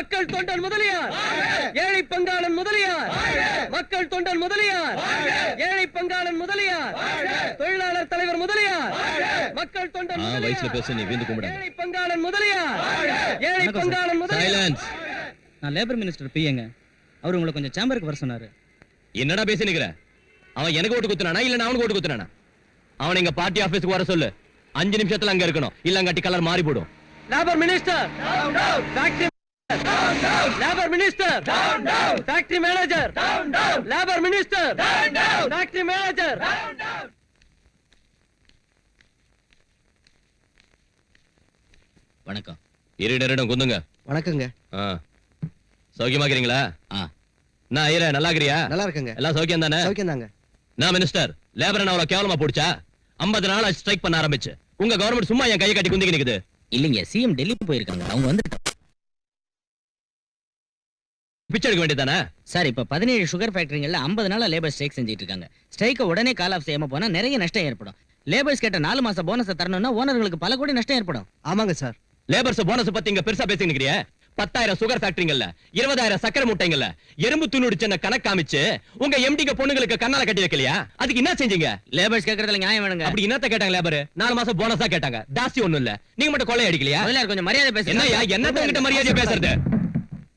மக்கள் தொண்டன் முதலியார், ஏழை பங்காளன் முதலியார், மக்கள் தொண்டன் முதலியார், ஏழை பங்காளன் முதலியார், தொழிலாளர் தலைவர் முதலியார், மக்கள் தொண்டன் முதலியார், ஏழை பங்காளன் முதலியார், ஏழை பங்காளன் முதலியார். நான் லேபர் மினிஸ்டர் பிஏங்க. அவர் உங்களை கொஞ்சம் சேம்பருக்கு வர சொன்னாரு. என்னடா பேசி நிக்கிற? அவன் எனக்கு ஓட்டு குத்துனானா இல்ல நான் அவனுக்கு ஓட்டு குத்துனானா? அவன் எங்க பார்ட்டி ஆபீஸ்க்கு வர சொல்லு. 5 நிமிஷத்துல அங்க இருக்கணும். இல்லங்கட்டி கலர் மாறி போடும். Labour minister factory labour minister factory manager labour minister factory manager. வணக்கம். இருடரிடம் குந்துங்க. வணக்கங்க. சௌக்கியமாக்கிறீங்களா? நான் ஐயரே நல்லா இருக்கிறியா? நல்லா இருக்கங்க. எல்லாம் சௌக்கியம் தானே? சௌக்கியம் தாங்க. நான் மினிஸ்டர் லேபர் என்ன அவ்வளவு கேவலமா போடுச்சா? 50 நாளா ஸ்ட்ரைக் பண்ண ஆரம்பிச்சு. உங்க கவர்மெண்ட் சும்மா என் கையை கட்டி குந்திக்கி நிக்குது. இல்லைங்க, சிஎம் டெல்லி போயிருக்காங்க. அவங்க வந்துட்டாங்க. பிச்சை எடுக்க வேண்டியதானே? சார், இப்ப 17 சுகர் ஃபேக்டரிகள்ல 50 நாளா லேபர் ஸ்ட்ரைக் செஞ்சிட்டு இருக்காங்க. ஸ்ட்ரைக்க உடனே கால் ஆஃப் செய்யாம போனா நிறைய நஷ்டம் ஏற்படும். லேபர்ஸ் கேட்ட 4 மாச போனஸ் தரணும்னா ஓனர்களுக்கு பல கோடி நஷ்டம் ஏற்படும். ஆமாங்க சார். லேபர்ஸ் போனஸ் பத்தி இங்க பெருசா பேசி நிக்கிறிய? 10,000 சுகர் ஃபேக்டரிங்கல்ல 20,000 சக்கரை மூட்டைங்கல்ல எறும்பு துணுடு சின்ன கணக்கு காமிச்சு உங்க எம்டிங்க பொண்ணுங்களுக்கு கண்ணால கட்டி வைக்கலையா? அதுக்கு என்ன செஞ்சீங்க? லேபர்ஸ் கேக்குறதுல நியாயம் வேணுங்க. அப்படி என்னத்த கேட்டாங்க லேபர்? 4 மாசம் போனஸா கேட்டாங்க. தாசி ஒண்ணும் இல்ல. நீங்க மட்டும் கொள்ளை அடிக்கலையா? கொஞ்சம் மரியாதை பேசுங்க. என்னய்யா என்னத்த கிட்ட மரியாதை பேசுறது?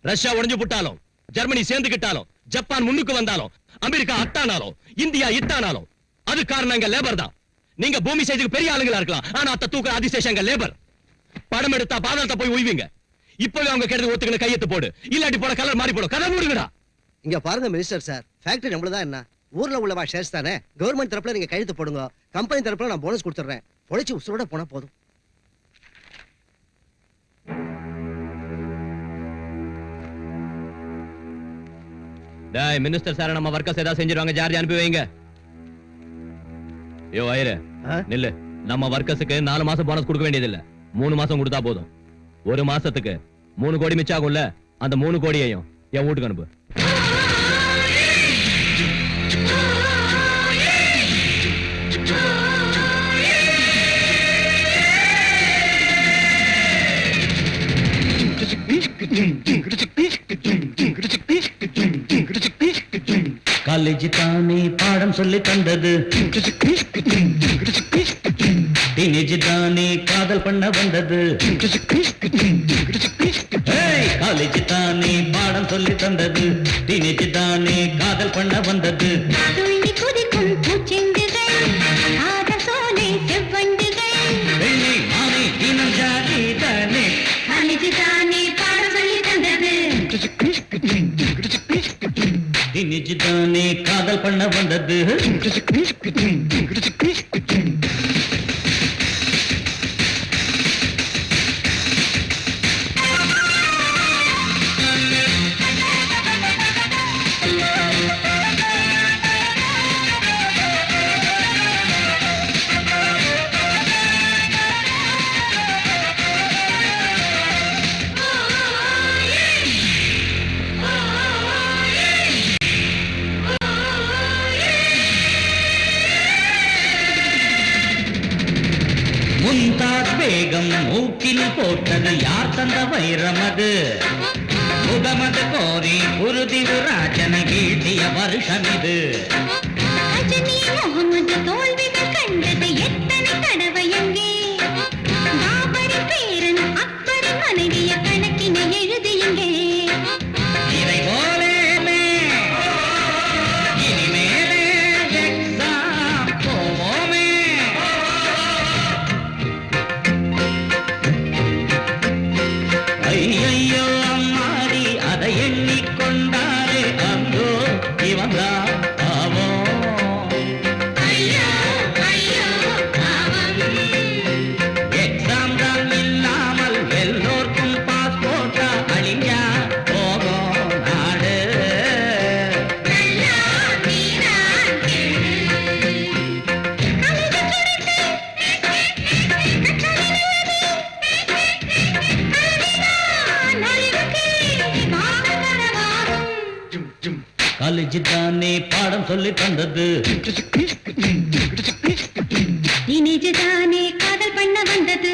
ரஷ்யா உடைஞ்சு புட்டாலும், ஜெர்மனி சேர்ந்துக்கிட்டாலும், ஜப்பான் முன்னுக்கு வந்தாலும், அமெரிக்கா அத்தானாலும், இந்தியா இத்தானாலும் அது காரணம் எங்க லேபர் தான். நீங்க பூமி சைஸுக்கு பெரிய ஆளுங்களா இருக்கலாம், ஆனா அத்த தூக்க அதிசேஷம் எங்க லேபர். படம் எடுத்தா பாதாளத்தை போய் உய்வீங்க. இப்பவே அவங்க கேட்டது ஒத்துக்கணும், கையெழுத்து போடு. இல்லாட்டி போட கலர் மாறி போடும். கதை மூடுங்கடா. இங்க பாருங்க மினிஸ்டர் சார், ஃபேக்டரி நம்மளதான் என்ன, ஊர்ல உள்ளவா ஷேர்ஸ் தானே. கவர்மெண்ட் தரப்புல நீங்க கையெழுத்து போடுங்க, கம்பெனி தரப்புல நான் போனஸ் கொடுத்துறேன். பொழைச்சு உசுரோட போனா போதும். டேய் மினிஸ்டர் சார், நம்ம வர்க்கர்ஸ் ஏதாவது செஞ்சிருவாங்க, ஜார்ஜ் அனுப்பி வைங்க. யோ ஐயரே நில்லு. நம்ம வர்க்கர்ஸுக்கு 4 மாசம் போனஸ் கொடுக்க வேண்டியது இல்ல, 3 மாசம் கொடுத்தா போதும். 1 மாசத்துக்கு 3 கோடி மிச்சம் ஆகும்ல, அந்த 3 கோடியையும் என் வீட்டுக்கு அனுப்பு. காலேஜ் தானே பாடம் சொல்லி தந்தது, டீனேஜ் தானே காதல் பண்ண வந்தது. காலேஜ் தானே பாடம் சொல்லி தந்தது, டீனேஜ் தானே காதல் பண்ண வந்தது. வெள்ளி மானே இனம் ஜாதி தானே, காலேஜ் தானே பாடம் சொல்லி தந்தது, டீனேஜ் தானே காதல் பண்ண வந்தது. முந்தார் பேகம் மூக்கில் போட்டது யார் தந்த வைரம் அது? முகமது கோரி குருதி ராஜன வீழ்த்திய வருஷம் இது. முகமது தோல்விகள் கண்டது எத்தனை தடவை எங்கே? பாபரி பேரன் அக்பரி மனைவிய கணக்கினை எழுதியங்கே. இதை போலே இனிமேலே எக்ஸாம் போவோமே. ஐயோ அம்மாடி அதை எண்ணிக்கொண்டாரே அந்தோ இவன்தான் பாவம். எக்ஸாம் தான் இல்லாமல் எல்லோருக்கும் பாஸ்போர்ட்டா அழிஞ்சா போகும் நாடு. காலேஜ் தானே பாடம் சொல்லி தந்தது, டீனேஜ் தானே காதல் பண்ண வந்தது.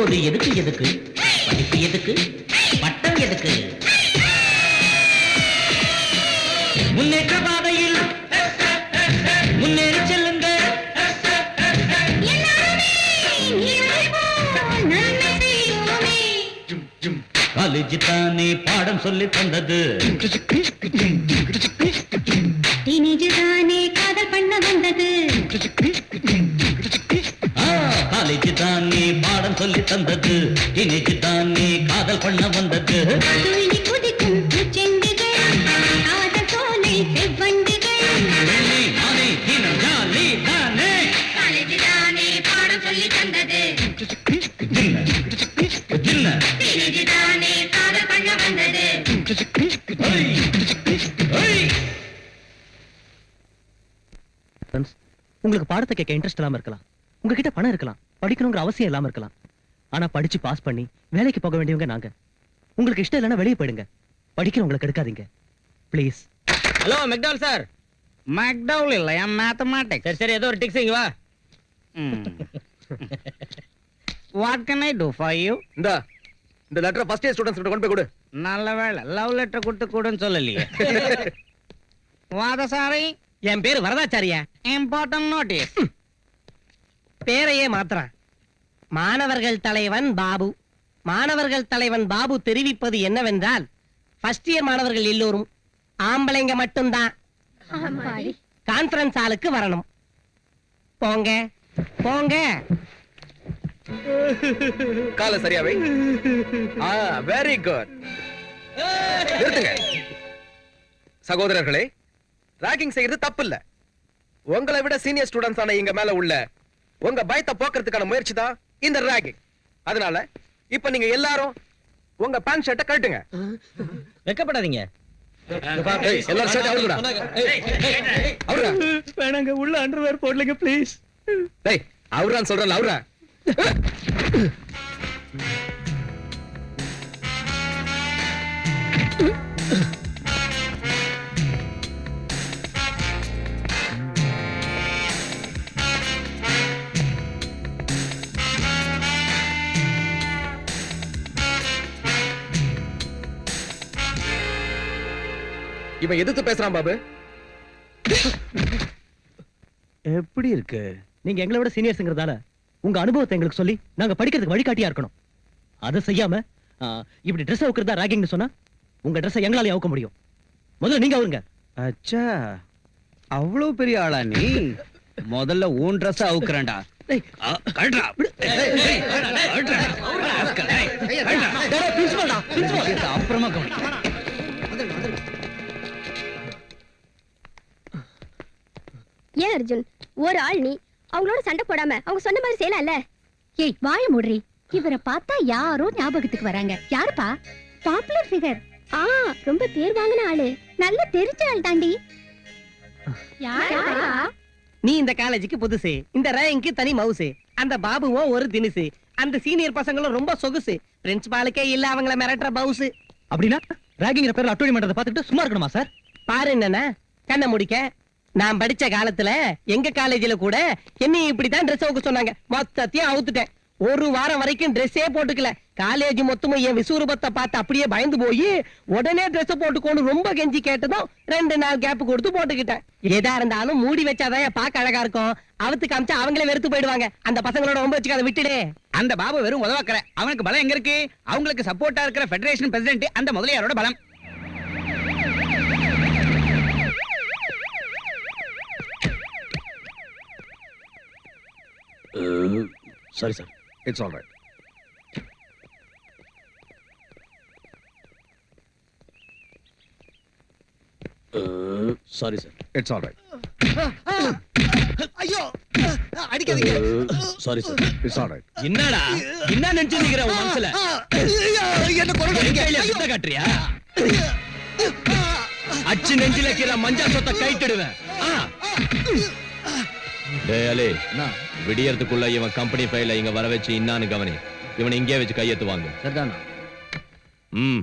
இப்போது எதுக்கு எதுக்கு படிப்பு எதுக்கு பட்டம் எதுக்கு முன்னேற்ற பாதையில் முன்னேறி செல்லுங்க காலேஜ் தானே பாடம் சொல்லி தந்தது டீனேஜ் தானே காதல் பண்ண வந்தது காலேஜ் தானே பாடம் சொல்லி தந்தது டீனேஜ் தானே காதல் பண்ண வந்தது துள்ளி குதிக்கும் செண்டுகள் காதல் சோலை செவ்வண்டுகள் வெள்ளி மாலை தினம் ஜாலி தானே காலேஜ் தானே பாடம் சொல்லி தந்தது ஜின்ன டீனேஜ் தானே காதல் பண்ண வந்தது உங்களுக்கு பாடத்தை கேட்க இன்ட்ரெஸ்ட் இல்லாம இருக்கலாம், உங்ககிட்ட பணம் இருக்கலாம், படிக்கணுங்கிற அவசியம் இல்லாம இருக்கலாம். ஆனா படிச்சு பாஸ் பண்ணி வேலைக்கு போக வேண்டியவங்க நாங்க. உங்களுக்கு இஷ்டம் இல்லைன்னா வெளியே போயிடுங்க. படிக்கிறவங்களுக்கு எடுக்காதீங்க please. Hello McDowell sir. McDowell இல்லையா மேத்தமேட்டிக்ஸ். சரி சரி, ஏதோ ஒரு டிக்ஸ் இங்க வா. What can I do for you? இந்த லெட்டர் ஃபர்ஸ்ட் இயர் ஸ்டூடண்ட்ஸ் கிட்ட கொண்டு போய் கொடு. நல்ல வேளை லவ் லெட்டர் கொடுத்து கூடன்னு சொல்லலையே. வாதசாரி, என் பேரு வரதாச்சாரியா. Important notice. பேரையே மாத்திரான். மாணவர்கள் தலைவன் பாபு. மாணவர்கள் தலைவன் பாபு தெரிவிப்பது என்னவென்றால், ஃபர்ஸ்ட் இயர் மாணவர்கள் எல்லோரும் ஆம்பளைங்க மட்டும்தான் கான்ஃபரன்ஸ் ஹாலுக்கு வரணும். போங்க போங்க. கால சரியாவே. Very good. நிறுத்துங்க சகோதரர்களே, ராகிங் செய்யறது தப்பு இல்ல. உங்களை விட சீனியர் ஸ்டூடெண்ட்ஸ் ஆன எங்க மேல உள்ள உங்க பயத்தை போக்குறதுக்கான முயற்சி தான் இந்த ராகிங். அதனால இப்ப நீங்க எல்லாரும் உங்க பேண்ட் ஷர்ட்டை கழட்டுங்க. வெக்கப்படாதீங்க. எல்லாரும் ஷர்ட் அவுடுடா. அவுடுடா. வேணாங்க, உள்ள அண்டர்வேர் போடலங்க ப்ளீஸ். டேய் அவுறான்னு சொல்றல அவுறா. இவன் எதிர்த்து பேசுறான் பாபு. எப்படி இருக்கு? நீங்க எங்களை விட சீனியர்ஸ்ங்கிறதால உங்க அனுபவத்தை எங்களுக்கு சொல்லி நாங்க படிக்கிறதுக்கு வழிகாட்டியா இருக்கணும். அதை செய்யாம இப்படி ட்ரெஸ் அவுக்கிறதா ராகிங்னு சொன்னா உங்க ட்ரெஸ்ஸை எங்களால அவுக்க முடியும். முதல்ல நீங்க அவருங்க. அச்சா, அவ்வளவு பெரிய ஆளா நீ? முதல்ல உன் ட்ரெஸ் அவுக்குறேன்டா. அப்புறமா ஏன் அர்ஜுன், ஒரு ஆள் நீ அவங்களோட சண்டை போடாம அவங்க சொன்ன மாதிரி செய்யலாம்ல? ஏய் வாய மூடுறி. இவரை பார்த்தா யாரோ ஞாபகத்துக்கு வராங்க. யாருப்பா? Popular figure. ரொம்ப பேர் வாங்கின ஆளு. நல்ல தெரிஞ்ச ஆள் தாண்டி. யாரா? நீ இந்த காலேஜுக்கு புதுசு, இந்த ரேங்க்கு தனி மவுசு. அந்த பாபுவும் ஒரு தினுசு. அந்த சீனியர் பசங்களும் ரொம்ப சொகுசு. பிரின்சிபாலுக்கே இல்ல அவங்கள மிரட்டுற பவுசு. அப்படின்னா ராகிங்கிற பேர்ல அட்டூழி பண்றதை பார்த்துட்டு சும்மா இருக்கணுமா சார்? பாரு என்னன்னா, கண்ணை முடிக்க. நான் படிச்ச காலத்துல எங்க காலேஜ்ல கூட என்ன இப்படித்தான் ட்ரெஸ் அவுக்க சொன்னாங்க. மொத்தத்தையும் அவுத்துட்டேன். ஒரு வாரம் வரைக்கும் ட்ரெஸ்ஸே போட்டுக்கல. காலேஜ் மொத்தமும் என் விசுரூபத்தை பார்த்து அப்படியே பயந்து போய் உடனே ட்ரெஸ் போட்டுக்கோன்னு ரொம்ப கெஞ்சி கேட்டதும் 2 நாள் கேப் கொடுத்து போட்டுக்கிட்டேன். எதா இருந்தாலும் மூடி வச்சாதான் பார்க்க அழகா இருக்கும். அவுத்து காமிச்சா அவங்களே வெறுத்து போயிடுவாங்க. அந்த பசங்களோட ரொம்ப வச்சுக்காத, விட்டுடு. அந்த பாபு வெறும் உதவாக்கற. அவனுக்கு பலம் எங்க இருக்கு? அவங்களுக்கு சப்போர்ட்டா இருக்கிற ஃபெடரேஷன் பிரசிடென்ட் அந்த முதலியாரோட பலம். Sorry sir. It's all right. Sorry sir. It's all right. ஐயோ, அடிக்காதீங்க. Sorry sir. It's all right. என்னடா என்ன நினைச்சிருக்கிற உன் மனசுல? என்ன குரல் என் கையில சுத்த காட்டுறியா? அச்சு நெஞ்சில கீழ மஞ்சா சொத்த கைட்டிடுவேன். டேய் அலே, விடியறதுக்குள்ள இவன் கம்பெனி ஃபைல இங்க வர வச்சு இன்னான்னு கவனி. இவனை இங்கே வச்சு கையெத்து வாங்க. சரிதானா? ம்.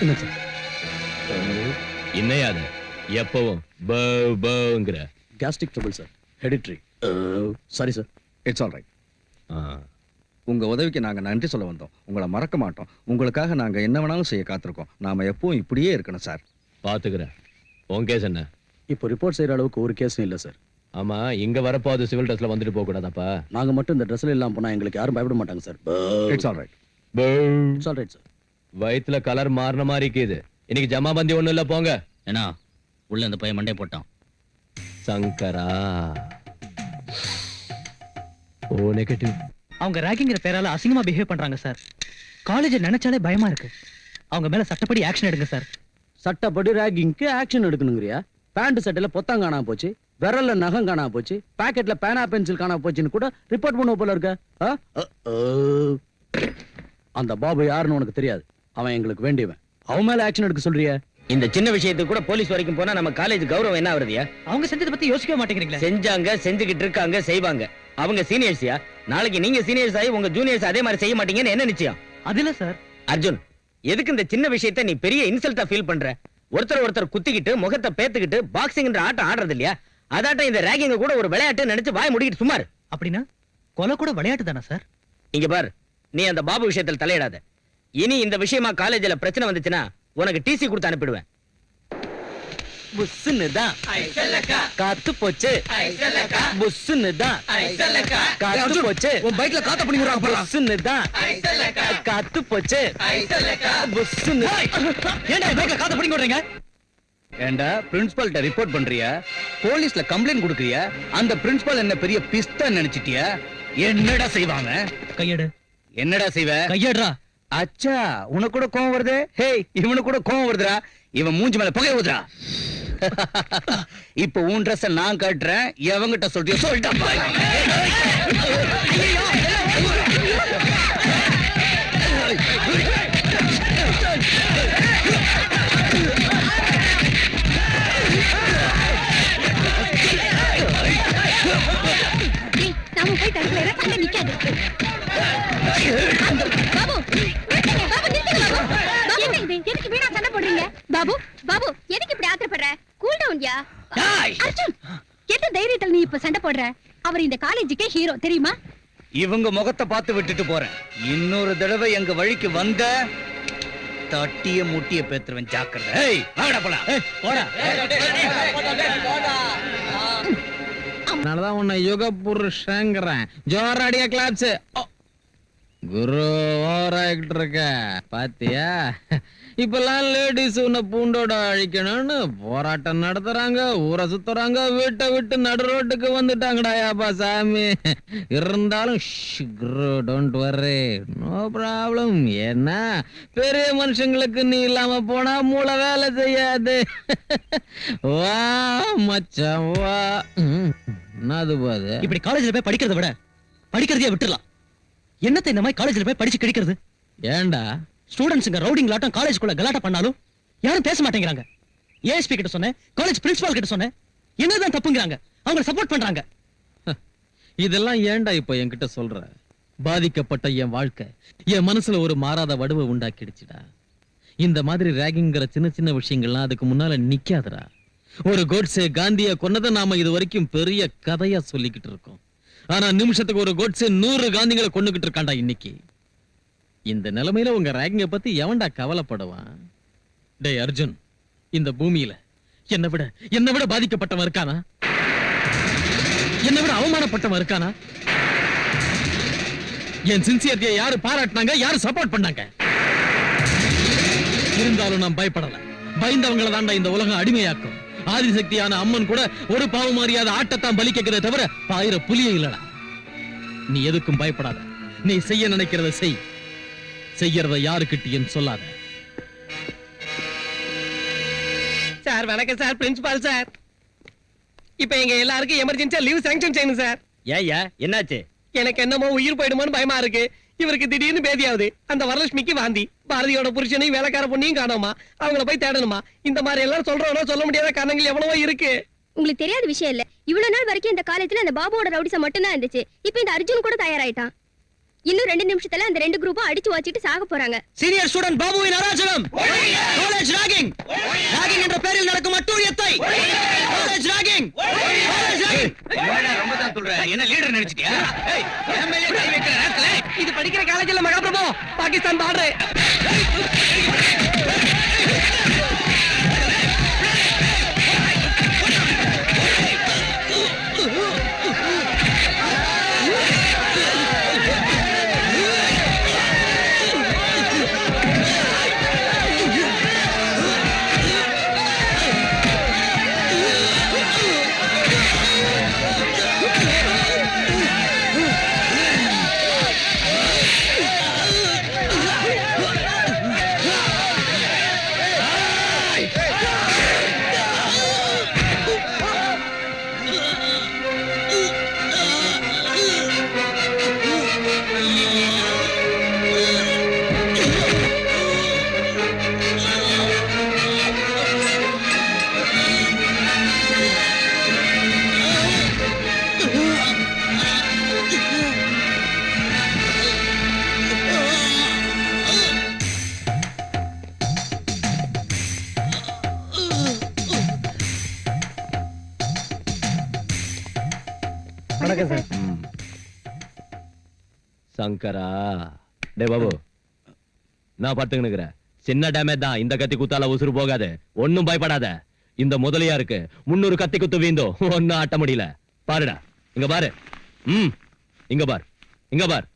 என்ன சார்? இன்னையாது எப்பவும் பங்கிற gastric trouble sir, hereditary. Sorry sir. It's all right. உங்க உதவிக்கு நாங்க நன்றி சொல்ல வந்தோம். உங்களை மறக்க மாட்டோம். உங்களுக்காக நாங்க என்ன வேணாலும் செய்ய காத்திருக்கோம். நாம எப்பவும் இப்படியே இருக்கணும் சார். பாத்துக்கிறேன். உன் கேஸ் என்ன? இப்போ ரிப்போர்ட் செய்யற அளவுக்கு ஒரு கேஸும் இல்ல சார். ஆமா, இங்க வரப்போ அது சிவில் ட்ரெஸ்ல வந்துட்டு போக கூடாதாப்பா? நாங்க மட்டும் இந்த ட்ரெஸ்ல இல்லாம போனா எங்களுக்கு யாரும் பயப்பட மாட்டாங்க sir. It's all right. It's all right sir. வயித்துல கலர் மாறின மாதிரி இருக்குது. இன்னைக்கு ஜமாபந்தி ஒண்ணும் இல்ல, போங்க. ஏன்னா உள்ள இந்த பையன் மண்டே போட்டான். சங்கரா ஓ நெகட்டிவ். அவங்க ராகிங்கிற பேரால அசிங்கமா பிஹேவ் பண்றாங்க சார். காலேஜ் நினைச்சாலே பயமா இருக்கு. அவங்க மேல சட்டப்படி ஆக்ஷன் எடுங்க சார். சட்டப்படி ராகிங்க்கு ஆக்ஷன் எடுக்கணுங்கறியா? பேண்ட் சட்டையில பொத்தாங்க காணாம போச்சு, விரல்ல நகம் காணாம போச்சு, பாக்கெட்ல பேனா பென்சில் காணாம போச்சுன்னு கூட ரிப்போர்ட் பண்ண போல இருக்க. அந்த பாபு யாருன்னு உனக்கு தெரியாது. அவன் எங்களுக்கு வேண்டியவன். அவன் மேல ஆக்ஷன் எடுக்க சொல்றிய? இந்த சின்ன விஷயத்துக்கு கூட போலீஸ் வரைக்கும் போனா நம்ம காலேஜ் கௌரவம் என்ன ஆகுறதுயா? அவங்க செஞ்சதை பத்தி யோசிக்க மாட்டேங்கிறீங்களா? செஞ்சாங்க, செஞ்சுக்கிட்டு இருக்காங்க, செய்வாங்க. அவங்க சீனியர்ஸ்யா. நாளைக்கு நீங்க சீனியர்ஸ் ஆகி உங்க ஜூனியர்ஸ் அதே மாதிரி செய்ய மாட்டீங்கன்னு என்ன நிச்சயம்? அது இல்ல சார். அர்ஜுன், எதுக்கு இந்த சின்ன விஷயத்தை நீ பெரிய இன்சல்ட்டா ஃபீல் பண்ற? ஒருத்தர் குத்திக்கிட்டு முகத்தை பேத்துக்கிட்டு பாக்ஸிங்ன்ற ஆட்டம் ஆடுறது இல்லையா? அதாட்டம் இந்த ராகிங்க கூட ஒரு விளையாட்டு நினைச்சு வாய் முடிக்கிட்டு சுமார். அப்படின்னா கொலை கூட விளையாட்டு தானே சார்? இங்க பார், நீ அந்த பாபு விஷயத்தில் தலையிடாத. இனி இந்த விஷயமா காலேஜ்ல பிரச்சனை வந்துச்சுன்னா உனக்கு டிசி கொடுத்து அனுப்பிடுவேன். புஸ்ஸுன்னுதான் காத்து போச்சு. புஸ்ஸுன்னுதான் காத்து போச்சு. உன் பைக்ல காத்த பண்ணி விடுறாங்க பாரு. புஸ்ஸுன்னுதான் காத்து போச்சு. புஸ்ஸுன்னு. ஏன்டா பைக்ல காத்த பண்ணி விடுறீங்க? ஏண்டா பிரின்சிபல்ட்ட ரிப்போர்ட் பண்றியா? போலீஸ்ல கம்ப்ளைண்ட் கொடுக்கறியா? அந்த பிரின்சிபல் என்ன பெரிய பிஸ்தா நினைச்சிட்டியா? என்னடா செய்வாங்க? கையெடு. என்னடா செய்வ? கையெடுறா. அச்சா, உனக்கு கூட கோவம் வருது? ஹேய், இவனுக்கு கூட கோவம் வருதுடா. இவன் மூஞ்சி மேல புகை ஊதுடா. இப்ப உன் ட்ரெஸ் நான் கட்டுறேன். எவங்கிட்ட சொல்றியோ சொல்லிட்டா. நாம போய் தடுக்கல, சண்டை நிக்காது. பாபு, நிறுத்துங்க. பாபு, நிறுத்துங்க பாபு. என்ன இது? எதுக்கு வீணா சண்டை போடுறீங்க? பாபு, பாபு, எதுக்கு இப்படி ஆத்திரப்படுற? கூல் டவுன்யா. அர்ஜுன், எந்த தைரியத்துல நீ இப்ப சண்டை போடுற? அவர் இந்த காலேஜுக்கே ஹீரோ, தெரியுமா? இவங்க முகத்தை பார்த்து விட்டுட்டு போறேன். இன்னொரு தடவை எங்க வழிக்கு வந்த தட்டிய முட்டிய பேத்துருவன். ஜாக்கிரதை. ஏய், வாடா போலாம். போடா. அதனாலதான் உன்னை யுக புருஷங்கிறேன். ஜோராடியா கிளாப்ஸ். குரு ஓராயிட்டு இருக்க பாத்தியா? இப்பெல்லாம் லேடிஸ் உன்னை பூண்டோட அழிக்கணும்னு போராட்டம் நடத்துறாங்க, ஊரை சுத்துறாங்க, வீட்டை விட்டு நடு ரோட்டுக்கு வந்துட்டாங்கடாயாப்பா சாமி. இருந்தாலும் டோன்ட் வர்ரி, நோ ப்ராப்ளம். ஏன்னா பெரிய மனுஷங்களுக்கு நீ இல்லாம போனா மூளை வேலை செய்யாது. வா மச்சான் வா. என்னது பாது? இப்படி காலேஜ்ல போய் படிக்கிறத விட படிக்கிறதையே விட்டுறலாம். என்னத்தை இந்த மாதிரி காலேஜ்ல போய் படிச்சு கிடைக்கிறது? ஏண்டா ஸ்டூடெண்ட்ஸ்ங்க ரவுடிங் லாட்டம் காலேஜ்குள்ள கலாட்டா பண்ணாலும் யாரும் பேச மாட்டேங்கிறாங்க. ஏஎஸ்பி கிட்ட சொன்னேன், காலேஜ் பிரின்சிபால் கிட்ட சொன்னேன். என்னதான் தப்புங்கறாங்க? அவங்க சப்போர்ட் பண்றாங்க. இதெல்லாம் ஏண்டா இப்ப என்கிட்ட சொல்ற? பாதிக்கப்பட்ட என் வாழ்க்கை என் மனசுல ஒரு மாறாத வடுவை உண்டாக்கிடுச்சுடா. இந்த மாதிரி ராகிங்கிற சின்ன சின்ன விஷயங்கள்லாம் அதுக்கு முன்னால நிக்காதடா. ஒரு கோட்ஸே காந்திய கொன்னதை நாம இது வரைக்கும் பெரிய கதையா சொல்லிக்கிட்டு இருக்கோம். ஆனா நிமிஷத்துக்கு ஒரு கோட்ஸே 100 காந்திகளை கொண்டுகிட்டு இருக்காண்டா இன்னைக்கு. இந்த நிலைமையில உங்க ராகிங்க பத்தி எவன்டா கவலைப்படுவான்? டேய் அர்ஜுன், இந்த பூமியில என்னை விட பாதிக்கப்பட்டவன் இருக்கானா? என்னை விட அவமானப்பட்டவன் இருக்கானா? என் சின்சியரிட்டியை யாரு பாராட்டினாங்க, யாரு சப்போர்ட் பண்ணாங்க? இருந்தாலும் நான் பயப்படல. பயந்தவங்களை தாண்டா இந்த உலகம் அடிமையாக்கும். ஆதிசக்தியான அம்மன் கூட ஒரு பாவம் அறியாத ஆட்டத்தான் பலி கேட்கிறத தவிர பாயிர புலியே இல்லடா. நீ எதுக்கும் பயப்படாத. நீ செய்ய நினைக்கிறத செய். செய்யறத யாருக்கிட்டயும் சொல்லாத. சார் வணக்கம் சார். பிரின்சிபால் சார், இப்ப எங்க எல்லாருக்கும் எமர்ஜென்சியா லீவ் சாங்ஷன் செய்யணும் சார். ஏய்யா, என்னாச்சு? எனக்கு என்னமோ உயிர் போயிடுமோன்னு பயமா இருக்கு. இவருக்கு திடீர்னு பேதியாவது. அந்த வரலட்சுமிக்கு வாந்தி. பாரதியோட புருஷனையும் வேலைக்கார பொண்ணையும் காணோமா? அவங்கள போய் தேடணுமா? இந்த மாதிரி எல்லாம் சொல்றோம்னா சொல்ல முடியாத காரணங்கள் எவ்வளவோ இருக்கு. உங்களுக்கு தெரியாத விஷயம் இல்ல. இவ்வளவு நாள் வரைக்கும் இந்த காலேஜ்ல அந்த பாபுவோட ரவுடிசம் மட்டும் தான் இருந்துச்சு. இப்போ இந்த அர்ஜுன் கூட தயாராயிட்டான். இன்னும் 2 நிமிஷத்துல அந்த 2 குரூப்பும் அடிச்சு வச்சிட்டு சாக போறாங்க. சீனியர் ஸ்டூடண்ட் பாபுவின் அராஜகம், காலேஜ் ராகிங், ராகிங் என்ற பெயரில் நடக்கும் அட்டூழியத்தை, காலேஜ் ராகிங், காலேஜ் ராகிங். ரொம்ப தான் சொல்றேன். என்ன லீடர் நினைச்சிட்டியா? ஏய், என் மேலே கை வைக்கிற நேரத்துல இது படிக்கிற காலேஜ்ல மகாபிரபு பாகிஸ்தான் பாடுறே. வணக்கம் சார். சங்கரா, டே பாபு, நான் படுத்துக்கினுக்குறேன். சின்ன டேமேஜ் தான், இந்த கத்தி குத்தால உசுறு போகாது. ஒன்னும் பயப்படாத. இந்த முதலியா இருக்கு 300 கத்தி குத்து வீந்தோ ஒன்னும் ஆட்ட முடியல. பாருடா, இங்க பாரு. இங்க பார், இங்க பார்,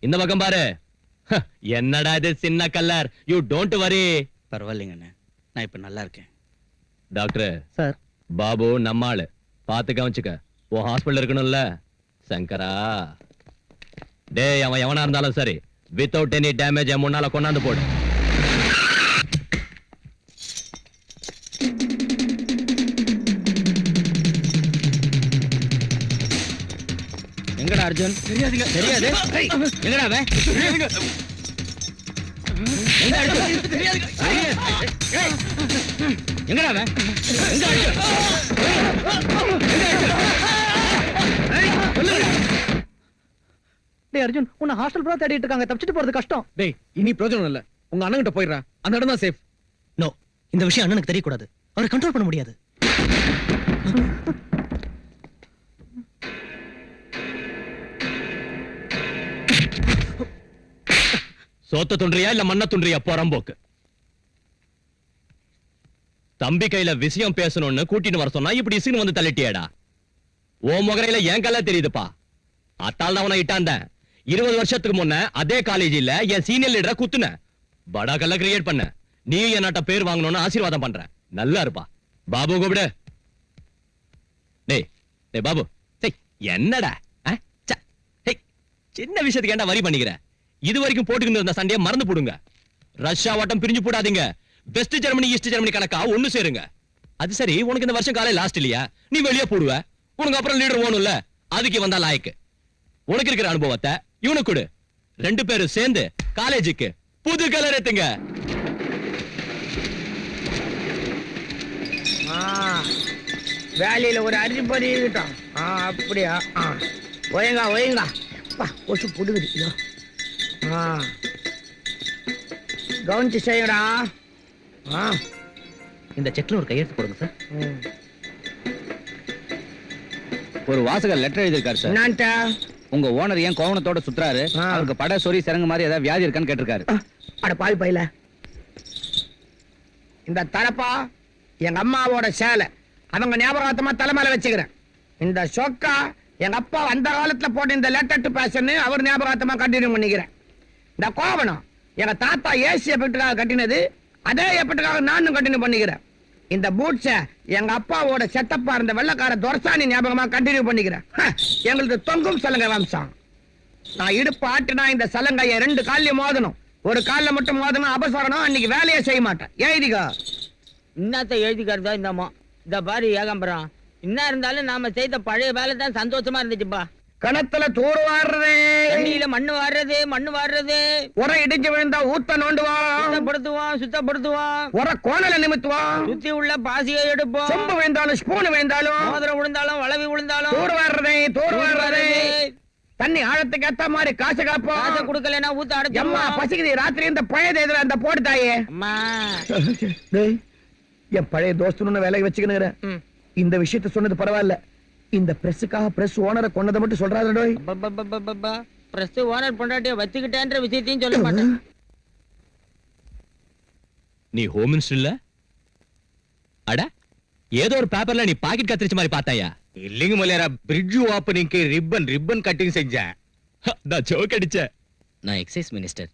இந்த பக்கம் பாரு. என்னடா இது சின்ன கல்லர். You don't worry. பரவாயில்லைங்கண்ணே, நான் இப்ப நல்லா இருக்கேன். டாக்டர் சார், பாபு நம்மாளு, பாத்து கவனிச்சுக்க. ஓ ஹாஸ்பிடல் இருக்கணும்ல. சங்கரா, டேய் அவன் எவனா இருந்தாலும் சரி, வித்தவுட் எனி டேமேஜ் என் முன்னால கொண்டாந்து போடு. எங்கடா அர்ஜுன்? தெரியாதுங்க. தெரியாது? எங்கடா அவன்? எங்க அர்ஜுன்? தெரியாதுங்க. எங்கடா அவன்? எங்க அர்ஜுன்? டேய் அர்ஜுன், உன்னை ஹாஸ்டல் பூரா தேடிட்டு இருக்காங்க. தப்பிச்சிட்டு போறது கஷ்டம். டேய், இனி பிரயோஜனம் இல்ல. உங்க அண்ணன் கிட்ட போயிடுறா. அந்த இடம் தான் சேஃப். நோ, இந்த விஷயம் அண்ணனுக்கு தெரியக்கூடாது. அவரை கண்ட்ரோல் பண்ண முடியாது. சோத்த துன்றியா இல்ல மண்ண துன்றியா போறம்போக்கு. தம்பி கையில விஷயம் பேசணும்னு கூட்டிட்டு வர சொன்னா இப்படி இசுன்னு வந்து தள்ளிட்டியாடா. ஓ முகரையில என் கல்ல தெரியுதுப்பா. அத்தால் தான் அவனை இட்டாந்த. 20 வருஷத்துக்கு முன்ன அதே காலேஜில் என் சீனியர் லீடரை குத்துன. படா கல்ல கிரியேட் பண்ண. நீ என்னட்ட பேர் வாங்கணும்னு ஆசீர்வாதம் பண்ற. நல்லா இருப்பா. பாபு கூப்பிடு. டேய் டேய் பாபு, என்னடா சின்ன விஷயத்துக்கு ஏன்டா வரி பண்ணிக்கிற? இது வரைக்கும் போட்டுக்கிட்டு இருந்த சண்டையை மறந்து போடுங்க. ரஷ்யா வட்டம் பிரிஞ்சு போடாதீங்க. வெஸ்ட் ஜெர்மனி ஈஸ்ட் ஜெர்மனி கணக்கா ஒண்ணு சேருங்க. அது சரி, உனக்கு இந்த வருஷம் காலை லாஸ்ட் இல்லையா? நீ வெளியே போடுவ. உனக்கு அப்புறம் லீடர் ஓணும்ல, அதுக்கு வந்தா லாய்க்கு. உனக்கு இருக்கிற அனுபவத்தை இவனுக்கு கொடு. 2 பேரும் சேர்ந்து காலேஜுக்கு புது கலர் ஏத்துங்க. வேலையில ஒரு அறிப்பறி இருக்கட்டும். அப்படியா? ஒயங்கா ஒயங்கா. கொசு புடுகுது. கவனிச்சு செய்யடா. இந்த செக்ல ஒரு கையெழுத்து போடுங்க சார். ஒரு வாசகர் லெட்டர் எழுதியிருக்காரு சார். என்னன்ட்ட? உங்க ஓனர் ஏன் கோவணத்தோட சுத்துறாரு? அவருக்கு பட சொறி சிறங்கு மாதிரி ஏதாவது வியாதி இருக்கான்னு கேட்டிருக்காரு. அட பாவி பையில. இந்த தலப்பா எங்க அம்மாவோட சேலை, அவங்க ஞாபகார்த்தமா தலைமையில வச்சுக்கிறேன். இந்த சொக்கா எங்க அப்பா அந்த காலத்துல போட்ட இந்த லெட்டர் டு பேஷன் அவர் ஞாபகார்த்தமா கண்டினியூ பண்ணிக்கிறேன். இந்த கோவணம் எங்க தாத்தா ஏசி எஃபெக்டுக்காக கட்டினது, அதே எஃபெக்டுக்காக நானும் கண்டினியூ பண்ணிக்கிறேன். இந்த பூட்ஸ எங்க அப்பாவோட செட்டப்பா இருந்த வெள்ளக்கார துரசாணி ஞாபகமா கண்டினியூ பண்ணிக்கிறேன். எங்களுக்கு தொங்கும் சலங்கை வம்சம். நான் இடுப்பு ஆட்டுனா இந்த சலங்கைய 2 கால்லயும் மோதணும். ஒரு கால்ல மட்டும் மோதணும் அபசரணும். அன்னைக்கு வேலையை செய்ய மாட்டேன். எழுதிக்கோ. இன்னத்தை எழுதிக்கிறதா இந்தம்மா? இந்த பாரு ஏகாம்பரம், என்ன இருந்தாலும் நாம செய்த பழைய வேலை தான் சந்தோஷமா இருந்துச்சுப்பா. கணத்துல தூர் வாடுறது, தண்ணியில மண்ணு வாடுறது, உர இடிஞ்சு விழுந்தா ஊத்த நோண்டுவான், சுத்தப்படுத்துவான், உர கோணல நிமித்துவான், சுத்தி உள்ள பாசியை எடுப்போம், சொம்பு விழுந்தாலும் ஸ்பூன் விழுந்தாலும் மோதிரம் விழுந்தாலும் வளவி விழுந்தாலும் தூர் வாடுறதே. தண்ணி ஆழத்துக்கு ஏத்த மாதிரி காசு காசை காப்போம். கொடுக்கலன்னா ஊத்த எம்மா அடைச்சிருமா பசிக்குது, ராத்திரி இந்த பழைய இதுல அந்த போடு தாயே. அம்மா டேய், என் பழைய தோஸ்துன்னு வேலைக்கு வச்சுக்கணுங்கிறேன். இந்த விஷயத்த சொன்னது பரவாயில்ல. இந்த பிரஸுக்காக பிரஸ் ஓனரை கொன்னதை மட்டும் சொல்றாரு டோய். பிரஸ் ஓனர் பொண்டாட்டிய வச்சுக்கிட்டேன்ற விஷயத்தையும் சொல்ல மாட்டேன். நீ ஹோம் மினிஸ்டர் இல்ல? அட ஏதோ ஒரு பேப்பர்ல நீ பாக்கெட் கத்திரிச்ச மாதிரி பார்த்தாயா? இல்லைங்க மலையாரா, பிரிட்ஜ் ஓப்பனிங்க்கு ரிப்பன் கட்டிங் செஞ்சேன். நான் ஜோக் அடிச்சேன். நான் எக்ஸைஸ் மினிஸ்டர்.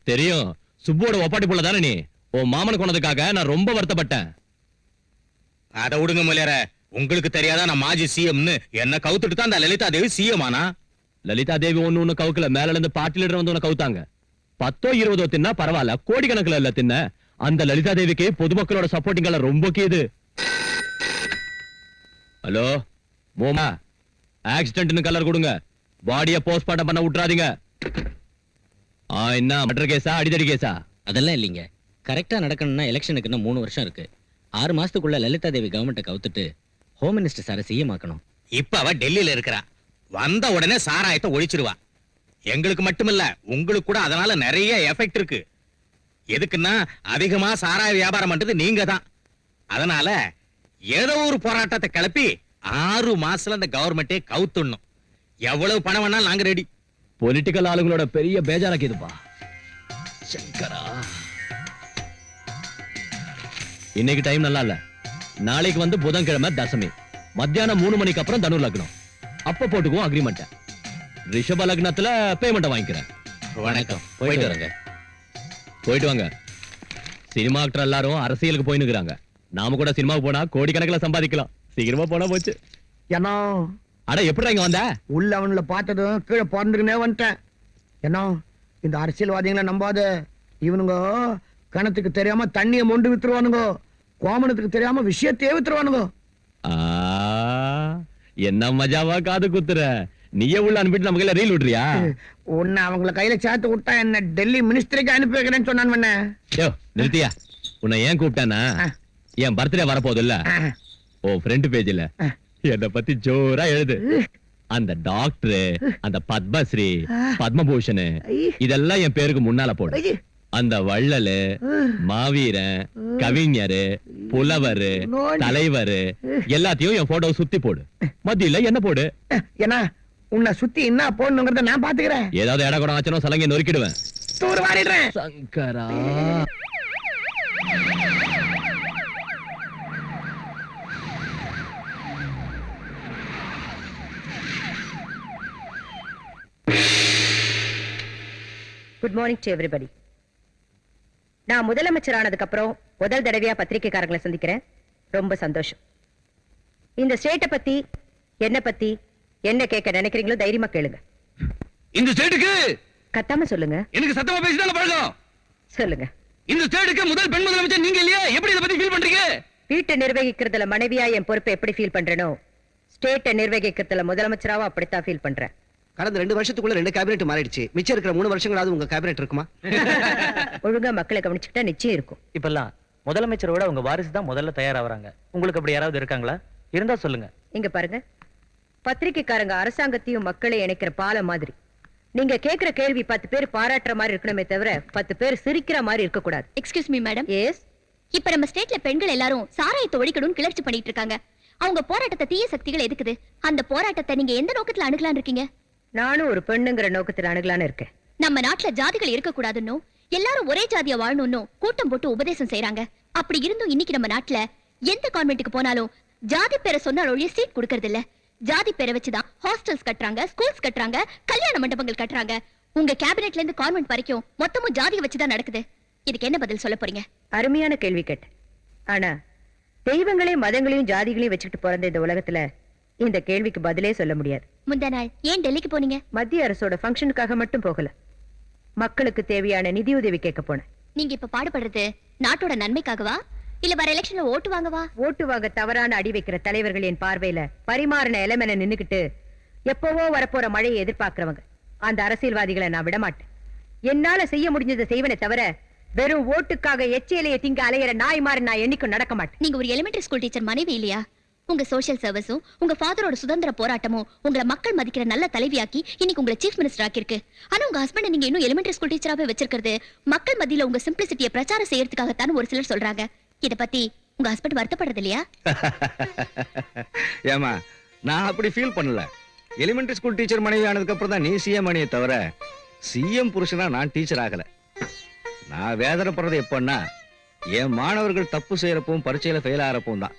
தெரியும். சுப்போட ஒப்பாட்டி போல தானே நீ. உன் மாமனை கொண்டதுக்காக நான் ரொம்ப வருத்தப்பட்டேன். அத விடுங்க மலையாரா, உங்களுக்கு தெரியாதா நான் மாஜி சிஎம்னு? என்ன கவுத்துட்டு தான் அந்த லலிதா தேவி சிஎம் ஆனா? லலிதா தேவி ஒண்ணு கவுக்கல, மேல இருந்து பார்ட்டி லீடர் வந்து உன்னை கவுத்தாங்க. 10 20 தின்னா பரவாயில்ல, கோடிக்கணக்கில் இல்ல தின்ன. அந்த லலிதா தேவிக்கு பொதுமக்களோட சப்போர்ட்டிங் ரொம்ப கேது. ஹலோ மோமா, ஆக்சிடென்ட்னு கலர் கொடுங்க. பாடிய போஸ்ட்மார்ட்டம் பண்ண விட்டுறாதீங்க. என்ன மர்டர் கேஸா அடிதடி கேஸா? அதெல்லாம் இல்லைங்க. கரெக்டா நடக்கணும்னா எலெக்ஷனுக்கு இன்னும் 3 வருஷம் இருக்கு. 6 மாசத்துக்குள்ள லலிதா தேவி கவர்மெண்ட்டை கவுத்துட்டு ஹோம் மினிஸ்டர் சாரை சிஎம் ஆக்கணும். இப்ப அவ டெல்லியில இருக்கிறா. வந்த உடனே சாராயத்தை ஒழிச்சிருவா. எங்களுக்கு மட்டுமில்ல, உங்களுக்கு கூட அதனால நிறைய எஃபெக்ட் இருக்கு. எதுக்குன்னா அதிகமா சாராய வியாபாரம் பண்றது நீங்க தான். அதனால ஏதோ ஒரு போராட்டத்தை கிளப்பி 6 மாசத்துல அந்த கவர்மெண்டே கவுத்துடணும். எவ்வளவு பணம் வேணாலும் நாங்க ரெடி. பொலிட்டிக்கல் ஆளுங்களோட பெரிய பேஜாராக்கு இதுப்பா. சங்கரா, இன்னைக்கு டைம் நல்லா இல்ல. நாளைக்கு வந்து புதன்கிழமை தசமி, மத்தியானம் 3 மணிக்கு அப்புறம் தனு லக்னம். அப்ப போட்டுக்குவோம் அக்ரிமெண்ட். ரிஷப லக்னத்துல பேமெண்ட் வாங்கிக்கிறேன். வணக்கம். போயிட்டு வரேங்க. போயிட்டு வாங்க. சினிமா ஆக்டர் எல்லாரும் அரசியலுக்கு போயினுக்குறாங்க. நாம கூட சினிமாவுக்கு போனா கோடிக்கணக்கில் சம்பாதிக்கலாம். சீக்கிரமா போனா போச்சு. ஏன்னா அட எப்படி இங்க வந்த? உள்ள அவனுல பார்த்ததும் கீழே பிறந்துக்குனே வந்துட்டேன். ஏன்னா இந்த அரசியல்வாதிகளை நம்பாத. இவனுங்க கணத்துக்கு தெரியாம தண்ணியை மொண்டு வித்துருவானுங்க. கோமணத்துக்கு தெரியாம விஷயத்தையே வித்துருவானுங்க. என்ன மஜாவா காது குத்துற. நீயே உள்ள அனுப்பிட்டு நமக்கு ரீல் விடுறியா? உன்னை அவங்கள கையில சேர்த்து விட்டா என்ன டெல்லி மினிஸ்டருக்கு அனுப்பி வைக்கிறேன்னு சொன்னான். நிறுத்தியா? உன்னை ஏன் கூப்பிட்டானா, என் பர்த்டே வரப்போது இல்ல, ஓ ஃப்ரண்ட் பேஜ்ல என்ன பத்தி ஜோரா எழுது. அந்த டாக்டர், அந்த பத்மஸ்ரீ, பத்மபூஷன் இதெல்லாம் என் பேருக்கு முன்னால போடு. அந்த வள்ளலு, மாவீரன், கவிஞரு, புலவரு, தலைவரு எல்லாத்தையும் என் போட்டோ சுத்தி போடு. மத்தியில என்ன போடு. ஏன்னா உன்னை சுத்தி என்ன போடணுங்கிறத நான் பாத்துக்கிறேன். ஏதாவது இட கூட ஆச்சனோ சலங்கை நொறுக்கிடுவேன். தூர் வாரிடுறேன். சங்கரா, குட் மார்னிங் டு எவ்ரிபடி. நான் முதலமைச்சர் ஆனதுக்கு அப்புறம் முதல் தடவையா பத்திரிகைக்காரங்களை சந்திக்கிறேன். ரொம்ப சந்தோஷம். இந்த ஸ்டேட்டை பத்தி என்ன பத்தி என்ன கேட்க நினைக்கிறீங்களோ தைரியமா கேளுங்க. இந்த ஸ்டேட்டுக்கு கத்தாம சொல்லுங்க. எனக்கு சத்தமா பேசினால பழக்கம். சொல்லுங்க. இந்த ஸ்டேட்டுக்கு முதல் பெண் முதலமைச்சர் நீங்க இல்லையா? எப்படி இத பத்தி ஃபீல் பண்றீங்க? வீட்டை நிர்வகிக்கிறதுல மனைவியா என் பொறுப்பை எப்படி ஃபீல் பண்றேனோ, ஸ்டேட்டை நிர்வகிக்கிறதுல முதலமைச்சராவும் அப்படித்தான் ஃபீல் பண்றேன். கடந்த 2 வருஷத்துக்குள்ள 2 கேபினெட் மாறிடுச்சு. மிச்சம் இருக்கிற 3 வருஷங்களாவது உங்க கேபினெட் இருக்குமா? ஒழுங்கா மக்களை கவனிச்சுக்கிட்டா நிச்சயம் இருக்கும். இப்பெல்லாம் முதலமைச்சரோட உங்க வாரிசு தான் முதல்ல தயாராவறாங்க. உங்களுக்கு அப்படி யாராவது இருக்காங்களா? இருந்தா சொல்லுங்க. இங்க பாருங்க, பத்திரிகைக்காரங்க அரசாங்கத்தையும் மக்களை இணைக்கிற பாலம் மாதிரி. நீங்க கேக்குற கேள்வி 10 பேர் பாராட்டுற மாதிரி இருக்கணுமே தவிர 10 பேர் சிரிக்கிற மாதிரி இருக்க கூடாது. Excuse me madam. எஸ். இப்ப நம்ம ஸ்டேட்ல பெண்கள் எல்லாரும் சாராயத்தை ஒழிக்கணும்னு கிளர்ச்சி பண்ணிட்டு இருக்காங்க. அவங்க போராட்டத்தை தீய சக்திகள் எதுக்குது? அந்த போராட்டத்தை நீங்க எந்த நோக்கத்துல அணுகலான்னு இருக்கீங்க? நானும் ஒரு பெண்ணுங்கிற நோக்கத்துல அணுகலான்னு இருக்கேன். நம்ம நாட்டுல ஜாதிகள் இருக்க கூடாதுன்னு, எல்லாரும் ஒரே ஜாதியா வாழணும்னு கூட்டம் போட்டு உபதேசம் செய்யறாங்க. அப்படி இருந்தும் இன்னைக்கு நம்ம நாட்டுல எந்த கான்வென்ட்டுக்கு போனாலும் ஜாதி பேரை சொன்னால் ஒழிய சீட் கொடுக்கறது இல்ல. ஜாதி பேரை வச்சுதான் ஹாஸ்டல்ஸ் கட்டுறாங்க, ஸ்கூல்ஸ் கட்டுறாங்க, கல்யாண மண்டபங்கள் கட்டுறாங்க. உங்க கேபினெட்ல இருந்து கான்வென்ட் வரைக்கும் மொத்தமும் ஜாதியை வச்சுதான் நடக்குது. இதுக்கு என்ன பதில் சொல்ல போறீங்க? அருமையான கேள்வி கேட்ட. ஆனா தெய்வங்களையும் மதங்களையும் ஜாதிகளையும் வச்சுக்கிட்டு பிறந்த இந்த உலகத்துல இந்த கேள்விக்கு பதிலே சொல்ல முடியாது. முந்தா நாள் ஏன் டெல்லிக்கு போனீங்க? மத்திய அரசோட ஃபங்க்ஷனுக்காக மட்டும் போகல, மக்களுக்கு தேவையான நிதியுதவி கேட்க போனேன். நீங்க இப்ப பாடுபடுறது நாட்டோட நன்மைக்காகவா இல்ல வர எலெக்ஷன்ல ஓட்டு வாங்கவா? ஓட்டு வாங்க தவறான அடி வைக்கிற தலைவர்கள் என் பார்வையில பரிமாறின எலமென நின்னுக்கிட்டு எப்பவோ வரப்போற மழையை எதிர்பார்க்கிறவங்க. அந்த அரசியல்வாதிகளை நான் விடமாட்டேன். என்னால செய்ய முடிஞ்சதை செய்வனே தவிர வெறும் ஓட்டுக்காக எச்சிலையை திங்க அலையிற நாய் மாதிரி நான் என்னைக்கும் நடக்க மாட்டேன். நீங்க ஒரு எலிமெண்டரி ஸ்கூல் டீச்சர் மனைவி இல்லையா? உங்க சோஷியல் சர்வீஸும் உங்க ஃபாதரோட சுதந்திர போராட்டமும் உங்களை மக்கள் மதிக்கிற நல்ல தலைவியாக்கி இன்னைக்கு உங்களை சீஃப் மினிஸ்டர் ஆக்கியிருக்கு. ஆனா உங்க ஹஸ்பண்ட் நீங்க இன்னும் எலிமெண்டரி ஸ்கூல் டீச்சராவே வச்சிருக்கிறது மக்கள் மத்தியில உங்க சிம்பிளிசிட்டியை பிரச்சாரம் செய்யறதுக்காகத்தான் ஒரு சிலர் சொல்றாங்க. இத பத்தி உங்க ஹஸ்பண்ட் வருத்தப்படுறது இல்லையா? ஏமா, நான் அப்படி ஃபீல் பண்ணல. எலிமெண்டரி ஸ்கூல் டீச்சர் மனைவி ஆனதுக்கு அப்புறம் தான் நீ சிஎம் மணியை தவிர சிஎம் புருஷனா நான் டீச்சர் ஆகல. நான் வேதனைப்படுறது எப்பன்னா என் மாணவர்கள் தப்பு செய்யறப்பவும் பரீட்சையில ஃபெயில் ஆகிறப்பவும் தான்.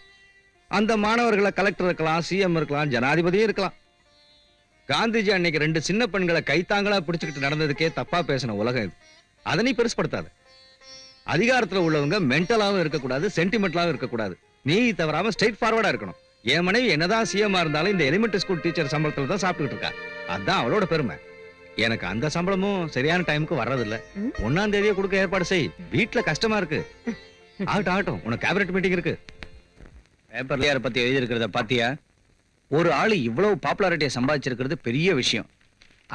அந்த மாணவர்களை கலெக்டர் இருக்கலாம், சிஎம் இருக்கலாம், ஜனாதிபதியும் இருக்கலாம். காந்திஜி அன்னைக்கு 2 சின்ன பெண்களை கைத்தாங்களா பிடிச்சுக்கிட்டு நடந்ததுக்கே தப்பா பேசின உலகம் இது. அதை நீ பெருசுப்படுத்தாது. அதிகாரத்துல உள்ளவங்க மென்டலாவும் இருக்கக்கூடாது, சென்டிமெண்டலாவும் இருக்கக்கூடாது. நீ தவறாம ஸ்ட்ரெயிட் ஃபார்வர்டா இருக்கணும். என் மனைவி என்னதான் சிஎம் இருந்தாலும் இந்த எலிமெண்டரி ஸ்கூல் டீச்சர் சம்பளத்துல தான் சாப்பிட்டுக்கிட்டு இருக்கா. அதான் அவளோட பெருமை. எனக்கு அந்த சம்பளமும் சரியான டைமுக்கு வர்றதில்ல. 1ஆம் தேதியே கொடுக்க ஏற்பாடு செய். வீட்டுல கஷ்டமா இருக்கு. ஆகட்டும், உனக்கு கேபினட் மீட்டிங் இருக்கு. பேப்பர்ல யாரை பத்தி எழுதியிருக்கிறத பாத்தியா? ஒரு ஆளு இவ்வளவு பாப்புலாரிட்டியை சம்பாதிச்சிருக்கிறது பெரிய விஷயம்.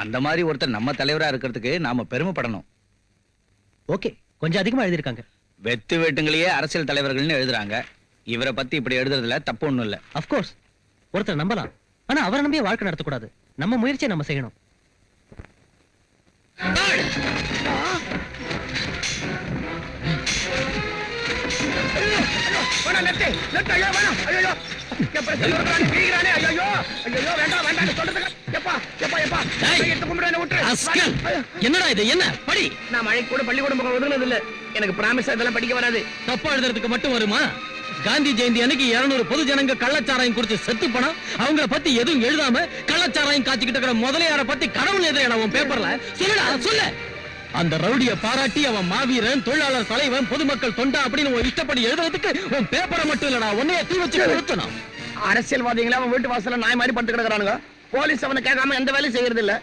அந்த மாதிரி ஒருத்தர் நம்ம தலைவரா இருக்கிறதுக்கு நாம பெருமைப்படணும். ஓகே, கொஞ்சம் அதிகமா எழுதிருக்காங்க. வெத்து வெட்டுங்களையே அரசியல் தலைவர்கள்னு எழுதுறாங்க. இவரை பத்தி இப்படி எழுதுறதுல தப்பு ஒண்ணும் இல்ல. அப்கோர்ஸ் ஒருத்தர் நம்பலாம், ஆனா அவரை நம்பியே வாழ்க்கை நடத்தக்கூடாது. நம்ம முயற்சியை நம்ம செய்யணும். என்னடா இது? என்ன படி? நான் மழை கூட பள்ளிக்கூடம் பக்கம் ஒதுங்கினது இல்ல. எனக்கு பிராமிஸ் இதெல்லாம் படிக்க வராது. தப்பா எழுதுறதுக்கு மட்டும் வருமா? காந்தி ஜெயந்தி அன்னைக்கு 200 பொது ஜனங்க கள்ளச்சாராயம் குடிச்சு செத்து போனா அவங்கள பத்தி எதுவும் எழுதாம கள்ளச்சாராயம் காய்ச்சிக்கிட்டு இருக்கிற முதலையார பத்தி கடவுள் எதிரான உன் பேப்பர்ல சொல்லுடா, சொல்லு. அந்த ரவுடிய பாராட்டி அவன் மாவீரன், தொழிலாளர் தலைவன், பொதுமக்கள் தொண்டா அப்படின்னு உன் இஷ்டப்படி எழுதுறதுக்கு உன் பேப்பரை மட்டும் இல்லடா, உன்னைய தீ வச்சு கொடுத்தணும். அரசியல்வாதிகளா அவன் வீட்டு வாசல்ல நாய் மாதிரி படுத்து கிடக்குறானுங்க. போலீஸ் அவனை கேட்காம எந்த வேலையும் செய்யறது இல்ல.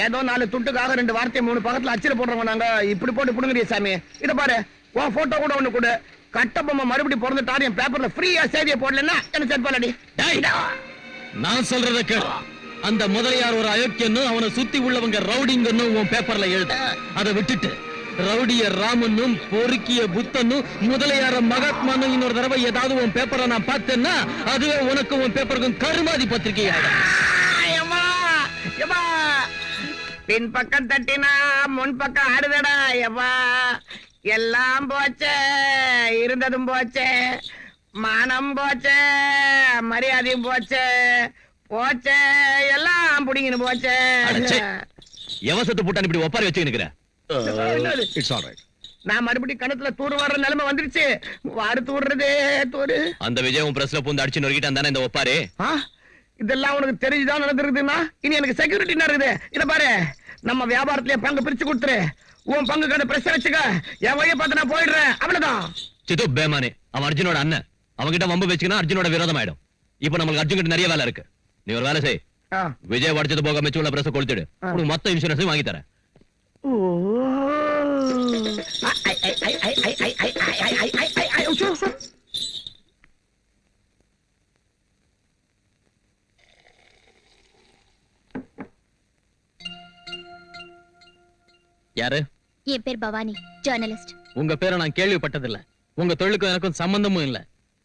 ஏதோ 4 துட்டுக்காக 2 வார்த்தையை 3 பக்கத்துல அச்சில போடுறவங்க நாங்க. இப்படி போட்டு புடுங்குறிய சாமி. இத பாரு, உன் போட்டோ கூட ஒண்ணு கூட கட்டபொம்மை மறுபடியும் பிறந்துட்டாரு என் பேப்பர்ல ஃப்ரீயா செய்தியை போடலன்னா என்ன செட்பாலடி. நான் சொல்றத கேளு. அந்த முதலியார் ஒரு அயோக்கியன்னு அவனை சுத்தி உள்ளவங்க ரவுடிங்கன்னு உன் பேப்பர்ல எழுத. அதை விட்டுட்டு ரவுடிய ராமனும் பொறுக்கிய புத்தனும் முதலியார மகாத்மான்னு இன்னொரு தடவை ஏதாவது உன் பேப்பரை நான் பார்த்தேன்னா அதுவே உனக்கு உன் பேப்பருக்கும் கருமாதி பத்திரிகையாயிடும். பின் பக்கம் தட்டினா முன் பக்கம் ஆடுதடா. எவ்வா எல்லாம் போச்சே, இருந்ததும் போச்சே, மானம் போச்சே, மரியாதையும் போச்சே, போச்சே, எல்லாம் புடிங்கின்னு போச்சே. எவசத்து போட்டான் இப்படி ஒப்பாரி வச்சு நிக்கிற? It's all right. நான் மறுபடியும் கணத்துல தூர் வர்ற நிலைமை வந்துருச்சு. வாரு தூர்றதே தூரு. அந்த விஜயம் பிரஸ்ல பூந்து அடிச்சு நொறுக்கிட்டான் தானே இந்த ஒப்பாரி? இதெல்லாம் உனக்கு தெரிஞ்சுதான் நடந்துருக்குதுன்னா இனி எனக்கு செக்யூரிட்டி இருக்குது. இத பாரு, நம்ம வியாபாரத்திலே பங்கு பிரிச்சு கொடுத்துரு. உன் பங்கு கடை பிரஸ் வச்சுக்க. என் வழியை பார்த்து நான் போயிடுறேன். அவ்வளவுதான். சித்து பேமானே, அவன் அர்ஜுனோட அண்ணன். அவன்கிட்ட வம்பு வச்சுக்கினா அர்ஜுனோட விரோதம் ஆயிடும். இப்ப நம்மளுக்கு அர்ஜுன் கிட்ட நிறைய வேலை இருக்கு. நீ ஒரு வேலை செய். விஜய் வடிச்சது போக மிச்சம் உள்ள பிரஸ் கொளுத்திடு. உனக்கு மொத்த இன்சூரன்ஸும் வாங்கி தரேன். யாரு? என் பேர் பவானி, ஜர்னலிஸ்ட். உங்க பேரை நான் கேள்விப்பட்டதில்ல. உங்க தொழிலுக்கும் எனக்கும் சம்பந்தமும் இல்ல.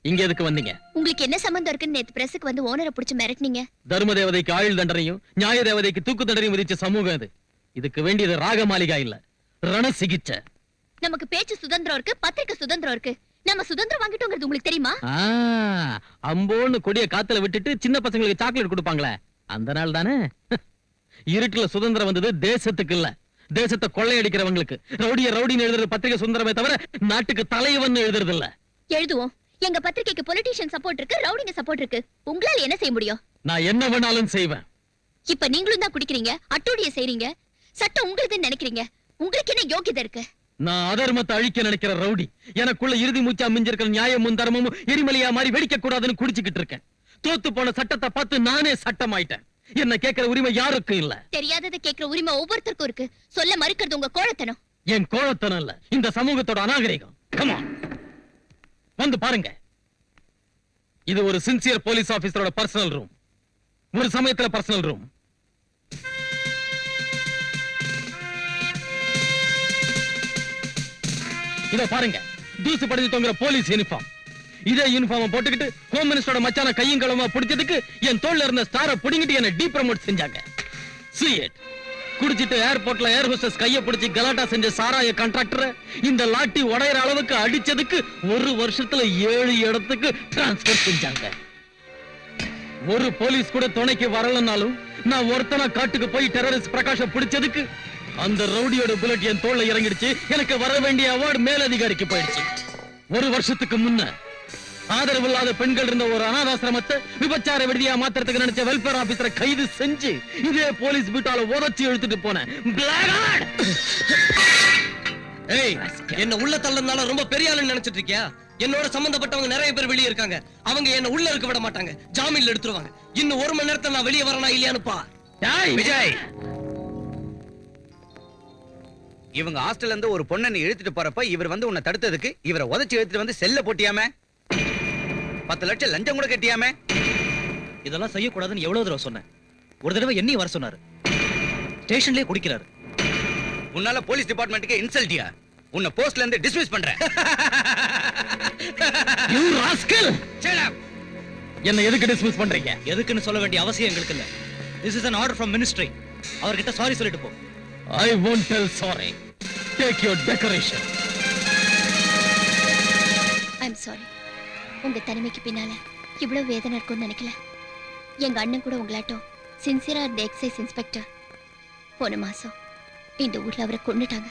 இங்க எதுக்கு வந்தீங்க? உங்களுக்கு என்ன சம்பந்தம் இருக்குன்னு நேத்து பிரஸுக்கு வந்து ஓனரை புடிச்சு மிரட்டினீங்க. தர்ம தேவதைக்கு ஆயுள் தண்டனையும் நியாய தேவதைக்கு தூக்கு தண்டனையும் விதிச்ச சமூகம் இது. இதுக்கு வேண்டியது ராக மாளிகா இல்ல, ரண சிகிச்சை. நமக்கு பேச்சு சுதந்திரம் இருக்கு, பத்திரிக்கை சுதந்திரம் இருக்கு. நம்ம சுதந்திரம் வாங்கிட்டோங்கிறது உங்களுக்கு தெரியுமா? அம்போன்னு கொடிய காத்துல விட்டுட்டு சின்ன பசங்களுக்கு சாக்லேட் கொடுப்பாங்களே, அந்த நாள் தானே. இருட்டுல சுதந்திரம் வந்தது தேசத்துக்கு இல்ல, தேசத்தை கொள்ளையடிக்கிறவங்களுக்கு. ரவுடிய ரவுடின்னு எழுதுறது பத்திரிகை சுதந்திரமே தவிர நாட்டுக்கு தலைவன் எழுதுறது இல்ல. எழுதுவோம். எங்க பத்திரிகைக்கு பொலிட்டீஷியன் சப்போர்ட் இருக்கு, ரவுடிங்க சப்போர்ட் இருக்கு. உங்களால என்ன செய்ய முடியும்? நான் என்ன வேணாலும் செய்வேன். இப்ப நீங்களும் தான் குடிக்கிறீங்க, அட்டூழிய செய்றீங்க. சட்டம் உங்களுதுன்னு நினைக்கிறீங்க. உங்களுக்கு என்ன யோகியதை இருக்கு? நான் அதர்மத்தை அழிக்க நினைக்கிற ரவுடி. எனக்குள்ள இறுதி மூச்சா மிஞ்சிருக்கிற நியாயமும் தர்மமும் எரிமலையா மாதிரி வெடிக்க கூடாதுன்னு குடிச்சுக்கிட்டு இருக்கேன். தோத்து போன சட்டத்தை பார்த்து நானே சட்டமாயிட்டேன். என்ன கேட்கிற உரிமை யாருக்கும் இல்ல. தெரியாததை கேட்கிற உரிமை ஒவ்வொருத்தருக்கும் இருக்கு. சொல்ல மறுக்கிறது உங்க கோழத்தனம். என் கோழத்தனம் இல்ல, இந்த சமூகத்தோட அநாகரிகம். Come on. வந்து பாருங்க. இது ஒரு சின்சியர் போலீஸ் ஆபீசரோட பர்சனல் ரூம். ஒரு சமயத்துல பர்சனல் ரூம். இத பாருங்க, தூசு படிஞ்சு தொங்குற போலீஸ் யூனிஃபார்ம். இதே யூனிஃபார்ம் போட்டுக்கிட்டு ஹோம் மினிஸ்டரோட மச்சான கையும் களமா பிடிச்சதுக்கு என் தோல்ல இருந்த ஸ்டாரை புடிங்கிட்டு என்ன டீ ப்ரமோட் செஞ்சாங்க. See it. குடிச்சிட்டு ஏர்போர்ட்ல ஏர் ஹோஸ்டஸ் கைய பிடிச்சி கலாட்டா செஞ்ச சாராய கான்ட்ராக்டரை இந்த லாட்டி உடையற அளவுக்கு அடிச்சதுக்கு 1 வருஷத்துல 7 இடத்துக்கு டிரான்ஸ்பர் செஞ்சாங்க. ஒரு போலீஸ் கூட துணைக்கு வரலனாலும் நான் ஒருத்தனா காட்டுக்கு போய் டெரரிஸ்ட் பிரகாஷ பிடிச்சதுக்கு அந்த ரவுடியோட புல்லட் என் தோல்ல இறங்கிடுச்சு. எனக்கு வர வேண்டிய அவார்டு மேலதிகாரிக்கு போயிடுச்சு. 1 வருஷத்துக்கு முன்ன ஆதரவு இல்லாத பெண்கள் இருந்த ஒரு அனாதாசிரமத்தை விபச்சார விடுதியா மாத்திரத்துக்கு நினைச்ச வெல்ஃபேர் ஆபீசரை கைது செஞ்சு இதே போலீஸ் வீட்டால உதச்சி இழுத்துட்டு போனேன். ஏய், என்ன உள்ள தள்ளனால ரொம்ப பெரிய ஆளுன்னு நினைச்சிட்டு இருக்கியா? என்னோட சம்பந்தப்பட்டவங்க நிறைய பேர் வெளியே இருக்காங்க. அவங்க என்ன உள்ள இருக்க விட மாட்டாங்க, ஜாமீன்ல எடுத்துருவாங்க. இன்னும் 1 மணி நேரத்துல நான் வெளியே வரனா இல்லையான்னு பா. விஜய், இவங்க ஹாஸ்டல்ல இருந்து ஒரு பொண்ணை நீ இழுத்துட்டு போறப்ப இவர் வந்து உன்னை தடுத்ததுக்கு இவரை உதைச்சு இழுத்துட்டு வந்து செல்ல போட்டியாமே, 10 லட்சம் லஞ்சம் கூட கட்டியாமே. இதெல்லாம் செய்யக்கூடாதுன்னு எவ்வளவு தடவை சொன்னேன். ஒரு தடவை என்னையும் வர சொன்னாரு. ஸ்டேஷன்லயே குடிக்கிறாரு. உன்னால போலீஸ் டிபார்ட்மெண்ட்டுக்கு இன்சல்ட்டியா? உன்னை போஸ்ட்ல இருந்து டிஸ்மிஸ் பண்றேன். You rascal! Shut up! என்ன எதுக்கு டிஸ்மிஸ் பண்றீங்க? எதுக்குன்னு சொல்ல வேண்டிய அவசியம் எங்களுக்கு இல்ல. This is an order from ministry. அவர்கிட்ட சாரி சொல்லிட்டு போ. I won't tell sorry. Take your decoration. I'm sorry. உங்க தனிமைக்கு பின்னால இவ்வளவு வேதனை இருக்கும்னு நினைக்கல. எங்க அண்ணன் கூட உங்களாட்டம் சின்சியரா இருந்த எக்ஸைஸ் இன்ஸ்பெக்டர் போன மாசம் இந்த ஊர்ல அவரை கொன்னுட்டாங்க.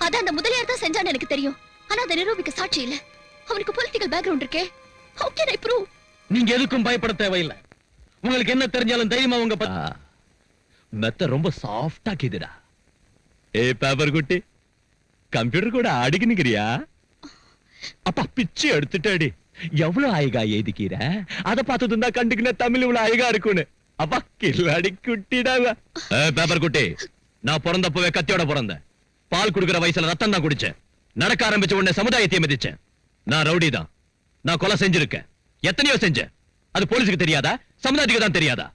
அத அந்த முதலியார் தான் செஞ்சான்னு எனக்கு தெரியும். ஆனா அதை நிரூபிக்க சாட்சி இல்ல. அவனுக்கு பொலிட்டிக்கல் பேக்ரவுண்ட் இருக்கே. How can I prove? நீங்க எதுக்கும் பயப்பட தேவையில்லை. உங்களுக்கு என்ன தெரிஞ்சாலும் தைரியமா உங்க மெத்த ரொம்ப சாஃப்டா கிதுடா. ஏ பேப்பர் குட்டி, கம்ப்யூட்டர் கூட அடிக்கணுங்கிறியா? அப்பா பிச்சு எடுத்துட்டாடி. எவ்வளவு ஆயிகா எழுதிக்கிற? அத பார்த்து இருந்தா கண்டுக்கின தமிழ் இவ்வளவு ஆயிகா இருக்குன்னு. அப்பா கில்லாடி குட்டிடாவ. பேப்பர் குட்டி, நான் பிறந்தப்பவே கத்தியோட பிறந்தேன். பால் குடுக்கிற வயசுல ரத்தம் தான் குடிச்சேன். நடக்க ஆரம்பிச்ச உடனே சமுதாயத்தை மதிச்சேன். நான் ரவுடி தான். நான் கொலை செஞ்சிருக்கேன். எத்தனையோ செஞ்சேன். அது போலீஸுக்கு தெரியாதா? சமுதாயத்துக்கு தான் தெரியாதா?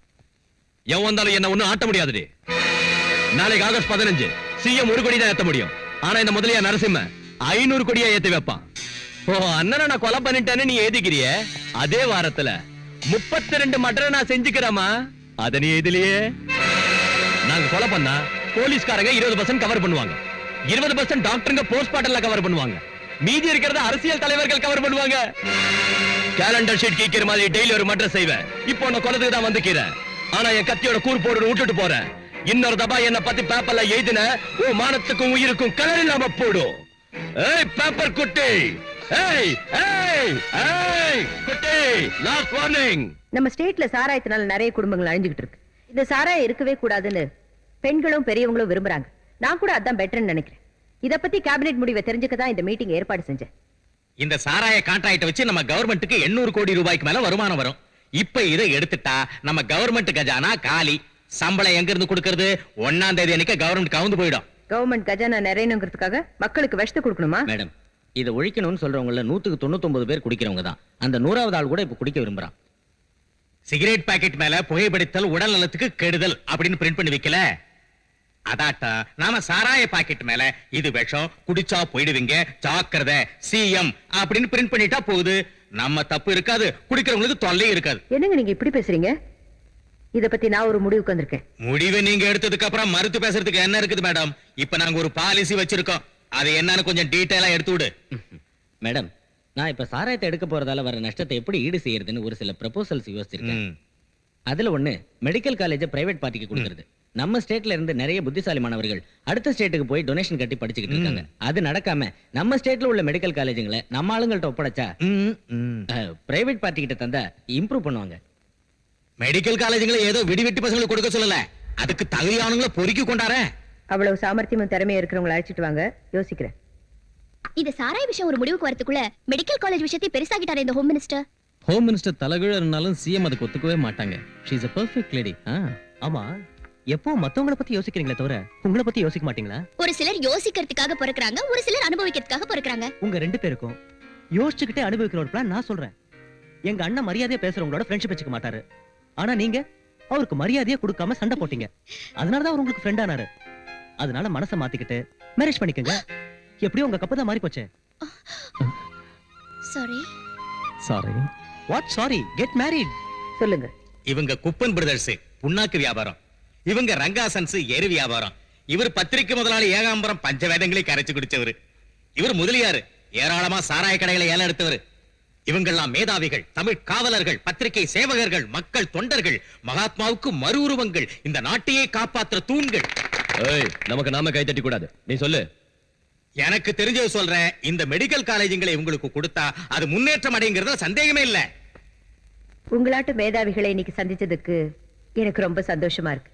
எவன் வந்தாலும் என்ன ஒண்ணும் ஆட்ட முடியாதுடி. நாளைக்கு ஆகஸ்ட் 15 சிஎம் 1 கோடி தான் ஏத்த முடியும். ஆனா இந்த முதலியா நரசிம்ம 500 கோடியா ஏத்தி வைப்பான். ஓ அண்ணனை நான் கொலை பண்ணிட்டேன்னு நீ எழுதிக்கிறிய. அதே வாரத்துல 32 மர்டரை நான் செஞ்சுக்கிறேமா. அத நீ எழுதலையே. நாங்க கொலை பண்ணா போலீஸ்காரங்க 20% கவர் பண்ணுவாங்க. 20% டாக்டருங்க போஸ்ட்மார்ட்டம்ல கவர் பண்ணுவாங்க. மீதி இருக்கிறத அரசியல் தலைவர்கள் கவர் பண்ணுவாங்க. கேலண்டர் ஷீட் கீக்கிற மாதிரி டெய்லி ஒரு மர்டர் செய்வேன். இப்போ நான் கொலைதுக்கு தான் வந்துக்கிறேன். ஆனா என் கத்தியோட கூர் போடு விட்டுட்டு போறேன். இன்னொரு தபா என்ன பத்தி பேப்பர்ல எழுதின ஓ மானத்துக்கும் உயிருக்கும் கலர் இல்லாம போடும். ஏய் பேப்பர் குட்டி, ஏய் ஏய் ஏய் குட்டி, லாஸ்ட் வார்னிங். நம்ம ஸ்டேட்ல சாராயத்தினால நிறைய குடும்பங்கள் அழிஞ்சுகிட்டு இருக்கு. இந்த சாராயம் இருக்கவே கூடாதுன்னு பெண்களும் பெரியவங்களும் விரும்புறாங்க. நான் கூட அதான் பெட்டர்னு நினைக்கிறேன். இத பத்தி கேபினெட் முடிவை தெரிஞ்சுக்க தான் இந்த மீட்டிங் ஏற்பாடு செஞ்சேன். இந்த சாராய கான்ட்ராக்ட் வச்சு நம்ம கவர்மெண்ட்டுக்கு 800 கோடி ரூபாய்க்கு மேல வருமானம் வரும். இப்ப இதை எடுத்துட்டா நம்ம கவர்மெண்ட் கஜானா காலி. சம்பளம் எங்க இருந்து கொடுக்கிறது? 1ஆம் தேதி அன்னைக்கு கவர்மெண்ட் கவுந்து போயிடும். கவர்மெண்ட் கஜானா நிறையணுங்கிறதுக்காக மக்களுக்கு விஷத்தை கொடுக்கணுமா? மேடம், இதை ஒழிக்கணும்னு சொல்றவங்கள 199 பேர் குடிக்கிறவங்க தான். அந்த 100வது ஆள் கூட இப்ப குடிக்க விரும்புறான். சிகரெட் பாக்கெட் மேல புகைப்பிடித்தல் உடல் நலத்துக்கு கெடுதல் அப்படின்னு பிரிண்ட் பண்ணி வைக்கல. அதாட்டா நாம சாராய பாக்கெட் மேல இது விஷம், குடிச்சா போயிடுவீங்க, ஜாக்கிரதை சிஎம் அப்படின்னு பிரிண்ட் பண்ணிட்டா போகுது. நம்ம தப்பு இருக்காது, குடிக்கிறவங்களுக்கு தொல்லை இருக்காது. என்னங்க நீங்க இப்படி பேசுறீங்க? இத பத்தி நான் ஒரு முடிவுக்கு வந்திருக்கேன். முடிவை நீங்க எடுத்ததுக்கு அப்புறம் மறுத்து பேசுறதுக்கு என்ன இருக்குது மேடம்? இப்ப நாங்க ஒரு பாலிசி வச்சிருக்கோம். அது என்னன்னு கொஞ்சம் டீடைலா எடுத்து விடு. மேடம், நான் இப்ப சாராயத்தை எடுக்க போறதால வர நஷ்டத்தை எப்படி ஈடு செய்யறதுன்னு ஒரு சில ப்ரொபோசல்ஸ் யோசிச்சிருக்கேன். அதுல ஒண்ணு மெடிக்கல் காலேஜ் பிரைவேட் பார்ட்டிக்கு கொடுக்கிறது. நம்ம ஸ்டேட்ல இருந்து நிறைய புத்திசாலி மாணவர்கள் அடுத்த ஸ்டேட்டுக்கு போய் டொனேஷன் கட்டி படிச்சுக்கிட்டு இருக்காங்க. அது நடக்காம நம்ம ஸ்டேட்ல உள்ள மெடிக்கல் காலேஜுங்களை நம்ம ஆளுங்கள்ட்ட ஒப்படைச்சா பிரைவேட் பார்ட்டி கிட்ட தந்தா இம்ப்ரூவ் பண்ணுவாங்க. மெடிக்கல் காலேஜுங்களை ஏதோ விடிவெட்டி பசங்களுக்கு கொடுக்க சொல்லல, அதுக்கு தகுதியானவங்களை பொறுக்கி கொண்டாரே. அவ்வளவு சாமர்த்தியமும் திறமையும் இருக்கிறவங்களை அழைச்சிட்டு வாங்க, யோசிக்கிறேன். இந்த சாராய விஷயம் ஒரு முடிவுக்கு வரதுக்குள்ள மெடிக்கல் காலேஜ் விஷயத்தை பெருசாகிட்டாரு இந்த ஹோம் மினிஸ்டர். ஹோம் மினிஸ்டர் தலைகீழ இருந்தாலும் சிஎம் அதுக்கு ஒத்துக்கவே மாட்டாங்க. She is a perfect lady. ஆமா, எப்போ மத்தவங்கள பத்தி யோசிக்கிறீங்களே தவிர உங்களை பத்தி யோசிக்க மாட்டீங்களா? ஒரு சிலர் யோசிக்கிறதுக்காக பிறக்கறாங்க, ஒரு சிலர் அனுபவிக்கிறதுக்காக பிறக்கறாங்க. உங்க 2 பேருக்கும் யோசிச்சுக்கிட்டே அனுபவிக்கிற ஒரு பிளான் நான் சொல்றேன். எங்க அண்ணன் மரியாதையா பேசுறவங்களோட ஃப்ரெண்ட்ஷிப் வச்சுக்க மாட்டாரு. ஆனா நீங்க அவருக்கு மரியாதையா கொடுக்காம சண்டை போட்டீங்க. அதனாலதான் அவர் உங்களுக்கு ஃப்ரெண்ட் ஆனாரு. அதனால மனசை மாத்திக்கிட்டு மேரேஜ் பண்ணிக்கங்க. எப்படியும் உங்க கப்பு தான் மாறி போச்சே. Sorry sorry what sorry get married. சொல்லுங்க. இவங்க குப்பன் பிரதர்ஸ் புண்ணாக்கு வியாபாரம், இவங்க ரங்காசன்ஸ் எரு வியாபாரம், இவர் பத்திரிக்கை முதலாளி ஏகாம்பரம் பஞ்சவேதங்களை கரைச்சு குடிச்சவர், இவர் முதலியாரு ஏராளமா சாராய கடைகளை ஏல எடுத்தவர். இவங்கெல்லாம் மேதாவிகள், தமிழ் காவலர்கள், பத்திரிகை சேவகர்கள், மக்கள் தொண்டர்கள், மகாத்மாவுக்கு மறு உருவங்கள், இந்த நாட்டையே காப்பாற்றுற தூண்கள். ஏய், நமக்கு நாம கை தட்டி கூடாது, நீ சொல்லு. எனக்கு தெரிஞ்சது சொல்றேன். இந்த மெடிக்கல் காலேஜுங்களை உங்களுக்கு கொடுத்தா அது முன்னேற்றம் அடைங்கிறதுல சந்தேகமே இல்ல. உங்களாட்டு மேதாவிகளை இன்னைக்கு சந்திச்சதுக்கு எனக்கு ரொம்ப சந்தோஷமா இருக்கு.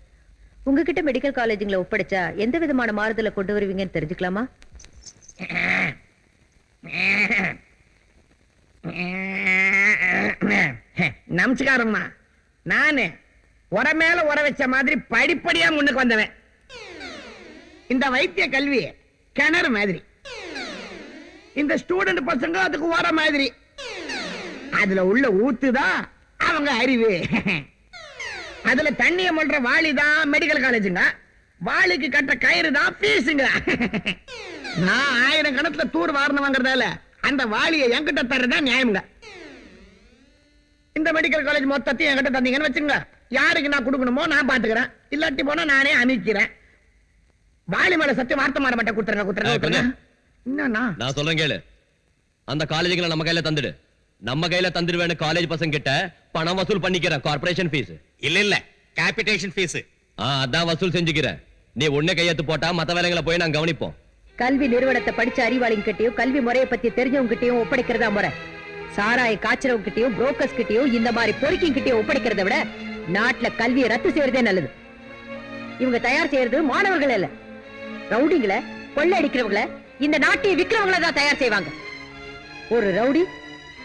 உங்ககிட்ட மெடிக்கல் காலேஜுங்களை ஒப்படைச்சா எந்த விதமான மாறுதலை கொண்டு வருவீங்கன்னு தெரிஞ்சுக்கலாமா? நமஸ்காரம்மா. நானு உர மேல உர வச்ச மாதிரி படிப்படியா முன்னுக்கு வந்தவன். இந்த வைத்திய கல்வி கிணறு மாதிரி, இந்த ஸ்டூடெண்ட் பசங்க அதுக்கு உர மாதிரி. அதுல உள்ள ஊத்துதான் அவங்க அறிவு. அதுல தண்ணிய மல்ற வாளிதான் மெடிக்கல் காலேஜுங்க, வாளிக்கு கட்ட கயிறு தான் பீஸுங்க. நான் 1000 கணத்துல தூர் வாரணம் வாங்குறதால அந்த வாளியை என்கிட்ட தர்றதுதான் நியாயம்ங்க. இந்த மெடிக்கல் காலேஜ் மொத்தத்தையும் என்கிட்ட தந்தீங்கன்னு வச்சுங்க, யாருக்கு நான் கொடுக்கணுமோ நான் பாத்துக்கிறேன், இல்லாட்டி போனா நானே அமைக்கிறேன். வாளி மேல சத்தியம் வார்த்தை மாற மாட்டேன். குத்துறேன். என்னன்னா நான் சொல்றேன் கேளு. அந்த காலேஜுகளை நம்ம கையில தந்துடு. நம்ம கையில தந்துடுவேன்னு காலேஜ் பசங்க கிட்ட பணம் வசூல் பண்ணிக்கிறேன். கார்ப்பரேஷன் ஃபீஸ் இல்ல கேபிடேஷன் ஃபீஸ். அதான் வசூல் செஞ்சுக்கிறேன். நீ ஒண்ணு கையெழுத்து போட்டா மத்த வேலைகளை போய் நான் கவனிப்போம். கல்வி நிறுவனத்தை படிச்ச அறிவாளிங்க கிட்டயும் கல்வி முறையை பத்தி தெரிஞ்சவங்க கிட்டயும் ஒப்படைக்கிறதா முறை. சாராய காய்ச்சறவங்க கிட்டயும் புரோக்கர்ஸ் கிட்டயும் இந்த மாதிரி பொறுக்கிங் கிட்டயும் ஒப்படைக்கிறத விட நாட்டுல கல்வியை ரத்து செய்யறதே நல்லது. இவங்க தயார் செய்யறது மாணவர்கள் இல்ல, ரவுடிங்களை, கொள்ளை அடிக்கிறவங்களை, இந்த நாட்டை விக்கிறவங்கள தான் தயார் செய்வாங்க. ஒரு ரவுடி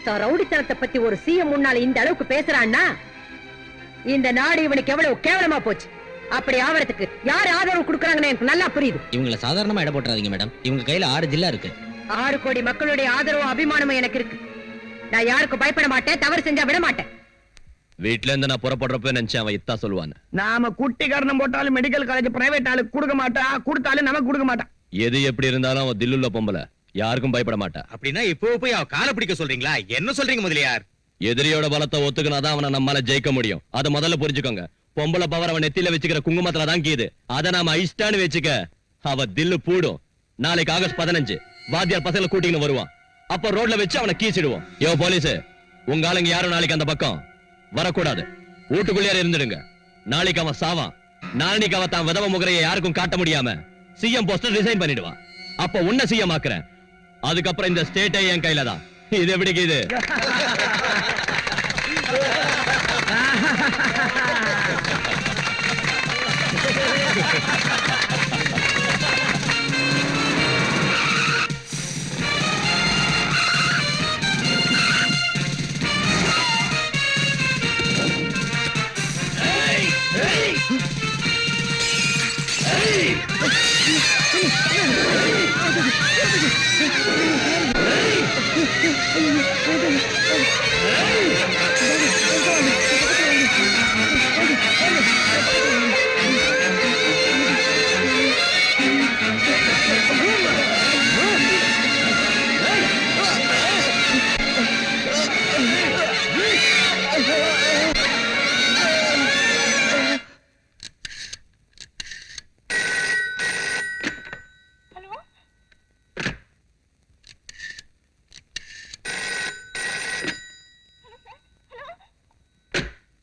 தான் ரவுடித்தனத்தை பத்தி ஒரு சிஎம் முன்னால இந்த அளவுக்கு பேசுறான்னா இந்த நாடு இவனுக்கு எவ்வளவு கேவலமா போச்சு. அப்படி ஆவறதுக்கு யாரு ஆதரவு கொடுக்கறாங்கன்னு எனக்கு நல்லா புரியுது. இவங்களை சாதாரணமா இட போட்டுறாதீங்க மேடம். இவங்க கையில 6 ஜில்லா இருக்கு. 6 கோடி மக்களுடைய ஆதரவும் அபிமானமும் எனக்கு இருக்கு. நான் யாருக்கும் பயப்பட மாட்டேன், தவறு செஞ்சா விட மாட்டேன். வீட்டுல இருந்து நான் புறப்படுறப்ப நினைச்சேன் அவன் இத்தா சொல்லுவான். நாம குட்டி காரணம் போட்டாலும் மெடிக்கல் காலேஜ் பிரைவேட் ஆளுக்கு கொடுக்க மாட்டா, கொடுத்தாலும் நமக்கு கொடுக்க மாட்டான். எது எப்படி இருந்தாலும் அவன் தில்லுள்ள பொம்பளை, யாருக்கும் பயப்பட மாட்டா. அப்படின்னா இப்போ போய் அவ காலை பிடிக்க சொல்றீங்களா? என்ன சொல்றீங்க முதலியார்? எதிரியோட பலத்தை ஒத்துக்கினாதான் அவனை நம்மால ஜெயிக்க முடியும். அதை முதல்ல புரிஞ்சுக்கோங்க. பொம்பளை பவர் அவன் நெத்தியில வச்சுக்கிற குங்குமத்துல தான் கீது. அதை நாம ஐஸ்டான்னு வச்சுக்க, அவ தில்லு பூடும். நாளைக்கு ஆகஸ்ட் 15 வாத்தியார் பசங்களை கூட்டின்னு வருவான். அப்ப ரோட்ல வச்சு அவனை கீச்சிடுவோம். யோ போலீஸ், உங்க ஆளுங்க யாரும் நாளைக்கு அந்த பக்கம் வரக்கூடாது. வீட்டுக்குள்ளே இருந்துடுங்க. நாளைக்கு அவன் சாவான். நாளைக்கு அவன் தான் விதவ முகரையை யாருக்கும் காட்ட முடியாம சிஎம் போஸ்டர் ரிசைன் பண்ணிடுவான். அப்ப உன்ன சிஎம் ஆக்குறேன். அதுக்கப்புறம் இந்த ஸ்டேட்டே என் கையில தான். இது எப்படி இது?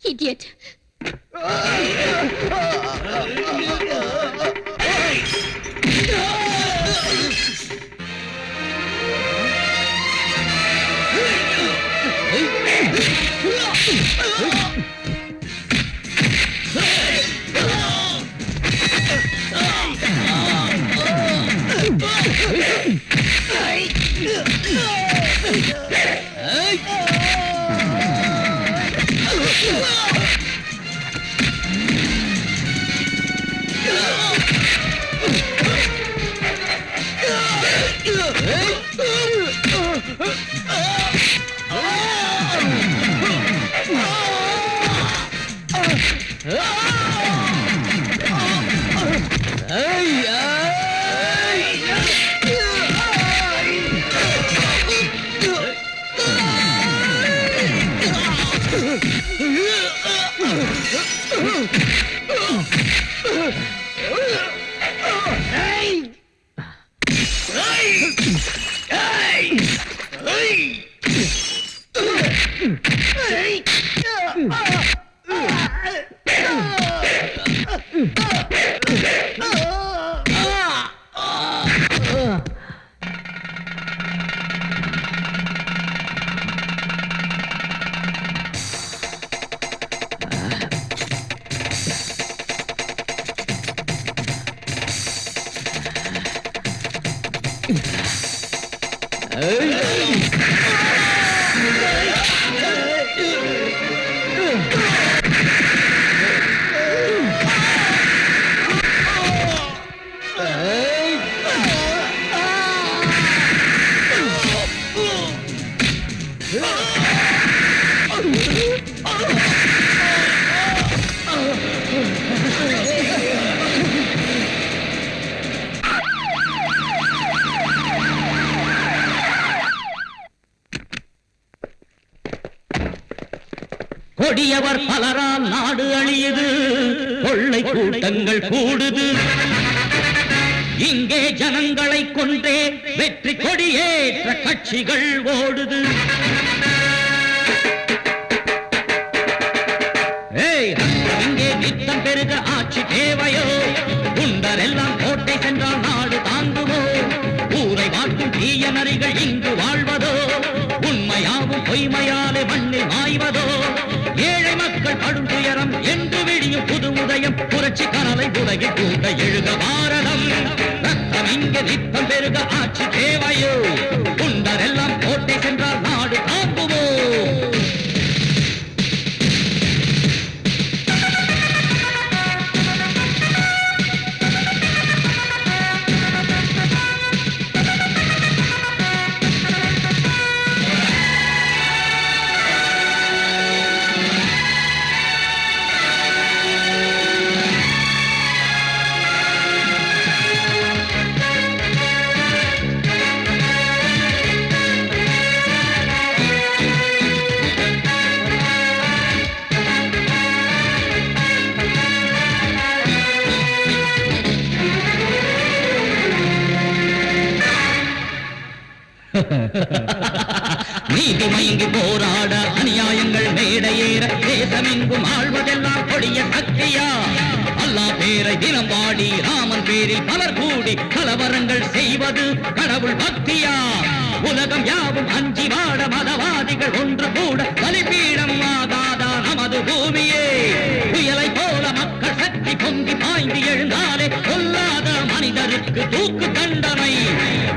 Idiot. கொடியவர் பலரால் நாடு அழியுது, கொள்ளை கூட்டங்கள் கூடுது. இங்கே ஜனங்களை கொன்றே வெற்றி கொடியேற்ற கட்சிகள் ஓடுது. இங்கே நித்தம் பெருக ஆட்சி தேவையோ? குண்டரெல்லாம் கோட்டை சென்றால் நாடு தாங்குமோ? ஊரை வாட்டும் தீய நரிகள் இங்கு வாழ்வதோ? உண்மையாவும் பொய்மையாலே மண்ணில் மாய்வதோ? ஏழை மக்கள் படும் துயரம் என்று விடியும் புது உதயம், புரட்சி கனலை உலகில் கூட எழுத பாரதம். ரத்தம் இங்கே நித்தம் பெருக ஆட்சி தேவையோ? குண்டரெல்லாம் கோட்டை சென்றால் நாடு தாங்குமோ? நீதி மயங்கி போராட அநியாயங்கள் மேடையேற தேசமெங்கும் ஆழ்வதெல்லாம் கொடிய சக்தியா? அல்லா பேரை தினம் பாடி ராமன் பேரில் பலர் கூடி கலவரங்கள் செய்வது கடவுள் பக்தியா? உலகம் யாவும் அஞ்சி வாட மதவாதிகள் ஒன்று கூட பலிபீடம் ஆகாதா நமது பூமியே? புயலை போல மக்கள் சக்தி பொங்கி பாய்ந்து எழுந்தாலே கொல்லாத மனிதருக்கு தூக்கு தண்டனை.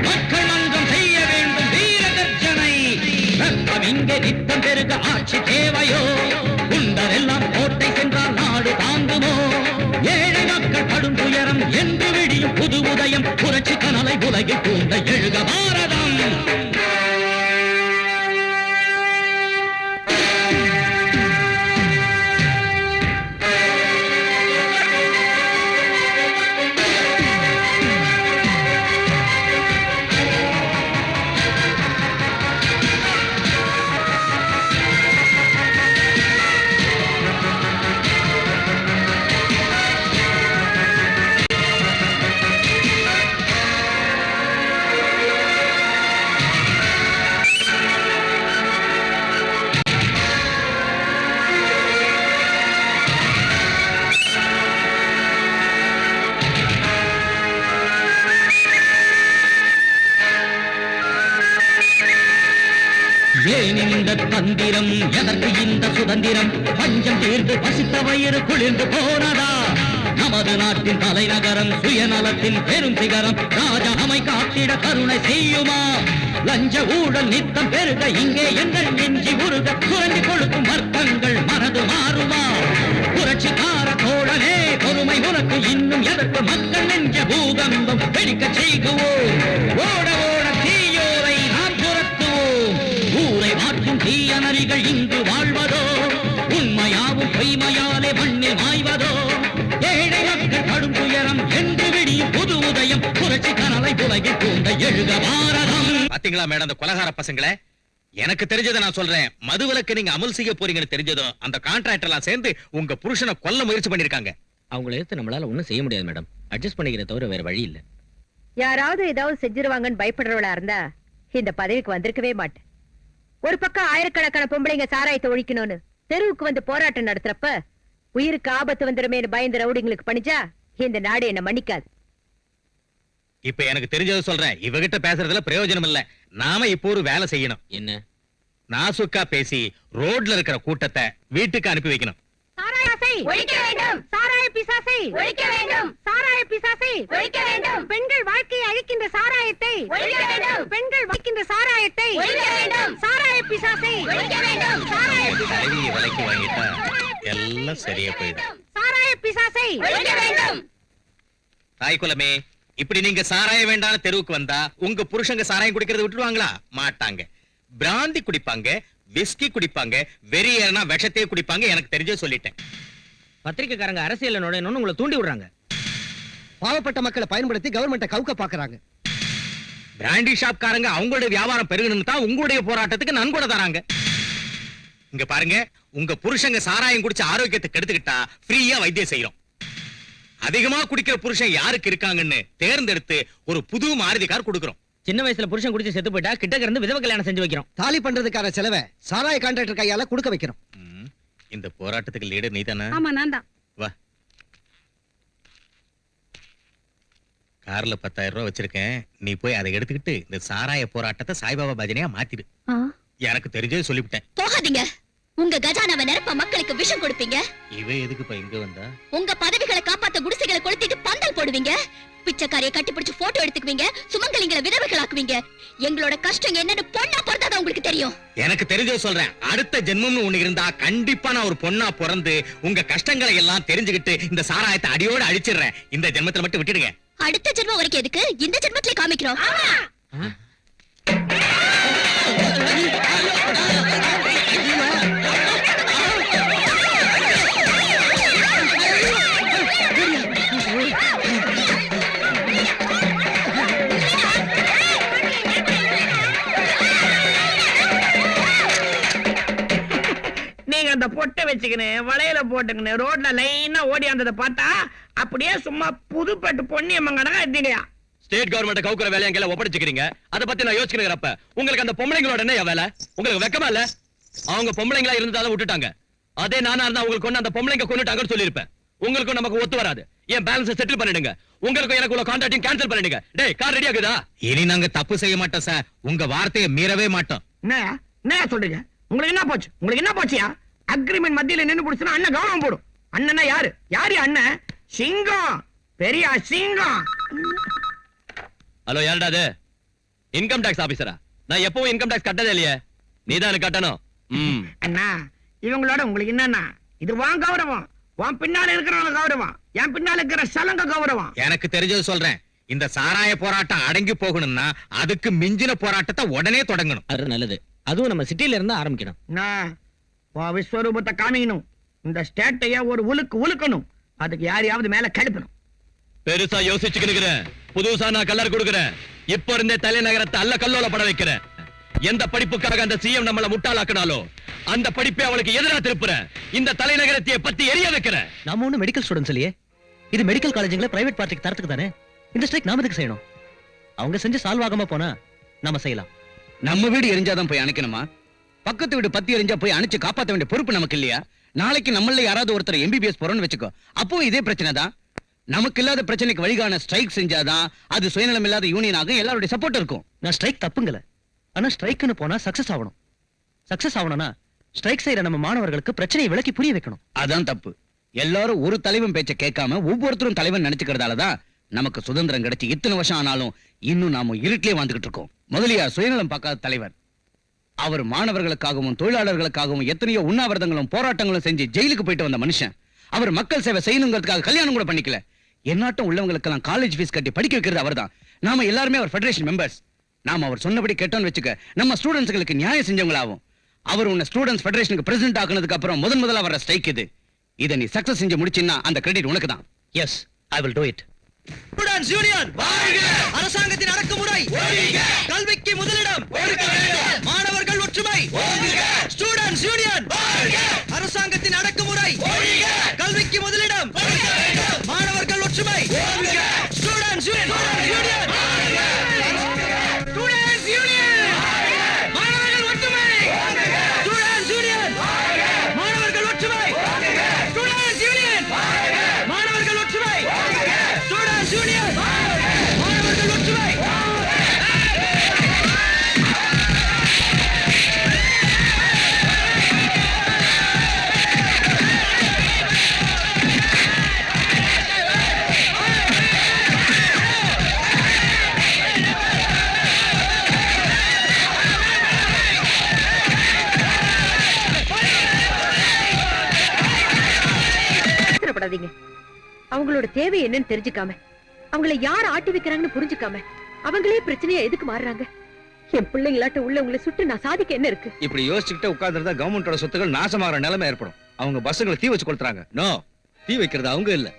மக்கள் மன்றம் செய்ய வேண்டும் வீர கர்ஜனை. ரத்தம் இங்கே நித்தம் பெருக ஆட்சி தேவையோ? குண்டரெல்லாம் கோட்டை சென்றால் நாடு தாங்குமோ? ஏழை மக்கள் படும் துயரம் என்று விடியும் புது உதயம், புரட்சி கனலை உலகில் தூண்ட எழுக பாரதம். ஏன் இந்த தந்திரம்? எதற்கு இந்த சுதந்திரம்? பஞ்சம் தீர்ந்து பசித்த வயிறு குளிர்ந்து போனதா? நமது நாட்டின் தலைநகரம் சுயநலத்தின் பெரும் சிகரம், ராஜா நம்மை காத்திட கருணை செய்யுமா? லஞ்ச ஊழல் நித்தம் பெருக இங்கே எங்கள் நெஞ்சி உருக குறைந்து கொழுக்கும் வர்க்கங்கள் மனது மாறுமா? புரட்சிக்கார தோழனே பொறுமை உனக்கு இன்னும் எதற்கு? மக்கள் நெஞ்ச பூகம்பம் வெடிக்க செய்குவோம். ஓட ஓட தீயோரை நாம் துரத்துவோம். ஊரை மாற்றும் தீய நரிகள் இங்கு வாழ்வதோ? உண்மையாவும் பொய்மையாலே மண்ணில் மாய்வதோ? ஏழை மக்கள் கடும் துயரம் என்று விடியும் புது உதயம், புரட்சி கனலை உலகில் தூண்ட எழுக பாரதம். பாத்தீங்களா மேடம் அந்த கொலகார பசங்களே? எனக்கு தெரிஞ்சதை நான் சொல்றேன். மதுவிலக்கு நீங்க அமல் செய்ய போறீங்கன்னு தெரிஞ்சதும் அந்த கான்ட்ராக்டர் எல்லாம் சேர்ந்து உங்க புருஷனை கொல்ல முயற்சி பண்ணிருக்காங்க. அவங்களை எடுத்து நம்மளால ஒண்ணும் செய்ய முடியாது மேடம். அட்ஜஸ்ட் பண்ணிக்கிற தவிர வேற வழி இல்ல. யாராவது ஏதாவது செஞ்சிருவாங்கன்னு பயப்படுறவளா இருந்தா இந்த பதவிக்கு வந்திருக்கவே மாட்டேன். ஒரு பக்கம் ஆயிரக்கணக்கான பொம்பளைங்க சாராயத்தை ஒழிக்கணும்னு தெருவுக்கு வந்து போராட்டம் நடத்துறப்ப உயிருக்கு ஆபத்து வந்துருமேனு பயந்து ரவுடிங்களுக்கு பணிச்சா இந்த நாடு என்ன மன்னிக்காது. இப்ப எனக்கு தெரிஞ்சதை சொல்றேன். இவகிட்ட பேசுறதுல பிரயோஜனம் இல்ல. நாம இப்போ ஒரு வேலை செய்யணும். என்ன? நாசுக்கா பேசி ரோட்ல இருக்கிற கூட்டத்தை வீட்டுக்கு அனுப்பி வைக்கணும். சாராயத்தை ஒழிக்க வேண்டும். சாராய பிசாசை ஒழிக்க வேண்டும். சாராய பிசாசை ஒழிக்க வேண்டும். பெண்கள் வாழ்க்கையை அழிக்கின்ற சாராயத்தை ஒழிக்க வேண்டும். பெண்கள் வாழ்க்கின்ற சாராயத்தை ஒழிக்க வேண்டும். சாராய பிசாசை ஒழிக்க வேண்டும். சாராய தலைவியை விலைக்கு வாங்கிட்டா எல்லாம் சரியா போயிடும். சாராய பிசாசை ஒழிக்க வேண்டும். தாய் குலமே, இப்படி நீங்க சாராயம் வேண்டாம் தெருவுக்கு வந்தா உங்க புருஷங்க சாராயம் குடிக்கிறத விட்டுருவாங்களா? மாட்டாங்க. பிராந்தி குடிப்பாங்க, விஸ்கி குடிப்பாங்க, வெறியேறனா விஷத்தையே குடிப்பாங்க. எனக்கு தெரிஞ்சே சொல்லிட்டேன். பத்திரிக்கைக்காரங்க அரசியல் நுழையணும்னு உங்களை தூண்டி விடுறாங்க. பாவப்பட்ட மக்களை பயன்படுத்தி கவர்மெண்ட்டை கவுக்க பாக்குறாங்க. பிராண்டி ஷாப்காரங்க அவங்களுடைய வியாபாரம் பெருகணும்னு தான் உங்களுடைய போராட்டத்துக்கு நன்கொடை தராங்க. இங்க பாருங்க, உங்க புருஷங்க சாராயம் குடிச்சு ஆரோக்கியத்தை கெடுத்துக்கிட்டா ஃப்ரீயா வைத்தியம் செய்யறோம். அதிகமா குடிக்கிற புருஷன் யாருக்கு இருக்காங்கன்னு தேர்ந்தெடுத்து ஒரு புது மாருதி கார் கொடுக்கிறோம். சின்ன வயசுல புருஷன் குடிச்சு செத்து போயிட்டா கிட்ட இருந்து விதவ கல்யாணம் செஞ்சு வைக்கிறோம். தாலி பண்றதுக்கான செலவை சாராய கான்ட்ராக்டர் கையால கொடுக்க வைக்கிறோம். இந்த போராட்டத்துக்கு லீடர் நீதானே? ஆமா நான் தான். வா, கார்ல 10,000 ரூபாய் வச்சிருக்கேன். நீ போய் அதை எடுத்துக்கிட்டு இந்த சாராய போராட்டத்தை சாய்பாபா பஜனையா மாத்திடு. எனக்கு தெரிஞ்சது சொல்லிவிட்டேன். போகாதீங்க. உங்க கஜானாவை நிரப்ப மக்களுக்கு விஷம் கொடுப்பீங்க. இவ எதுக்குப்பா இங்க வந்தா? உங்க பதவிகளை காப்பாத்த குடிசைகளை கொளுத்திட்டு பந்தல் போடுவீங்க. பிச்சைக்காரியை கட்டிப்பிடிச்சு போட்டோ எடுத்துக்குவீங்க. சுமங்கலிங்களை விதவைகளாக்குவீங்க. எங்களோட கஷ்டம் என்னன்னு பொண்ணா பிறந்தாதான் உங்களுக்கு தெரியும். எனக்கு தெரிஞ்சது சொல்றேன். அடுத்த ஜென்மம்னு ஒண்ணு இருந்தா கண்டிப்பா நான் ஒரு பொண்ணா பிறந்து உங்க கஷ்டங்களை எல்லாம் தெரிஞ்சுக்கிட்டு இந்த சாராயத்தை அடியோட அழிச்சிடுறேன். இந்த ஜென்மத்துல மட்டும் விட்டுடுங்க. அடுத்த ஜென்மம் வரைக்கும் எதுக்கு? இந்த ஜென்மத்திலே காமிக்கிறோம். நீங்க அந்த பொட்டை வச்சுக்கின்னு வளையல போட்டுக்கின்னு ரோட்ல லைனா ஓடி வந்ததை பார்த்தா அப்படியே சும்மா புதுப்பட்டு பொன்னியம்மன் கணக்கா எடுத்தீங்கயா. ஸ்டேட் கவர்மெண்ட் கவுக்குற வேலையை எல்லாம் ஒப்படைச்சுக்கிறீங்க. அத பத்தி நான் யோசிக்கிறப்ப உங்களுக்கு அந்த பொம்பளைங்களோட என்ன வேலை? உங்களுக்கு வெக்கமா இல்ல? அவங்க பொம்பளைங்களா இருந்தாலும் விட்டுட்டாங்க. அதே நானா இருந்தா உங்களுக்கு கொண்டு அந்த பொம்பளைங்க கொண்டுட்டாங்கன்னு சொல்லியிருப்பேன். உங்களுக்கும் நமக்கு ஒத்து வராது. ஏன் பேலன்ஸ் செட்டில் பண்ணிடுங்க. உங்களுக்கும் எனக்கு உள்ள கான்ட்ராக்டையும் கேன்சல் பண்ணிடுங்க. டேய், கார் ரெடி ஆகுதா? இனி நாங்க தப்பு செய்ய மாட்டோம் சார். உங்க வார்த்தையை மீறவே மாட்டோம். என்ன சொல்றீங்க? உங்களுக்கு என்ன போச்சு? உங்களுக்கு என்ன போச்சியா? அக்ரிமெண்ட் மத்தியில நின்னு புடிச்சுனா அண்ணன் கவனம் போடும். அண்ணனா யாரு? யாரு அண்ணன்? சிங்கம், பெரிய சிங்கம். ஹலோ, யாருடா அது? இன்கம் டாக்ஸ் ஆபீசரா? நான் எப்பவும் இன்கம் டாக்ஸ் கட்டதே இல்லையே. நீதான் எனக்கு கட்டணும். அண்ணா, இவங்களோட உங்களுக்கு என்னன்னா, இது வான் கௌரவம். வான் பின்னால இருக்கிறவங்க கௌரவம். என் பின்னால இருக்கிற சலங்க கௌரவம். எனக்கு தெரிஞ்சது சொல்றேன். இந்த சாராய போராட்டம் அடங்கி போகணும்னா அதுக்கு மிஞ்சின போராட்டத்தை உடனே தொடங்கணும். அது நல்லது. அதுவும் நம்ம சிட்டில இருந்து ஆரம்பிக்கணும். விஸ்வரூபத்தை காமிக்கணும். இந்த ஸ்டேட்டைய ஒரு உழுக்கணும். அதுக்கு யாரையாவது மேல கெடுப்பணும். பெருசா யோசிச்சுக்கிறேன். புதுசா நான் கல்லர் கொடுக்கிறேன். இப்ப இருந்தே தலைநகரத்தை அல்ல கல்லோல பட வைக்கிறேன். எந்த படிப்புக்காக அந்த சிஎம் நம்மள முட்டாளாக்கினாலோ அந்த படிப்பை அவளுக்கு எதிராக திருப்புறேன். இந்த தலைநகரத்தை பத்தி எரிய வைக்கிறேன். நாம ஒண்ணு மெடிக்கல் ஸ்டூடெண்ட்ஸ் இல்லையே. இது மெடிக்கல் காலேஜ்ல பிரைவேட் பார்ட்டிக்கு தரத்துக்கு தானே. இந்த ஸ்ட்ரைக் நாம எதுக்கு செய்யணும்? அவங்க செஞ்சு சால்வ் ஆகாம போனா நாம செய்யலாம். நம்ம வீடு எரிஞ்சாதான் போய் அணைக்கணுமா? பக்கத்து வீடு பத்தி எரிஞ்சா போய் அணைச்சு காப்பாத்த வேண்டிய பொறுப்பு நமக்கு இல்லையா? நாளைக்கு நம்மள யாராவது ஒருத்தர் எம்பிபிஎஸ் போறோம்னு வச்சுக்கோ, அப்போ இதே பிரச்சனை தான். நமக்கு இல்லாத பிரச்சனைக்கு வழிகான ஸ்ட்ரைக் செஞ்சாதான் அது சுயநலம் இல்லாத யூனியன் ஆகும். எல்லாருடைய சப்போர்ட் இருக்கும். நான் ஸ்ட்ரைக் தப்புங்கல. ஆனா ஸ்ட்ரைக்னு போனா சக்சஸ் ஆகணும். சக்சஸ் ஆகணும்னா ஸ்ட்ரைக் செய்யற நம்ம மாணவர்களுக்கு பிரச்சனையை விளக்கி புரிய வைக்கணும். அதான் தப்பு. எல்லாரும் ஒரு தலைவன் பேச்ச கேட்காம ஒவ்வொருத்தரும் தலைவன் நினைச்சுக்கிறதாலதான் நமக்கு சுதந்திரம் கிடைச்சு இத்தனை வருஷம் ஆனாலும் இன்னும் நாம இருட்டிலே வாழ்ந்துகிட்டு இருக்கோம். முதலியார் சுயநலம் பார்க்காத தலைவர். அவர் மாணவர்களுக்காகவும் தொழிலாளர்களுக்காகவும் எத்தனையோ உண்ணாவிரதங்களும் போராட்டங்களும் செஞ்சு ஜெயிலுக்கு போயிட்டு வந்த மனுஷன். அவர் மக்கள் சேவை செய்யணுங்கிறதுக்காக கல்யாணம் கூட பண்ணிக்கல. என்னாட்டம் உள்ளவங்களுக்கெல்லாம் காலேஜ் ஃபீஸ் கட்டி படிக்க வைக்கிறது அவர்தான். நாம எல்லாருமே அவர் ஃபெடரேஷன் மெம்பர்ஸ். நாம அவர் சொன்னபடி கேட்டோம்னு வச்சுக்க, நம்ம ஸ்டூடெண்ட்ஸ்களுக்கு நியாயம் செஞ்சவங்களாகும். அவர் உன்னை ஸ்டூடெண்ட்ஸ் ஃபெடரேஷனுக்கு பிரசிடென்ட் ஆக்குனதுக்கு அப்புறம் முதல்ல வர ஸ்ட்ரைக் இது. இதை நீ சக்சஸ் செஞ்சு முடிச்சின்னா அந்த கிரெடிட் உனக்கு தான். Yes, I will do it. Students union வாழ்க! அரசாங்கத்தின் அடக்குமுறை ஒழிக! கல்விக்கு முதலிடம் கொடுக்க வேண்டும்! மாணவர்கள் ஒற்றுமை ஓங்குக! ஸ்டூடண்ட்ஸ் யூனியன் வாழ்க! அரசாங்கத்தின் அடக்குமுறை ஒழிக! கல்விக்கு முதலிடம் கொடுக்க வேண்டும்! மாணவர்கள் ஒற்றுமை ஓங்குக! ஸ்டூடண்ட்ஸ் யூனியன் அவங்களோட தேவை என்னன்னு தெரிஞ்சுக்காம, அவங்கள யார் ஆட்டி வைக்கிறாங்கன்னு புரிஞ்சுக்காம, அவங்களே பிரச்சனையா எதுக்கு மாறுறாங்க? என் பிள்ளைங்களாட்ட உள்ள உங்களை சுட்டு நான் சாதிக்க என்ன இருக்கு? இப்படி யோசிச்சுக்கிட்ட உட்கார்ந்துருந்தா கவர்மெண்டோட சொத்துக்கள் நாசமாகிற நிலைமை ஏற்படும். அவங்க பஸ்ஸுங்களை தீ வச்சு கொளுத்துறாங்க. நோ, தீ வைக்கிறது அவங்க இல்ல,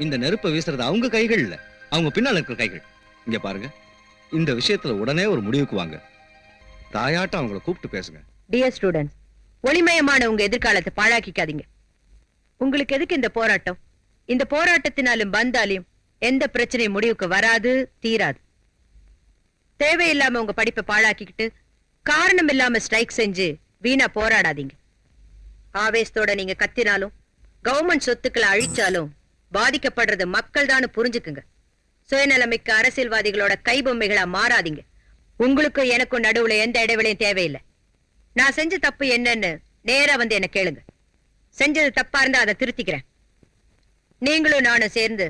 இந்த நெருப்பை வீசுறது அவங்க கைகள் இல்ல, அவங்க பின்னால இருக்கிற கைகள். இங்க பாருங்க, இந்த விஷயத்துல உடனே ஒரு முடிவுக்கு வாங்க. தாயாட்டம் அவங்கள கூப்பிட்டு பேசுங்க. டியர் ஸ்டூடெண்ட்ஸ், ஒளிமயமான உங்க எதிர்காலத்தை பாழாக்கிக்காதீங்க. உங்களுக்கு எதுக்கு இந்த போராட்டம்? இந்த போராட்டத்தினாலும் வந்தாலையும் எந்த பிரச்சனை முடிவுக்கு வராது, தீராது. தேவையில்லாம உங்க படிப்பை பாழாக்கிக்கிட்டு காரணம் இல்லாம ஸ்ட்ரைக் செஞ்சு வீணா போராடாதீங்க. ஆவேசத்தோட நீங்க கத்தினாலும் கவர்மெண்ட் சொத்துக்களை அழிச்சாலும் பாதிக்கப்படுறது மக்கள் தான் புரிஞ்சுக்குங்க. சுயநலமிக்க அரசியல்வாதிகளோட கைபொம்மைகளா மாறாதீங்க. உங்களுக்கும் எனக்கும் நடுவுல எந்த இடைவெளியும் தேவையில்லை. நான் செஞ்ச தப்பு என்னன்னு நேரா வந்து என்ன கேளுங்க. செஞ்சது தப்பா இருந்தா அதை திருத்திக்கிறேன். நீங்களும் நானும் சேர்ந்து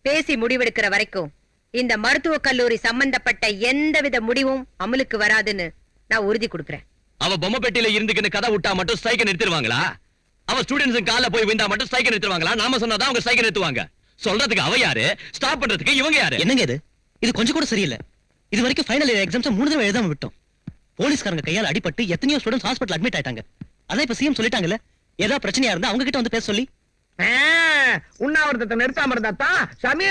பேசி முடிவெடுக்கிற வரைக்கும் இந்த மருத்துவக் கல்லூரி சம்பந்தப்பட்ட எந்தவித முடிவும் அமலுக்கு வராதுன்னு நான் உறுதி கொடுக்கிறேன். அவ பொம்மை பெட்டியில இருந்துக்கின்னு கதை விட்டா மட்டும் ஸ்ட்ரைக்கை நிறுத்திடுவாங்களா? அவ ஸ்டூடெண்ட்ஸ் கால போய் விழுந்தா மட்டும் ஸ்ட்ரைக்கை நிறுத்துவாங்களா? நாம சொன்னாதான் அவங்க ஸ்ட்ரைக்கை நிறுத்துவாங்க. சொல்றதுக்கு அவ யாரு, ஸ்டாப் பண்றதுக்கு இவங்க யாரு? என்னங்க இது கொஞ்சம் கூட சரியில்லை. இது வரைக்கும் ஃபைனல் இயர் எக்ஸாம்ஸ் 3 தடவை எழுதாம விட்டோம். போலீஸ்காரங்க கையால் அடிபட்டு எத்தனையோ ஸ்டூடெண்ட்ஸ் ஹாஸ்பிடல் அட்மிட் ஆயிட்டாங்க. அதான் இப்ப சிஎம் சொல்லிட்டாங்கல்ல, ஏதாவது பிரச்சனையா இருந்தா அவங்க கிட்ட வந்து பேச சொல்லி. உண்ணாவிரதத்தை நிறுத்தாம இருந்தாத்தான் சாமி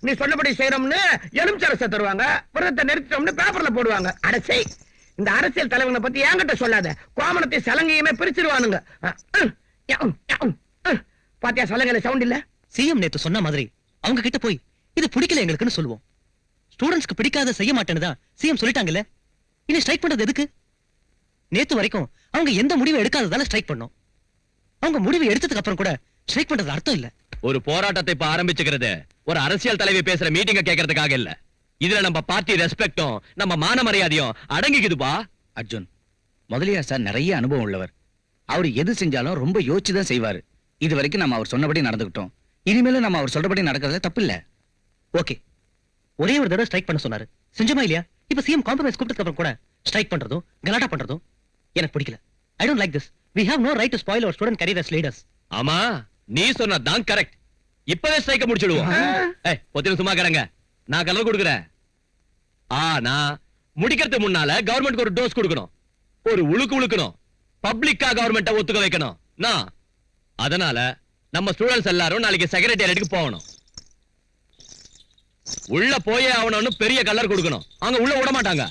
நீ சொன்னபடி செய்யறோம்னு எலுமிச்சரசை தருவாங்க, விரதத்தை நிறுத்தோம்னு பேப்பர்ல போடுவாங்க. அடசை, இந்த அரசியல் தலைவனை பத்தி என்கிட்ட சொல்லாத. கோமணத்தை சலங்கையுமே பிரிச்சிருவானுங்க. பாத்தியா சலங்கையில சவுண்ட் இல்ல? சிஎம் நேத்து சொன்ன மாதிரி அவங்க கிட்ட போய் இது பிடிக்கல எங்களுக்குன்னு சொல்லுவோம். ஸ்டூடெண்ட்ஸ்க்கு பிடிக்காத செய்ய மாட்டேன்னு தான் சிஎம் சொல்லிட்டாங்கல்ல, இனி ஸ்ட்ரைக் பண்றது எதுக்கு? நேத்து வரைக்கும் அவங்க எந்த முடிவு எடுக்காததால ஸ்ட்ரைக் பண்ணோம். அவங்க முடிவு எடுத்ததுக்கு அப்புறம் கூட ஸ்ட்ரைக் பண்றது அர்த்தம் இல்ல. ஒரு போராட்டத்தை இப்ப ஆரம்பிச்சுக்கிறது ஒரு அரசியல் தலைவி பேசுற மீட்டிங்க கேட்கறதுக்காக இல்ல. இதுல நம்ம பார்ட்டி ரெஸ்பெக்டும் நம்ம மான மரியாதையும் அடங்கிக்குதுப்பா. அர்ஜுன், முதலியார் சார் நிறைய அனுபவம் உள்ளவர். அவர் எது செஞ்சாலும் ரொம்ப யோசிச்சுதான் செய்வாரு. இது வரைக்கும் நம்ம அவர் சொன்னபடி நடந்துக்கிட்டோம். இனிமேலும் நம்ம அவர் சொல்றபடி நடக்கிறதுல தப்பு இல்ல. ஓகே, ஒரே ஒரு தடவை ஸ்ட்ரைக் பண்ண சொன்னாரு, செஞ்சோமா இல்லையா? இப்ப சிஎம் காம்ப்ரமைஸ் கூப்பிட்டதுக்கு அப்புறம் கூட ஸ்ட்ரைக் பண்றதும் கலாட்டா பண்றதும் எனக்கு பிடிக்கல. I don't like this. We have no right to spoil our student career as leaders. ஆமா, நீ சொன்னதான் கரெக்ட். இப்பவே ஸ்ட்ரைக்க முடிச்சிடுவோம். பொத்தின சும்மா கரங்க, நான் கலர் கொடுக்குறேன். ஆனா முடிக்கிறதுக்கு முன்னால கவர்மெண்ட்க்கு ஒரு டோஸ் கொடுக்கணும், ஒரு உழுக்கு உழுக்கணும், பப்ளிக்கா கவர்மெண்ட்டை ஒத்துக்க வைக்கணும். நான் அதனால நம்ம ஸ்டூடெண்ட்ஸ் எல்லாரும் நாளைக்கு செக்ரட்டேரியட்டுக்கு போகணும். உள்ள போயே ஆகணும்னு பெரிய கலர் கொடுக்கணும். அங்க உள்ள விட மாட்டாங்க.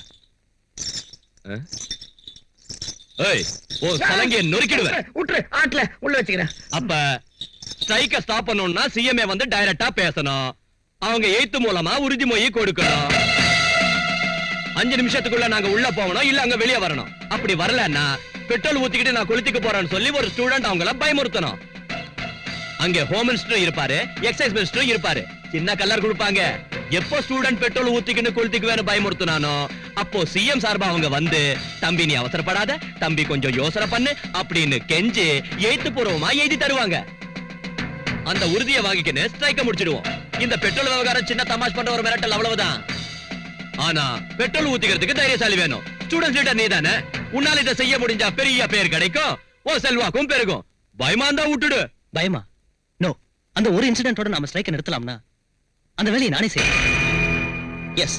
ஏய், ஓ சலங்கிய நொறுக்கிடுவேன். உட்று ஆட்ல உள்ள வச்சுக்கிறேன். அப்ப ஸ்ட்ரைக்க ஸ்டாப் பண்ணனும்னா சிஎம்ஏ வந்து டைரக்டா பேசணும். அவங்க எய்த்து மூலமா உறுதிமொழி கொடுக்கணும். 5 நிமிஷத்துக்குள்ள நாங்க உள்ள போகணும், இல்ல அங்க வெளியே வரணும். அப்படி வரலன்னா பெட்ரோல் ஊத்திக்கிட்டு நான் கொளுத்திக்க போறேன்னு சொல்லி ஒரு ஸ்டூடெண்ட் அவங்கள பயமுறுத்தணும். அங்க ஹோம் மினிஸ்டரும் இருப்பாரு, எக்ஸைஸ் மினிஸ்டரும் இருப்பாரு. சின்ன கலர் கொடுப்பாங்க. எப்போ ஸ்டூடெண்ட் பெட்ரோல் ஊத்திக்கின்னு கொளுத்திக்குவேன்னு பயமுறுத்தினானோ அப்போ சிஎம் சார்பா அவங்க வந்து, தம்பி நீ அவசரப்படாத, தம்பி கொஞ்சம் யோசனை பண்ணு அப்படின்னு கெஞ்சி எழுத்து பூர்வமா எழுதி தருவாங்க. அந்த உறுதியை வாங்கிக்கின்னு ஸ்ட்ரைக்க முடிச்சிடுவோம். இந்த பெட்ரோல் விவகாரம் சின்ன தமாஷ் பண்ற ஒரு மிரட்டல், அவ்வளவுதான். ஆனா பெட்ரோல் ஊத்திக்கிறதுக்கு தைரியசாலி வேணும். ஸ்டூடெண்ட்ஸ் லீடர் நீ தானே, உன்னால இதை செய்ய முடிஞ்சா பெரிய பேர் கிடைக்கும், ஓ செல்வாக்கும் பெருகும். பயமா இருந்தா விட்டுடு. பயமா? நோ, அந்த ஒரு இன்சிடென்ட்டோட நாம ஸ்ட்ரைக் நிறுத்தலாம்னா அந்த வேலையை நானே செய்யறேன். Yes,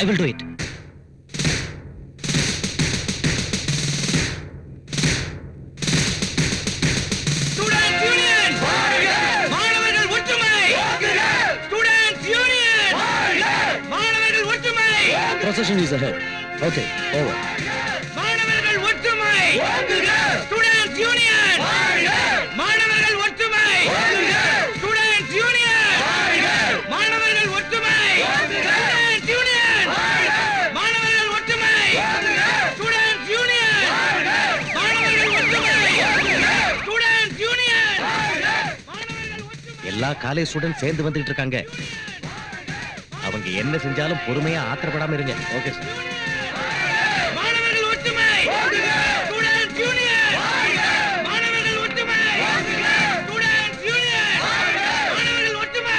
I will do it. Procession is ahead. Okay, over. மாணவர்கள் ஒற்றுமை! Students union! மாணவர்கள் ஒற்றுமை! Students union! மாணவர்கள் ஒற்றுமை! Students union! மாணவர்கள் ஒற்றுமை! Students union! மாணவர்கள் ஒற்றுமை! Students union! எல்லா காலேஜ் ஸ்டூடெண்ட் சேர்ந்து வந்துட்டு இருக்காங்க. அவங்க என்ன செஞ்சாலும் பொறுமையா ஆத்திரப்படாம இருங்க. Okay sir. மாணவர்கள் ஒற்றுமை! Students union! மாணவர்கள் ஒற்றுமை! Students union! மாணவர்கள் ஒற்றுமை!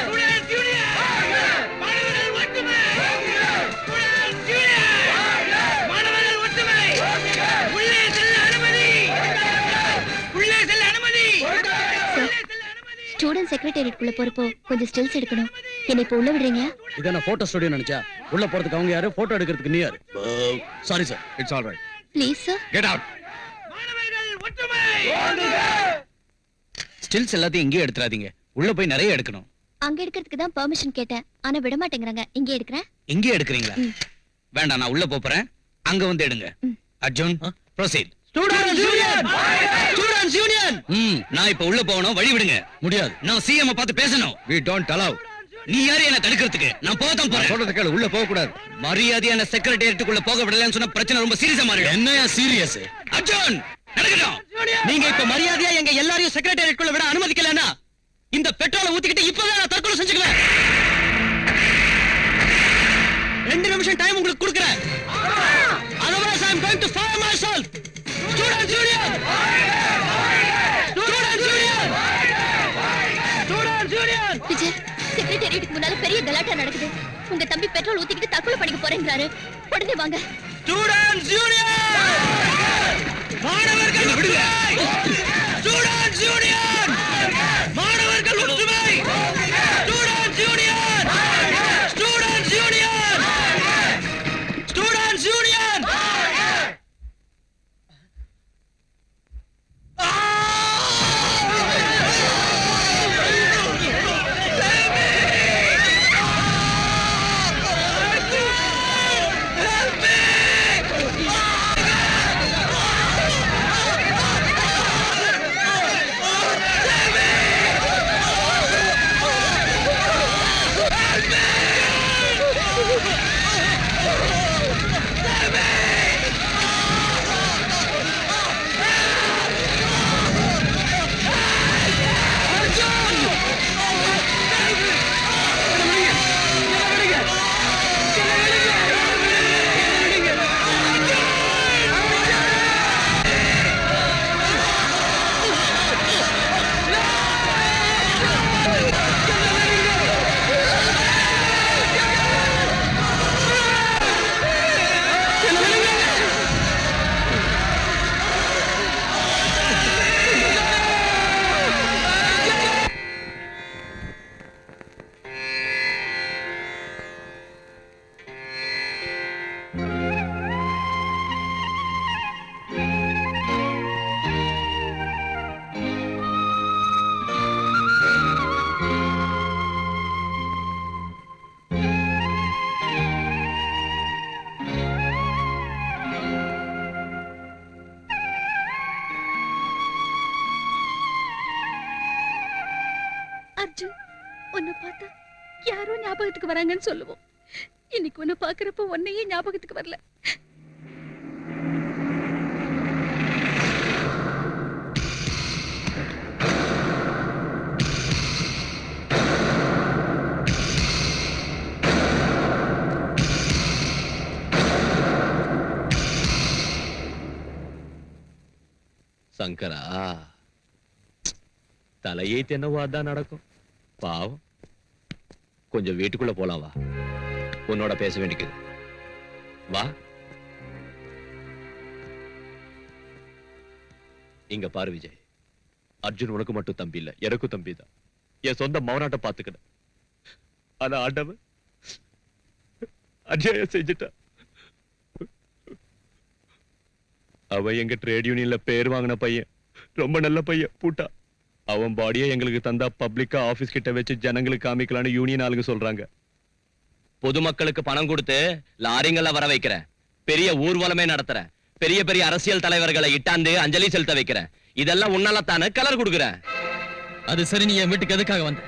Students union! மாணவர்கள் ஒற்றுமை! Students union! மாணவர்கள் ஒற்றுமை! உள்ளே செல்ல அனுமதி! உள்ளே செல்ல அனுமதி! ஸ்டூடெண்ட்ஸ் ஸ்டூடெண்ட் செக்ரட்டேரியட்குள்ள போறப்போ கொஞ்சம் ஸ்டில்ஸ் எடுக்கணும். என்னை இப்ப உள்ள விடுறீங்க? இத நான் போட்டோ ஸ்டுடியோ நினைச்சா உள்ள போறதுக்கு அவங்க யாரு, போட்டோ எடுக்கிறதுக்கு நீ யாரு? Sorry sir, it's all right. Please sir. Get out. Stills எல்லாத்தையும் இங்கே எடுத்துறாதீங்க, உள்ள போய் நிறைய எடுக்கணும். அங்க எடுக்கிறதுக்கு தான் பெர்மிஷன் கேட்டேன், ஆனா விட மாட்டேங்கறாங்க. இங்க எடுக்கிறேன். இங்கே எடுக்கிறீங்களா? வேண்டாம், நான் உள்ள போறேன், அங்க வந்து எடுங்க. Arjun, proceed. Students union! Students union! நான் இப்ப உள்ள போகணும், வழி விடுங்க. முடியாது. நான் சிஎம் பார்த்து பேசணும். We don't allow. நீ யாரு என்ன தடுக்கிறதுக்கு? நான் போதான் போறேன். சொல்றது கேளு, உள்ள போக கூடாது. மரியாதையான செக்ரட்டேரியட்டுக்குள்ள போக விடலன்னு சொன்னா பிரச்சனை ரொம்ப சீரியஸா மாறிடும். என்னையா சீரியஸ்? அர்ஜுன், நடக்கட்டும். நீங்க இப்ப மரியாதையா எங்க எல்லாரையும் செக்ரட்டேரியட்குள்ள விட அனுமதிக்கலனா இந்த பெட்ரோலை ஊத்திக்கிட்டு இப்பவே நான் தற்கொலை செஞ்சுக்குவேன். 2 நிமிஷம் டைம் உங்களுக்கு கொடுக்கிறேன். Otherwise I am going to fire myself. Students Union! Students Union! Students Union! Vijay, செக்ரட்டேரியட்டுக்கு முன்னால பெரிய கலாட்டா நடக்குது. உங்க தம்பி பெட்ரோல் ஊத்திக்கிட்டு தற்கொலை பண்ணிக்க போறேங்கறாரு. உடனே வாங்க. Students Union! மாணவர்கள் ஒற்றுமை! Students Union! மாணவர்கள் ஒற்றுமை! Students Union! Students Union! Students Union! Arjun, உன்னை பார்த்தா யாரோ ஞாபகத்துக்கு வராங்கன்னு சொல்லுவோம். இன்னைக்கு உன்னை பாக்குறப்ப உன்னையே ஞாபகத்துக்கு வரல. சங்கரா, தலையே தென்னவோ அதான் நடக்கும். பாவம். கொஞ்சம் வீட்டுக்குள்ள போலாம் வா, உன்னோட பேச வேண்டியது. வா. இங்க பாரு விஜய், அர்ஜுன் உனக்கு மட்டும் தம்பி இல்ல, எனக்கும் தம்பி தான். என் சொந்த மௌனாட்ட பாத்துக்கிட. ஆனா ஆண்டவன் அநியாயம் செஞ்சுட்டா. அவன் எங்க ட்ரேட் யூனியன்ல பேர் வாங்கின பையன், ரொம்ப நல்ல பையன். பூட்டா அவன் பாடியை எங்களுக்கு தந்தா பப்ளிக்கா ஆபீஸ் கிட்ட வச்சு ஜனங்களுக்கு காமிக்கலான்னு யூனியன் ஆளுங்க சொல்றாங்க. பொதுமக்களுக்கு பணம் கொடுத்து லாரிங்கள வர வைக்கிற, பெரிய ஊர்வலமே நடத்துற, பெரிய பெரிய அரசியல் தலைவர்களை இட்டாந்து அஞ்சலி செலுத்த வைக்கிற, இதெல்லாம் உன்னால தானே கலர் கொடுக்குற. அது சரி, நீ என் வீட்டுக்கு எதுக்காக வந்த?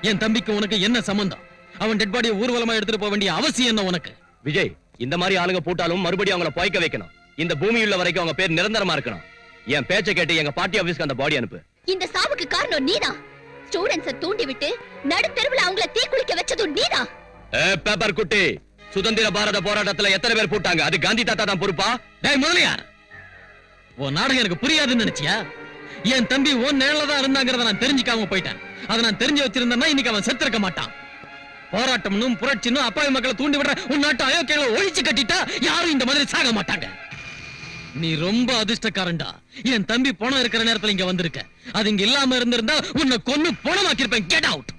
என் தம்பிக்கு உனக்கு என்ன சம்பந்தம்? அவன் டெட் பாடியை ஊர்வலமா எடுத்துட்டு போக வேண்டிய அவசியம் என்ன உனக்கு? விஜய், இந்த மாதிரி ஆளுங்க போட்டாலும் மறுபடியும் அவங்கள போய்க்க வைக்கணும். இந்த பூமி உள்ள வரைக்கும் அவங்க பேர் நிரந்தரமா இருக்கணும். என் பேச்சை கேட்டு எங்க பார்ட்டி ஆபீஸ்க்கு அந்த பாடி அனுப்பு. இந்த சாவுக்கு காரணம் நீதான். ஸ்டூடண்ட்ஸை தூண்டி விட்டு நடுத்தெருவுல அவங்கள தீக்குளிக்க வச்சதும் நீதான். பேப்பர் குட்டி, சுதந்திர பாரத போராட்டத்துல எத்தனை பேர் போட்டாங்க? அது காந்தி தாத்தா தான் பொறுப்பா? டேய் முதலியார், உன் நாடகம் எனக்கு புரியாதுன்னு நினைச்சியா? என் தம்பி உன் நிழல தான் இருந்தாங்கிறத நான் தெரிஞ்சுக்காம போயிட்டேன். அதை நான் தெரிஞ்சு வச்சிருந்தேன்னா இன்னைக்கு அவன் செத்திருக்க மாட்டான். போராட்டம்னும் புரட்சினும் அப்பாவி மக்களை தூண்டி விடுற உன் நாட்டு அயோக்கியங்களை ஒழிச்சு கட்டிட்டா யாரும் இந்த மாதிரி சாக மாட்டாங்க. நீ ரொம்ப அதிர்ஷ்டக்காரன்டா. என் தம்பி பணம் இருக்கிற நேரத்துல இங்க வந்திருக்க. அது இங்க இல்லாம இருந்திருந்தா உன்னை கொன்னு பணமாக்கிருப்பேன். Get out.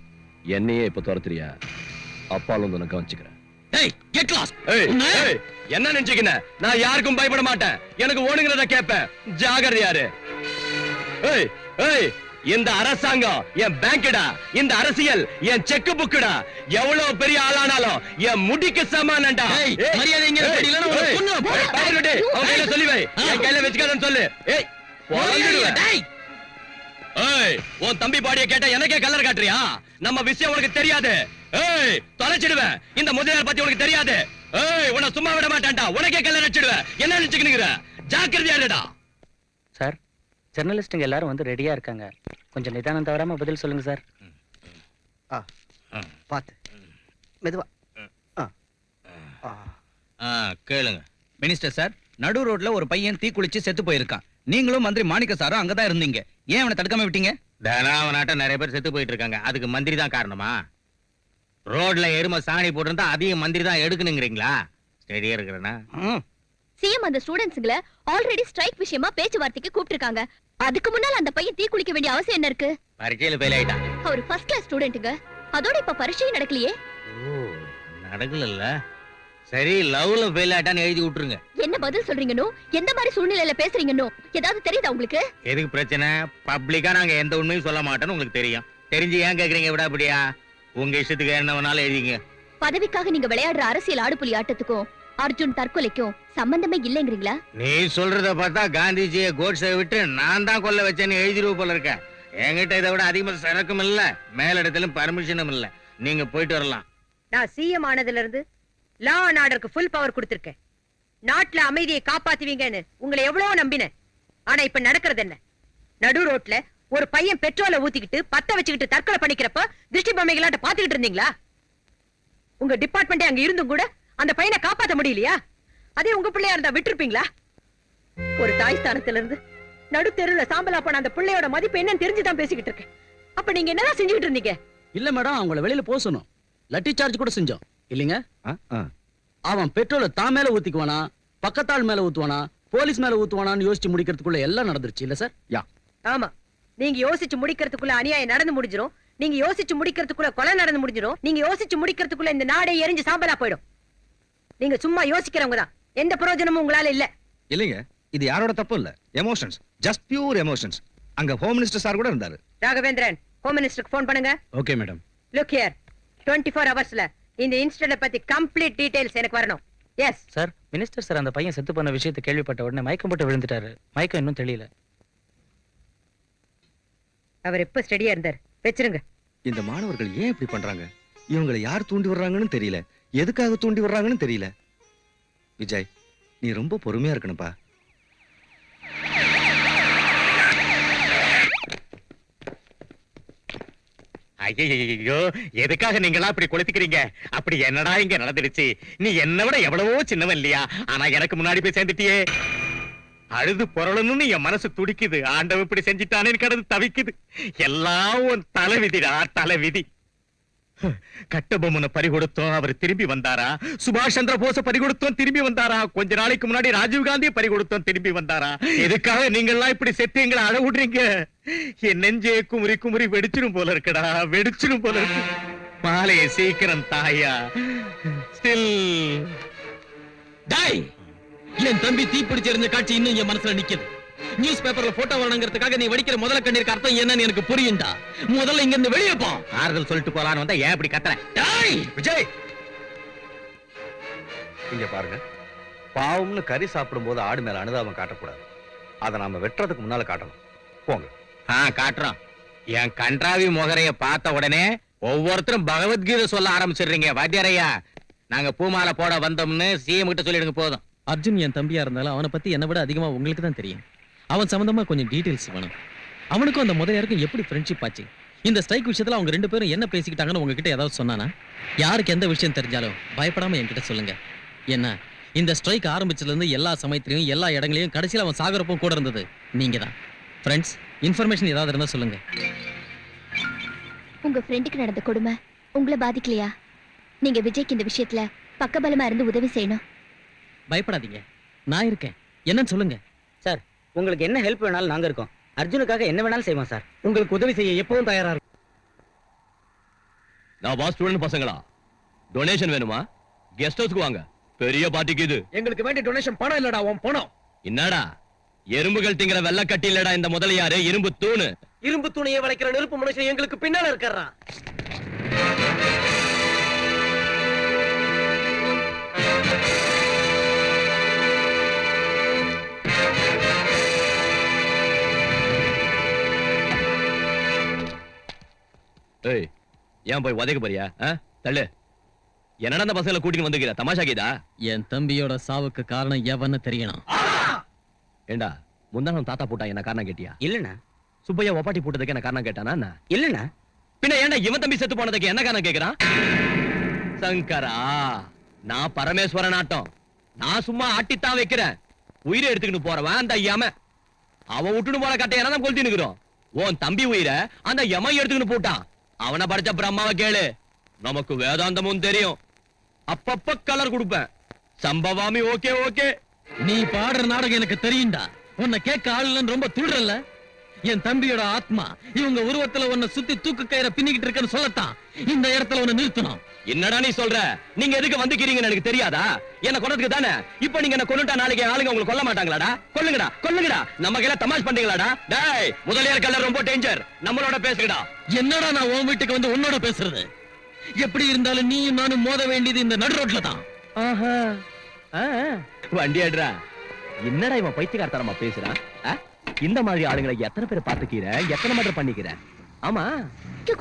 என்னையே இப்ப துரத்துறியா? அப்பால வந்து நான் கவனிச்சுக்கிறேன். ஏய் கெட் லாஸ்ட். என்ன நினைச்சுக்கின? நான் யாருக்கும் பயப்பட மாட்டேன். எனக்கு ஓடுங்கிறத கேட்பேன். ஜாகிரதையாரு. ஏய் ஏய், இந்த அரசாங்கம் என் பேங்க்டா. இந்த அரசியல் என் செக் புக்குடா. எவ்வளவு பெரிய ஆளானாலும் என் முடிக்கு சமானம்டா. மரியாதை இங்க தெரியலனா உன்னை கொன்னு பாருடே. அவன் கையில சொல்லி வை. என் கையில வெச்சுக்காதன்னு சொல்லு. ஏய் போடுடா. டேய் ஏய், உன் தம்பி பாடிய கேட்டா எனக்கே கலர் காட்டுறியா? நம்ம விஷயம் உனக்கு தெரியாது. ஏய் தொலைச்சிடுவேன். இந்த முதலியார் பத்தி உனக்கு தெரியாது. ஏய் உன்னை சும்மா விட மாட்டேன்டா. உனக்கே கலர் அடிச்சிடுவேன். என்ன நினைச்சுக்கினுங்கற? ஜாக்கிரதையா இருடா. சார், ஜர்னலிஸ்டுங்க எல்லாரும் வந்து ரெடியா இருக்காங்க. கொஞ்சம் நிதானம் தவறாம பதில் சொல்லுங்க சார். பாத்து மெதுவா. கேளுங்க மினிஸ்டர் சார், நடு ரோட்ல ஒரு பையன் தீ குளிச்சு செத்து போயிருக்கான். நீங்களும் மந்திரி மாணிக்க சாரும் அங்கதான் இருந்தீங்க. ஏன் அவனை தடுக்காம விட்டீங்க? அவனாட்டம் நிறைய பேர் செத்து போயிட்டு இருக்காங்க. அதுக்கு மந்திரி தான் காரணமா? ரோட்ல எருமை சாணி போட்டிருந்தா அதையும் மந்திரி தான் எடுக்கணுங்கிறீங்களா? ஸ்டெடியா இருக்கிறேன்னா சிஎம் அந்த ஸ்டூடண்ட்ஸ்களை ஆல்ரெடி ஸ்ட்ரைக் விஷயமா பேச்சுவார்த்தைக்கு கூப்பிட்டிருக்காங்க. அதுக்கு முன்னால அந்த பையன் தீ குளிக்க வேண்டிய அவசியம் என்ன இருக்கு? பரீட்சையில ஃபெயில் ஆயிட்டான். அவர் ஃபர்ஸ்ட் கிளாஸ் ஸ்டூடெண்ட்டுங்க. அதோட இப்ப பரீட்சையும் நடக்கலையே. நடக்கல. சரி, லவ்ல ஃபெயில் ஆயிட்டான்னு எழுதி விட்டுருங்க. என்ன பதில் சொல்றீங்கன்னு, எந்த மாதிரி சூழ்நிலையில பேசுறீங்கன்னு ஏதாவது தெரியுதா உங்களுக்கு? எதுக்கு பிரச்சனை? பப்ளிக்கா நாங்க எந்த உண்மையும் சொல்ல மாட்டோம்னு உங்களுக்கு தெரியும். தெரிஞ்சு ஏன் கேக்குறீங்க? விட அப்படியா? உங்க இஷ்டத்துக்கு என்ன வேணாலும் எழுதிங்க. பதவிக்காக நீங்க விளையாடுற அரசியல் ஆடுபுலி ஆட்டத்துக்கும் அர்ஜுன் தற்கொலைக்கும் சம்பந்தமே இல்லைங்கிறீங்களா? நீ சொல்றத பார்த்தா காந்திஜியை கோட்ஸை விட்டு நான் தான் கொல்ல வச்சேன்னு எழுதிருவ போல இருக்க. என்கிட்ட இதை விட அதிகமா சரக்கும் இல்ல, மேலிடத்திலும் பர்மிஷனும் இல்ல. நீங்க போயிட்டு வரலாம். நான் சிஎம் ஆனதுல இருந்து லா அண்ட் ஆர்டருக்கு ஃபுல் பவர் கொடுத்திருக்கேன். நாட்டுல அமைதியை காப்பாத்துவீங்கன்னு உங்களை எவ்வளவு நம்பினேன். ஆனா இப்ப நடக்கிறது என்ன? நடு ரோட்ல ஒரு பையன் பெட்ரோலை ஊத்திக்கிட்டு பத்த வச்சுக்கிட்டு தற்கொலை பண்ணிக்கிறப்ப திருஷ்டி பொம்மைகளாட்ட பாத்துக்கிட்டு இருந்தீங்களா? உங்க டிபார்ட்மெண்டே அங்க இருந்தும் கூட அந்த பையனை காப்பாத்த முடியலையா? அதே உங்க பிள்ளையா இருந்தா விட்டுருப்பீங்களா? ஒரு தாய் ஸ்தானத்துல இருந்து நடு தெருவுல சாம்பலா போன அந்த பிள்ளையோட மதிப்பு என்னன்னு தெரிஞ்சுதான் பேசிக்கிட்டு இருக்கேன். அப்ப நீங்க என்னதான் செஞ்சுக்கிட்டு இருந்தீங்க? இல்ல மேடம், அவங்கள வெளியில போக சொன்னோம். லட்டி சார்ஜ் கூட செஞ்சோம் இல்லைங்க. அவன் பெட்ரோலை தான் மேல ஊத்திக்குவானா, பக்கத்தாள் மேல ஊத்துவானா, போலீஸ் மேல ஊத்துவானான்னு யோசிச்சு முடிக்கிறதுக்குள்ள எல்லாம் நடந்துருச்சு இல்ல சார்? யா. ஆமா, நீங்க யோசிச்சு முடிக்கிறதுக்குள்ள அநியாயம் நடந்து முடிஞ்சிரும். நீங்க யோசிச்சு முடிக்கிறதுக்குள்ள கொலை நடந்து முடிஞ்சிரும். நீங்க யோசிச்சு முடிக்கிறதுக்குள்ள இந்த நாடே எரிஞ்சு சாம்பலா போயிடும். நீங்க சும்மா யோசிக்கிறவங்க தான். எந்த பிரயோஜனமும் உங்களால இல்ல. இல்லைங்க, இது யாரோட தப்பு இல்ல. Emotions, just pure emotions. அங்க ஹோம் மினிஸ்டர் சார் கூட இருந்தாரு. ராகவேந்திரன், ஹோம் மினிஸ்டருக்கு ஃபோன் பண்ணுங்க. Okay madam. லுக் ஹியர், 24 ஹவர்ஸ்ல இந்த இன்சிடென்ட் பத்தி கம்ப்ளீட் டீடைல்ஸ் எனக்கு வரணும். Yes sir. மினிஸ்டர் சார் அந்த பையன் செத்து போன விஷயத்தை கேள்விப்பட்ட உடனே மயக்கம் போட்டு விழுந்துட்டாரு. மயக்கம் இன்னும் தெரியல. அவர் எப்ப ஸ்டடியா இருந்தார்? வெச்சிருங்க. இந்த மாணவர்கள் ஏன் இப்படி பண்றாங்க? இவங்களை யார் தூண்டி வர்றாங்கன்னு தெரியல, எதுக்காக தூண்டி வர்றாங்கன்னு தெரியல. விஜய், நீ ரொம்ப பொறுமையா இருக்கணும்பா. ஐயோ, எதுக்காக நீங்களா இப்படி கொளுத்திக்கிறீங்க? அப்படி என்னடா இங்க நடந்துடுச்சு? நீ என்ன விட எவ்வளவோ சின்னவன் இல்லையா? ஆனா எனக்கு முன்னாடி போய் சேர்ந்துட்டியே. அழுது பொருளணும்னு என் மனசு துடிக்குது. ஆண்டவன் இப்படி செஞ்சுட்டானேன்னு கடந்து தவிக்குது. எல்லாம் உன் தலைவிதிடா, தலைவிதி. கட்டபொம்மனை பறிகொடுத்தோம், அவர் திரும்பி வந்தாரா? சுபாஷ் சந்திர போஸ பறிகொடுத்தோம், திரும்பி வந்தாரா? கொஞ்ச நாளைக்கு முன்னாடி ராஜீவ் காந்தியை பறிகொடுத்தோம், திரும்பி வந்தாரா? எதுக்காக நீங்க எல்லாம் இப்படி செத்து எங்களை அழ விடுறீங்க? என் நெஞ்சே குமுறி குமுறி வெடிச்சிரும் போல இருக்குடா, வெடிச்சிரும் போல இருக்கு. மாலையை சீக்கிரம் தாயா. Still tie. என் தம்பி தீப்பிடிச்சிருந்த காட்சி இன்னும் என் மனசுல நிக்குது. நியூஸ் பேப்பர்ல போட்டோ வரணுங்கிறதுக்காக நீ வடிக்கிற முதல்ல கண்ணீருக்கு அர்த்தம் என்னன்னு எனக்கு புரியும்டா. முதல்ல இங்க இருந்து வெளியே போ. ஆறுதல் சொல்லிட்டு போலான்னு வந்தா ஏன் இப்படி கத்துற? டேய் விஜய், இங்க பாருங்க, பாவம்னு கறி சாப்பிடும் போது ஆடு மேல அனுதாபம் காட்டக்கூடாது. அதை நாம வெட்டுறதுக்கு முன்னால காட்டணும். போங்க. காட்டுறோம். என் கன்றாவி முகரைய பார்த்த உடனே ஒவ்வொருத்தரும் பகவத்கீதை சொல்ல ஆரம்பிச்சிடுறீங்க. வாத்தியாரையா, நாங்க பூமாலை போட வந்தோம்னு சிஎம் கிட்ட சொல்லிடுங்க போதும். அர்ஜுன் என் தம்பியா இருந்தாலும் அவனை பத்தி என்னை விட அதிகமா உங்களுக்கு தான் தெரியும். அவன் சம்பந்தமா கொஞ்சம் டீடைல்ஸ் வேணும். அவனுக்கும் அந்த முதலியாருக்கும் எப்படி ஃப்ரெண்ட்ஷிப் ஆச்சு? இந்த ஸ்ட்ரைக் விஷயத்துல அவங்க ரெண்டு பேரும் என்ன பேசிக்கிட்டாங்கன்னு உங்ககிட்ட ஏதாவது சொன்னானா? யாருக்கு எந்த விஷயம் தெரிஞ்சாலும் பயப்படாம என்கிட்ட சொல்லுங்க. என்ன, இந்த ஸ்ட்ரைக் ஆரம்பிச்சதுல இருந்து எல்லா சமயத்திலையும் எல்லா இடங்களையும் கடைசியில் அவன் சாகரப்பும் கூட இருந்தது நீங்க தான். ஃப்ரெண்ட்ஸ், இன்ஃபர்மேஷன் ஏதாவது இருந்தா சொல்லுங்க. உங்க ஃப்ரெண்டுக்கு நடந்த கொடுமை உங்களை பாதிக்கலையா? நீங்க விஜய்க்கு இந்த விஷயத்துல பக்கபலமா இருந்து உதவி செய்யணும். பயப்படாதீங்க, நான் இருக்கேன். என்னன்னு சொல்லுங்க சார். உங்களுக்கு என்ன ஹெல்ப் வேணாலும் நாங்க இருக்கோம். அர்ஜுனுக்காக என்ன வேணாலும் செய்வோம் சார். உங்களுக்கு உதவி செய்ய எப்பவும் தயாரா இருக்கும். நான் வா ஸ்டூடெண்ட் பசங்களா, டொனேஷன் வேணுமா? கெஸ்ட் ஹவுஸ்க்கு வாங்க, பெரிய பார்ட்டிக்கு இது. எங்களுக்கு வேண்டிய டொனேஷன் பணம் இல்லடா, உன் பணம். என்னடா எறும்புகள் திங்கிற வெள்ளக்கட்டி இல்லடா இந்த முதலியாரு, இரும்பு தூணு. இரும்பு துணியை வளைக்கிற நெருப்பு மனுஷன் எங்களுக்கு பின்னால இருக்கிறான். ஏய், ஏன் போய் உதைக்க போறியா? தள்ளு. என்னடா அந்த பசங்களை கூட்டிட்டு வந்துக்கிற, தமாஷாக்கிதா? என் தம்பியோட சாவுக்கு காரணம் எவன்னு தெரியணும். ஏண்டா முந்தானம் தாத்தா போட்டா என்ன காரணம் கேட்டியா? இல்லண்ணா. சுப்பையா ஒப்பாட்டி போட்டதுக்கு என்ன காரணம் கேட்டானா? இல்லண்ணா. பின்ன ஏன்டா இவன் தம்பி செத்து போனதுக்கு என்ன காரணம் கேக்குறான்? சங்கரா, நான் பரமேஸ்வரன் ஆட்டம். நான் சும்மா ஆட்டித்தான் வைக்கிறேன். உயிரை எடுத்துக்கிட்டு போறவன் அந்த யம. அவன் விட்டுட்டு போற கட்டையான தான் கொளுத்தி நிக்கிறோம். உன் தம்பி உயிரை அந்த யம எடுத்துக்கிட்டு போட்டான். அவனை படிச்ச பிரம்மாவை கேளு, நமக்கு வேதாந்தமும் தெரியும். அப்பப்ப கலர் கொடுப்பேன். சம்பவாமி ஓகே ஓகே. நீ பாடுற நாடகம் எனக்கு தெரியும்டா. உன்னை கேட்க ஆளுன்னு ரொம்ப துள்றல்ல. என் தம்பியோட ஆத்மா இவங்க உருவத்துல உன்னை சுத்தி தூக்கு கயிறை பின்னிக்கிட்டு இருக்கன்னு சொல்லத்தான் இந்த இடத்துல உன்னை நிறுத்தணும். என்னடா நீ சொல்ற? நீங்க எதுக்கு வந்துக்கிறீங்கன்னு எனக்கு தெரியாதா? என்ன கொன்னதுக்கு தானே. இப்ப நீங்க என்ன கொன்னுட்டா நாளைக்கு ஆளுங்க உங்களுக்கு கொல்ல மாட்டாங்களாடா? கொல்லுங்கடா கொல்லுங்கடா. நம்ம கையில தமாஷ் பண்றீங்களாடா? டேய், முதலியார் கல்ல ரொம்ப டேஞ்சர். நம்மளோட பேசுங்கடா. என்னடா நான் உன் வீட்டுக்கு வந்து உன்னோட பேசுறது? எப்படி இருந்தாலும் நீயும் நானும் மோத வேண்டியது இந்த நடு ரோட்ல தான். வண்டி ஆடுறா. என்னடா இவன் பைத்தியக்காரத்தனமா பேசுறான்? இந்த மாதிரி ஆளுங்களை எத்தனை பேர் பாத்துக்கிற, எத்தனை மாதிரி பண்ணிக்கிற? ஆமா,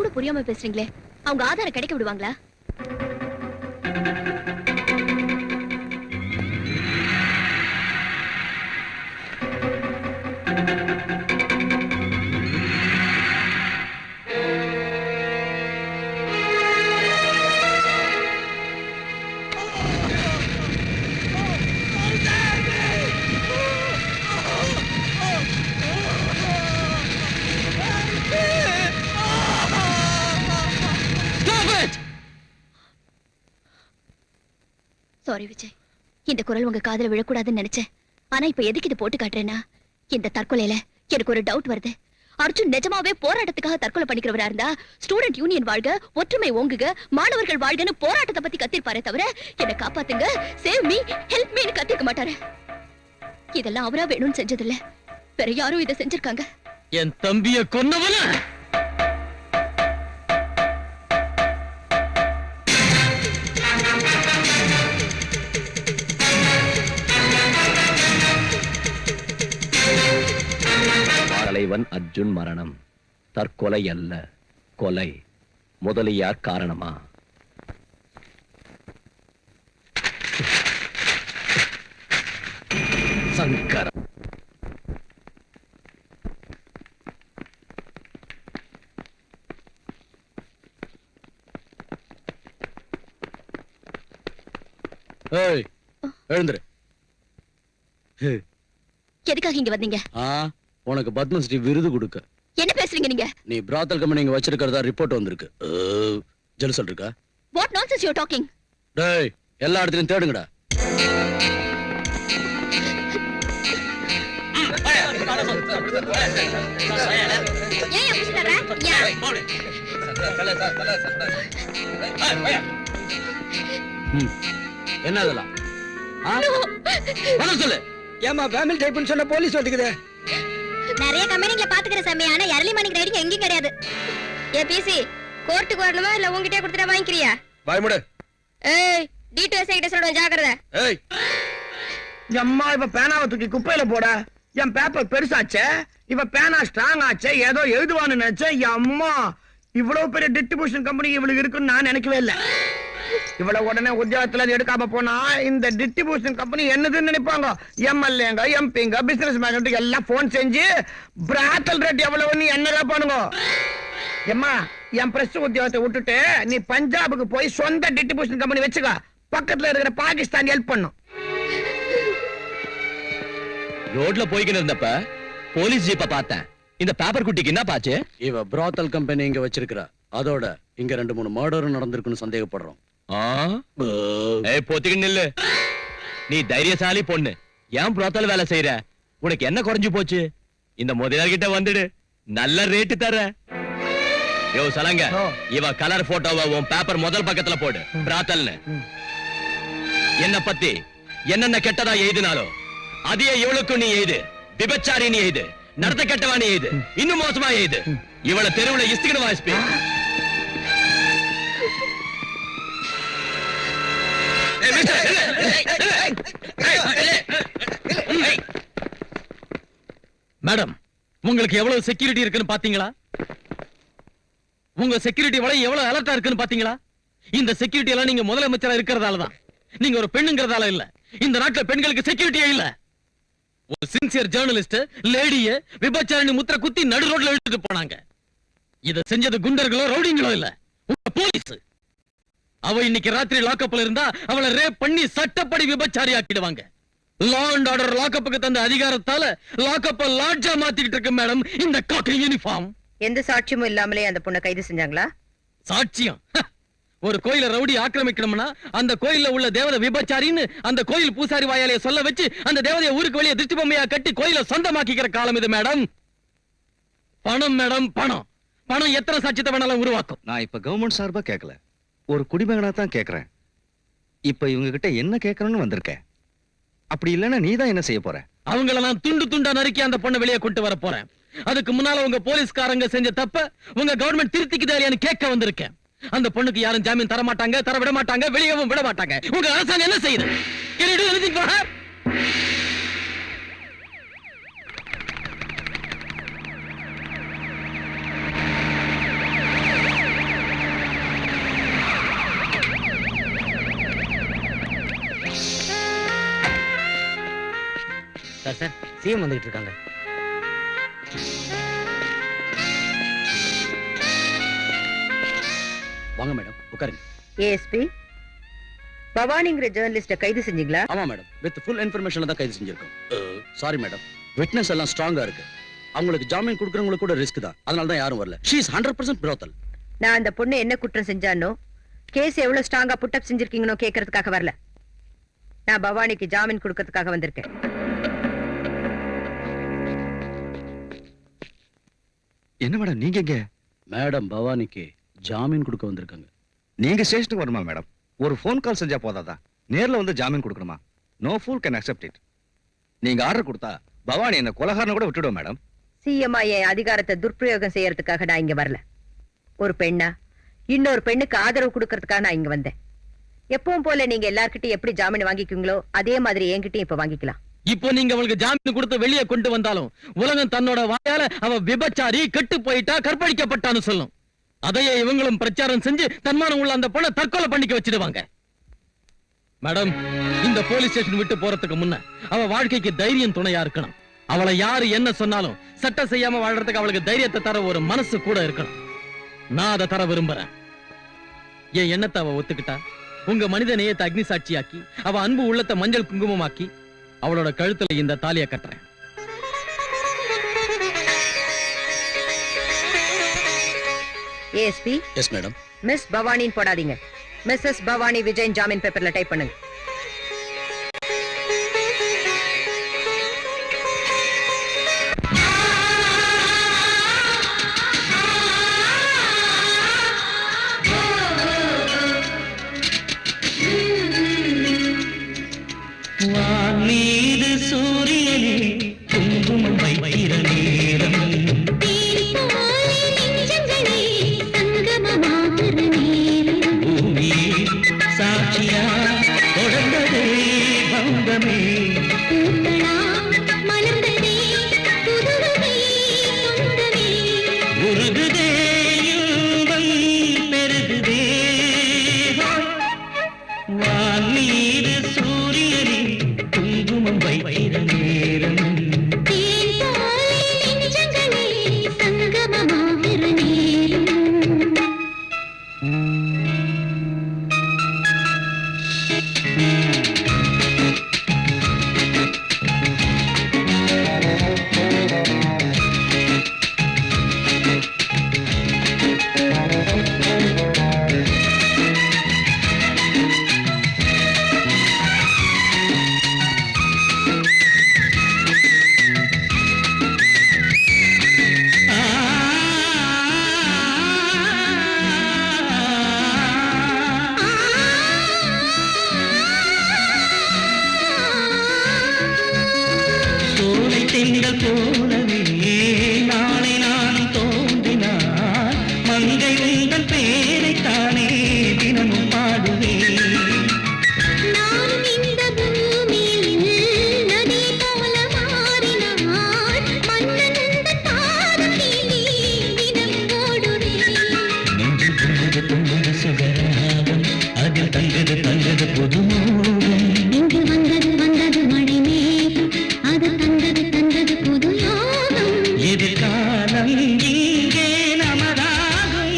கூட புரியாம பேசுறீங்களே. அவங்க ஆதாரம் கிடைக்க விடுவாங்களா? சாரி விஜய், இந்த குரல் உங்க காதுல விழக்கூடாதுன்னு நினைச்சேன். ஆனா இப்ப எதுக்கு இது போட்டு காட்டுறேன்னா, இந்த தற்கொலையில எனக்கு ஒரு டவுட் வருது. அர்ஜுன் நிஜமாவே போராட்டத்துக்காக தற்கொலை பண்ணிக்கிறவரா இருந்தா ஸ்டூடெண்ட் யூனியன் வாழ்க, ஒற்றுமை ஓங்குக, மாணவர்கள் வாழ்கன்னு போராட்டத்தை பத்தி கத்திருப்பாரே தவிர என்ன காப்பாத்துங்க, சேவ் மீ, ஹெல்ப் மீன்னு கத்திருக்க மாட்டாரு. இதெல்லாம் அவரா வேணும்னு செஞ்சதில்ல, வேற யாரும் இதை செஞ்சிருக்காங்க. என் தம்பிய கொன்னவன தலைவன் அர்ஜுன் மரணம் தற்கொலை அல்ல, கொலை. முதலியார் காரணமா? சங்கர. ஏய், எழுந்துரு. எதுக்காக இங்க வந்தீங்க? உனக்கு பத்மஸ்ரீ விருது கொடுக்க. என்ன பேசுறீங்க நீங்க? நீ பிராத்தல் கம்பெனி இங்க வச்சிருக்கிறதா ரிப்போர்ட் வந்திருக்கு. ஜெலுசல் இருக்கா? What nonsense you are talking? டேய், எல்லா இடத்துலயும் தேடுங்கடா. ஏன் அப்படி சொல்ற? என்ன அதெல்லாம்? சொல்லு. ஏமா ஃபேமிலி டைப்னு சொன்ன போலீஸ் வந்துக்குது. நிறைய கம்பெனிங்கள பாத்துக்கிற சமயம், ஆனா எர்லி மார்னிங் ரைடிங் எங்கேயும் கிடையாது. ஏ பிசி, கோர்ட்டுக்கு வரணுமா இல்ல உங்ககிட்டயே கொடுத்துட்டா வாங்கிக்கிறியா? வாய் மூடு. ஏய், டீடைல்ஸ் கிட்ட சொல்றேன், ஜாக்கிரதை. ஏய், அம்மா இப்ப பேனாவை தூக்கி குப்பையில போட. என் பேப்பர் பெருசாச்சே, இப்ப பேனா ஸ்ட்ராங் ஆச்சே, ஏதோ எழுதுவான்னு நினைச்சேன். அம்மா, இவ்வளவு பெரிய டிஸ்ட்ரிபியூஷன் கம்பெனி இவளுக்கு இருக்குன்னு நான் நினைக்கவே இல்லை. இவ்வளவு உடனே உத்தியோகத்துல எடுக்காம போனா இந்த டிஸ்ட்ரிபியூஷன் கம்பெனி என்னதுன்னு நினைப்பாங்க. எம்எல்ஏங்க, எம்பிங்க, பிசினஸ் மேக்னெட் எல்லாம் போன் செஞ்சு பிராத்தல் ரேட் எவ்வளவுன்னு என்ன கேட்பானுங்க. எம்மா, என் பிரஸ் உத்தியோகத்தை விட்டுட்டு நீ பஞ்சாபுக்கு போய் சொந்த டிஸ்ட்ரிபியூஷன் கம்பெனி வச்சுக்க. பக்கத்துல இருக்கிற பாகிஸ்தான் ஹெல்ப் பண்ணும். ரோட்ல போய்கிட்டு இருந்தப்ப போலீஸ் ஜீப்ப பார்த்தேன். இந்த பேப்பர் குட்டிக்கு என்ன பாச்சு? இவ பிராத்தல் கம்பெனி இங்க வச்சிருக்கிறா. அதோட இங்க 2-3 மர்டரும் நடந்திருக்குன்னு சந்தேகப்படுறோம். போத்திக்கிட்டு நில்லு. நீ தைரியசாலி பொண்ணு. ஏன் புறத்தால வேலை செய்யற? உனக்கு என்ன குறைஞ்சு போச்சு? இந்த முதலாளிகிட்ட வந்துடு, நல்ல ரேட்டு தர. யோ சலங்க, இவ கலர் போட்டோவை உன் பேப்பர் முதல் பக்கத்துல போடு. பிராத்தல்னு என்ன பத்தி என்னென்ன கெட்டதா எழுதினாலோ அதையே இவளுக்கும் நீ எழுது. விபச்சாரி நீ எழுது, நடத்த கெட்டவா நீ எழுது, இன்னும் மோசமா எழுது. இவள தெருவுல இஸ்திகன வாசிப்பி. மேடம், உங்களுக்கு எவ்வளவு செக்யூரிட்டி இருக்குன்னு பாத்தீங்களா? உங்க செக்யூரிட்டி வலை எவ்வளவு அலர்ட்டா இருக்குன்னு பாத்தீங்களா? இந்த செக்யூரிட்டி எல்லாம் நீங்க முதலமைச்சரா இருக்கிறதால தான். நீங்க ஒரு பெண்ணுங்கிறதால இல்ல. இந்த நாட்டுல பெண்களுக்கு செக்யூரிட்டியே இல்ல. ஒரு சின்சியர் ஜேர்னலிஸ்ட் லேடிய விபச்சாரணி முத்திர குத்தி நடு ரோட்ல இழுத்துட்டு போனாங்க. இத செஞ்சது குண்டர்களோ ரவுடிங்களோ இல்ல, உங்க போலீஸ். அவ இன்னைக்கு ராத்திரி லாக்கப்ல இருந்தா அவளை ரேப் பண்ணி சட்டப்படி விபச்சாரி ஆக்கிடுவாங்க. லா அண்ட் ஆர்டர் லாக்கப்புக்கு தந்த அதிகாரத்தால லாக்கப்ப லாட்ஜா மாத்திக்கிட்டு இருக்கு மேடம் இந்த காக்கி யூனிஃபார்ம். எந்த சாட்சியமும் இல்லாமலே அந்த பொண்ணை கைது செஞ்சாங்களா? சாட்சியம்? ஒரு கோயில ரவுடி ஆக்கிரமிக்கணும்னா அந்த கோயில்ல உள்ள தேவதை விபச்சாரின்னு அந்த கோயில் பூசாரி வாயாலைய சொல்ல வச்சு அந்த தேவதையை ஊருக்கு வெளியே திருஷ்டி பொம்மையா கட்டி கோயில சொந்தமாக்கிக்கிற காலம் இது மேடம். பணம் மேடம், பணம். பணம் எத்தனை சாட்சியத்தை வேணாலும் உருவாக்கும். நான் இப்ப கவர்மெண்ட் சார்பா கேட்கல, ஒரு குடிமகனா தான் கேக்குறேன். இப்ப இவங்க கிட்ட என்ன கேட்கணும்னு வந்திருக்கேன். அப்படி இல்லைன்னா நீ தான் என்ன செய்ய போற? அவங்கள நான் துண்டு துண்டா நறுக்கி அந்த பொண்ணை வெளியே கொண்டு வர போறேன். அதுக்கு முன்னால உங்க போலீஸ்காரங்க செஞ்ச தப்ப உங்க கவர்மெண்ட் திருத்திக்குதா இல்லையான்னு கேட்க வந்திருக்கேன். அந்த பொண்ணுக்கு யாரும் ஜாமீன் தர மாட்டாங்க, தர விட மாட்டாங்க, வெளியவும் விட மாட்டாங்க. உங்க அரசாங்கம் என்ன செய்யுது? Can you do anything for her? Sir CM வந்துகிட்டு இருக்காங்க. வாங்க மேடம், உட்காருங்க. ஏஎஸ்பி, பவானிங்கிற ஜேர்னலிஸ்ட கைது செஞ்சீங்களா? ஆமா மேடம், வித் ஃபுல் இன்ஃபர்மேஷன்ல தான் கைது செஞ்சிருக்கோம். சாரி மேடம், விட்னஸ் எல்லாம் ஸ்ட்ராங்கா இருக்கு. அவங்களுக்கு ஜாமீன் கொடுக்கறவங்களுக்கு கூட ரிஸ்க் தான், அதனால தான் யாரும் வரல. She is 100% brothel. நான் அந்த பொண்ணு என்ன குற்றம் செஞ்சானோ, கேஸ் எவ்வளவு ஸ்ட்ராங்கா புட்டப் செஞ்சிருக்கீங்கனோ கேட்கறதுக்காக வரல. நான் பவானிக்கு ஜாமீன் கொடுக்கறதுக்காக வந்திருக்கேன். என்ன மேடம் நீங்க எங்க? மேடம் பவானிக்கு ஜாமீன் கொடுக்க வந்திருக்காங்க. நீங்க ஸ்டேஷனுக்கு வரணுமா மேடம்? ஒரு ஃபோன் கால் செஞ்சா போதாதா? நேர்ல வந்து ஜாமீன் கொடுக்கணுமா? No pool can accept it. நீங்க ஆர்டர் கொடுத்தா பவானி என்ன கொலகாரனை கூட விட்டுடுவோம் மேடம். சிஎம்ஐ என் அதிகாரத்தை துர்பிரயோகம் செய்யறதுக்காக நான் இங்க வரல. ஒரு பெண்ணா இன்னொரு பெண்ணுக்கு ஆதரவு கொடுக்கறதுக்காக நான் இங்க வந்தேன். எப்பவும் போல நீங்க எல்லார்கிட்டயும் எப்படி ஜாமீன் வாங்கிக்குங்களோ அதே மாதிரி என்கிட்டயும் இப்ப வாங்கிக்கலாம். இப்போ நீங்க அவளுக்கு ஜாமீன் கொடுத்து வெளியே கொண்டு வந்தாலும் உலகம் தன்னோட வாயால அவ விபச்சாரி, கெட்டு போயிட்டா, கற்பழிக்கப்பட்டான்னு சொல்லும். அதையே இவங்களும் பிரச்சாரம் செஞ்சு தன்மானம் உள்ள அந்த பொண்ணை தற்கொலை பண்ணிக்க வச்சிடுவாங்க. மேடம், இந்த போலீஸ் ஸ்டேஷன் விட்டு போறதுக்கு முன்ன அவ வாழ்க்கைக்கு தைரியம் துணையா இருக்கணும். அவளை யாரு என்ன சொன்னாலும் சட்டம் செய்யாம வாழ்றதுக்கு அவளுக்கு தைரியத்தை தர ஒரு மனசு கூட இருக்கணும். நான் அதை தர விரும்புறேன். என் எண்ணத்தை அவ ஒத்துக்கிட்டா, உங்க மனித நேயத்தை அக்னி சாட்சியாக்கி, அவ அன்பு உள்ளத்தை மஞ்சள் குங்குமமாக்கி அவளோட கழுத்துல இந்த தாலியை கட்டுறேன். ஏஎஸ்பி. Yes madam. மிஸ் பவானின்னு போடாதீங்க. மிஸ்ஸஸ் பவானி விஜயன் ஜாமீன் பேப்பர்ல டைப் பண்ணுங்க. வானீது சூரியனே குங்குமம் வைக்கிற நேரம், பூமியே சாட்சியா தொடர்ந்ததே பந்தமே, உருகுதே இன்பம் பெருகுதே. வானீது சூரியனே குங்குமம் வைக்கிற நேரம். திங்கள் போலவே நாளை நான் தோன்றினார் மங்கை உங்கள் பேரைத்தானே தினமும் பாடுவேன் நானும் இந்த பூமியில் நதி போல மாறினார் மன்னன் உந்தன் பாதத்திலே தினம் ஓடுவேன் நெஞ்சில் பொங்குது சுகராகம் அதில் தங்குது புதுமோகம் இங்கு வந்தது மழை மேகம் அது தந்தது புது யோகம் எதிர்காலம் இங்கே நமதாகும்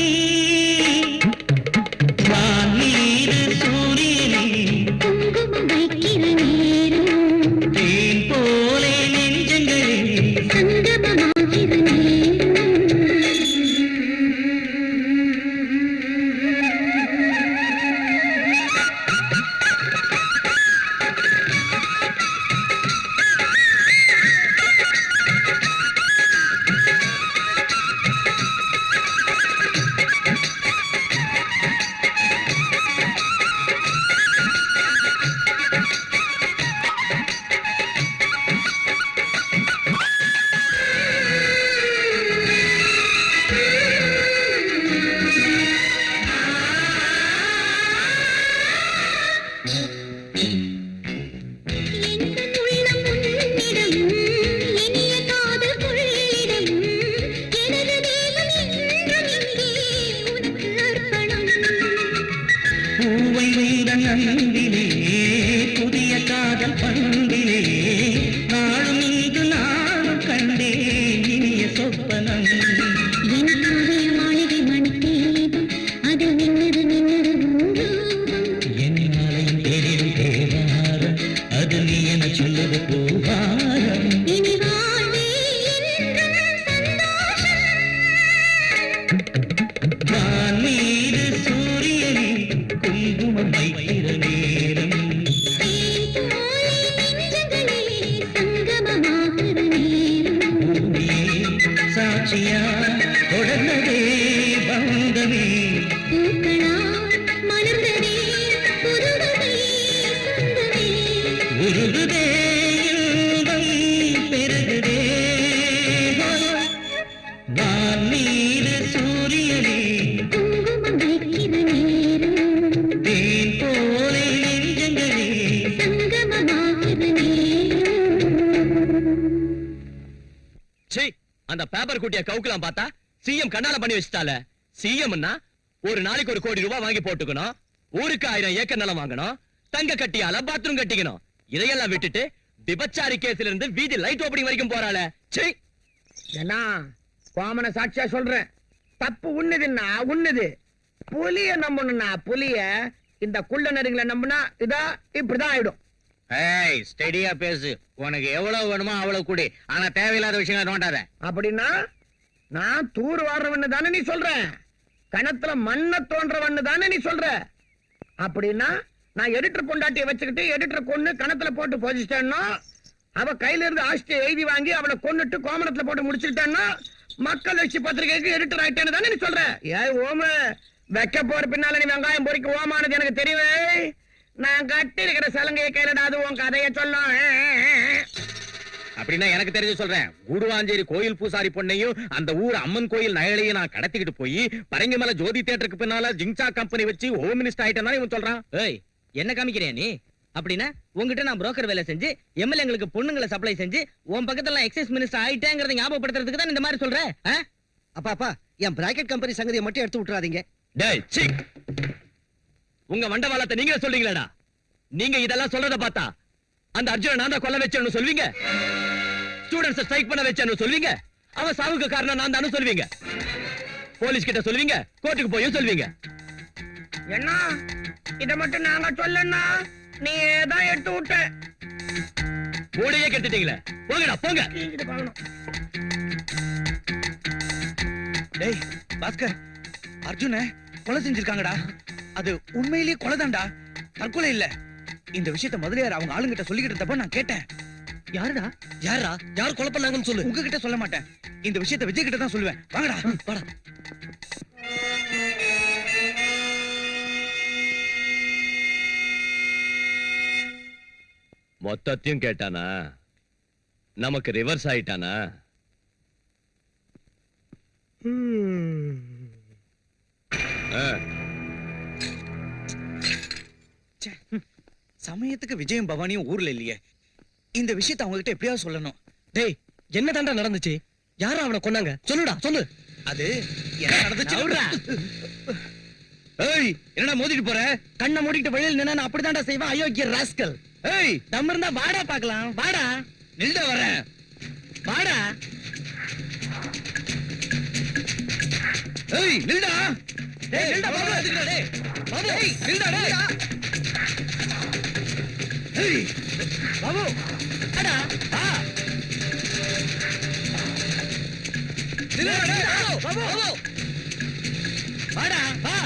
வானீர் சூரியனே குங்குமம் வைக்கிற நேரம் தேன் போலே நெஞ்சங்களே சங்கமமாகிற நேரம் எந்தன் உள்ளம் உன்னிடம் இனிய காதல் கொள்ளிடம் எனது தேகம் என்றும் இங்கே உனக்கு அர்ப்பணம் பூவை வைந்த நந்திலே புதிய காதல் பண்டிலே நாளும் இங்கு நானும் கண்டேன் இனிய சொப்பனம் என் காவிய மாளிகை மணித்தீபம் அது நின்னது உன் என் மலையும் தேடிடும் தேவாரம் அது நீ என சொல்லுது பூவாரம் இனி வாழ்வே என்றும் சந்தோஷம் வானீர் சூரியனே குங்குமம் வைக்கிற நேரம் தேன் போலே நெஞ்சங்களே சங்கமமாகிற நேரம் பூமியே சாட்சியா தொடர்ந்ததே பந்தமே பூக்களால் மலர்ந்ததே புதுவதே சொந்தமே உருகுதே இன்பம் பெருகுதே வானீர் சூரியனே குங்குமம் வைக்கிற நேரம் தேன் போலே நெஞ்சங்களே சங்கமமாகிற நேரம் சீ, அந்த பேப்பர் குட்டிய கவுக்கலாம் பார்த்தா சிஎம் கண்ணால பண்ணி வச்சுட்டால. சிஎம்னா ஒரு நாளைக்கு 1 கோடி ரூபாய் வாங்கி போட்டுக்கணும், ஊருக்கு 1000 ஏக்கர் நிலம் வாங்கணும், தங்க கட்டியால பாத்ரூம் கட்டிக்கணும். இதையெல்லாம் விட்டுட்டு விபச்சாரி கேஸ்ல இருந்து வீதி லைட் ஓப்பனிங் வரைக்கும் போறாள. சீ, என்ன கோமன சாட்சியா சொல்றேன், தப்பு உண்ணுதுன்னா உண்ணுது. புலிய நம்பணும்னா புலிய, இந்த குள்ள நரிங்களை நம்பினா இதா இப்படிதான் ஆயிடும். ஏய் ஸ்டெடியா பேசு. உனக்கு எவ்வளவு வேணுமோ அவ்வளவு கூடி. ஆனா தேவையில்லாத விஷயங்களை நோண்டாத. அப்படின்னா நான் தூர் வாடுறவன்னு தானே நீ சொல்ற, கணத்துல மண்ண தோன்றவன்னு தானே நீ சொல்ற. அப்படின்னா நான் எடிட்டர் பொண்டாட்டியை வச்சுக்கிட்டு எடிட்டர் கொன்னு கணத்துல போட்டு போதிச்சிட்டேன்னா, அவ கையில இருந்து ஆஸ்தியை எழுதி வாங்கி அவளை கொன்னுட்டு கோமணத்துல போட்டு முடிச்சுட்டேன்னா மக்கள் வச்சு பத்திரிகைக்கு எடிட்டர் ஆயிட்டேன்னு தானே நீ சொல்ற. ஏய் ஓம, வைக்க போற பின்னால நீ வெங்காயம் பொறிக்க ஓமானது எனக்கு தெரியுமே. நான் கட்டி இருக்கிற சலங்கையை கையிலடா அது உன் கதையை சொல்லும். அப்படின்னா எனக்கு தெரிஞ்சு சொல்றேன். கூடுவாஞ்சேரி கோயில் பூசாரி பொண்ணையும் அந்த ஊர் அம்மன் கோயில் நகைகளையும் நான் கடத்திக்கிட்டு போய் பரங்கிமலை ஜோதி தியேட்டருக்கு பின்னால ஜிங்சா கம்பெனி வச்சு ஹோம் மினிஸ்டர் ஆயிட்டேன்னா இவன் சொல்றான். ஏய், என்ன காமிக்கிறியா நீ? அப்படின்னா உங்ககிட்ட நான் புரோக்கர் வேலை செஞ்சு எம்எல்ஏங்களுக்கு பொண்ணுங்களை சப்ளை செஞ்சு உன் பக்கத்துல எக்ஸைஸ் மினிஸ்டர் ஆயிட்டேங்கிறத ஞாபகப்படுத்துறதுக்கு தான் இந்த மாதிரி சொல்ற. அப்பா என் பிராக்கெட் கம்பெனி சங்கதியை மட்டும் எடுத்து விட்டுறாதீங்க. டேய் சீ, உங்க வண்டவாளத்தை நீங்க சொல்றீங்களா? நீங்க இதெல்லாம் சொல்றத பார்த்தா அந்த அர்ஜுன நான் தான் கொல்ல வச்சேன்னு சொல்வீங்க, ஸ்டூடண்ட்ஸ் ஸ்ட்ரைக் பண்ண வச்சேன்னு சொல்வீங்க, அவன் சாவுக்கு காரணம் நான் தானு சொல்வீங்க, போலீஸ் கிட்ட சொல்வீங்க, கோர்ட்டுக்கு போயும் சொல்வீங்க. என்ன இத மட்டும் நாங்க சொல்லனா நீ தான் எடுத்து விட்ட. மூடையே கெடுத்துட்டீங்களே, போங்கடா போங்க. டேய் பாஸ்கர், அர்ஜுன கொலை செஞ்சிருக்காங்கடா. அது உண்மையிலேயே கொலைதான்டா, தற்கொலை இல்ல. இந்த விஷயத்த முதலியார் அவங்க ஆளுங்கிட்ட சொல்லிக்கிட்டு இருந்தப்ப நான் கேட்டேன். யாருடா? யார் கொலை பண்ணாங்கன்னு சொல்லு. உங்ககிட்ட சொல்ல மாட்டேன், இந்த விஷயத்த விஜய் கிட்ட தான் சொல்லுவேன். வாங்கடா வாடா. மொத்தத்தையும் கேட்டானா? நமக்கு ரிவர்ஸ் ஆயிட்டானா? சமயத்துக்கு விஜயம் பவானியும் ஊர்ல இல்லையே. இந்த விஷயத்தை அவங்க கிட்ட எப்படியாவது சொல்லணும். டேய், என்ன தாண்டா நடந்துச்சு? யாரா அவனை கொன்னாங்க? சொல்லுடா, சொல்லு. அது என்ன நடந்துச்சு? ஏய், என்னடா மோதிட்டு போற? கண்ணை மூடிட்டு வெளியில் நின்னா நான் அப்படிதான்டா செய்வேன், அயோக்கிய ராஸ்கல். ஏய், நம்ம இருந்தா வாடா பார்க்கலாம். வாடா, நில்டா வரேன். வாடா. ஏய், நில்டா. டேய், நில்டா பாபு. டேய், பாபு. ஏய், நில்டா டேய். ஏய், பாபு. வாடா. வா. நில்டா டேய். பாபு. பாபு. வாடா, வா.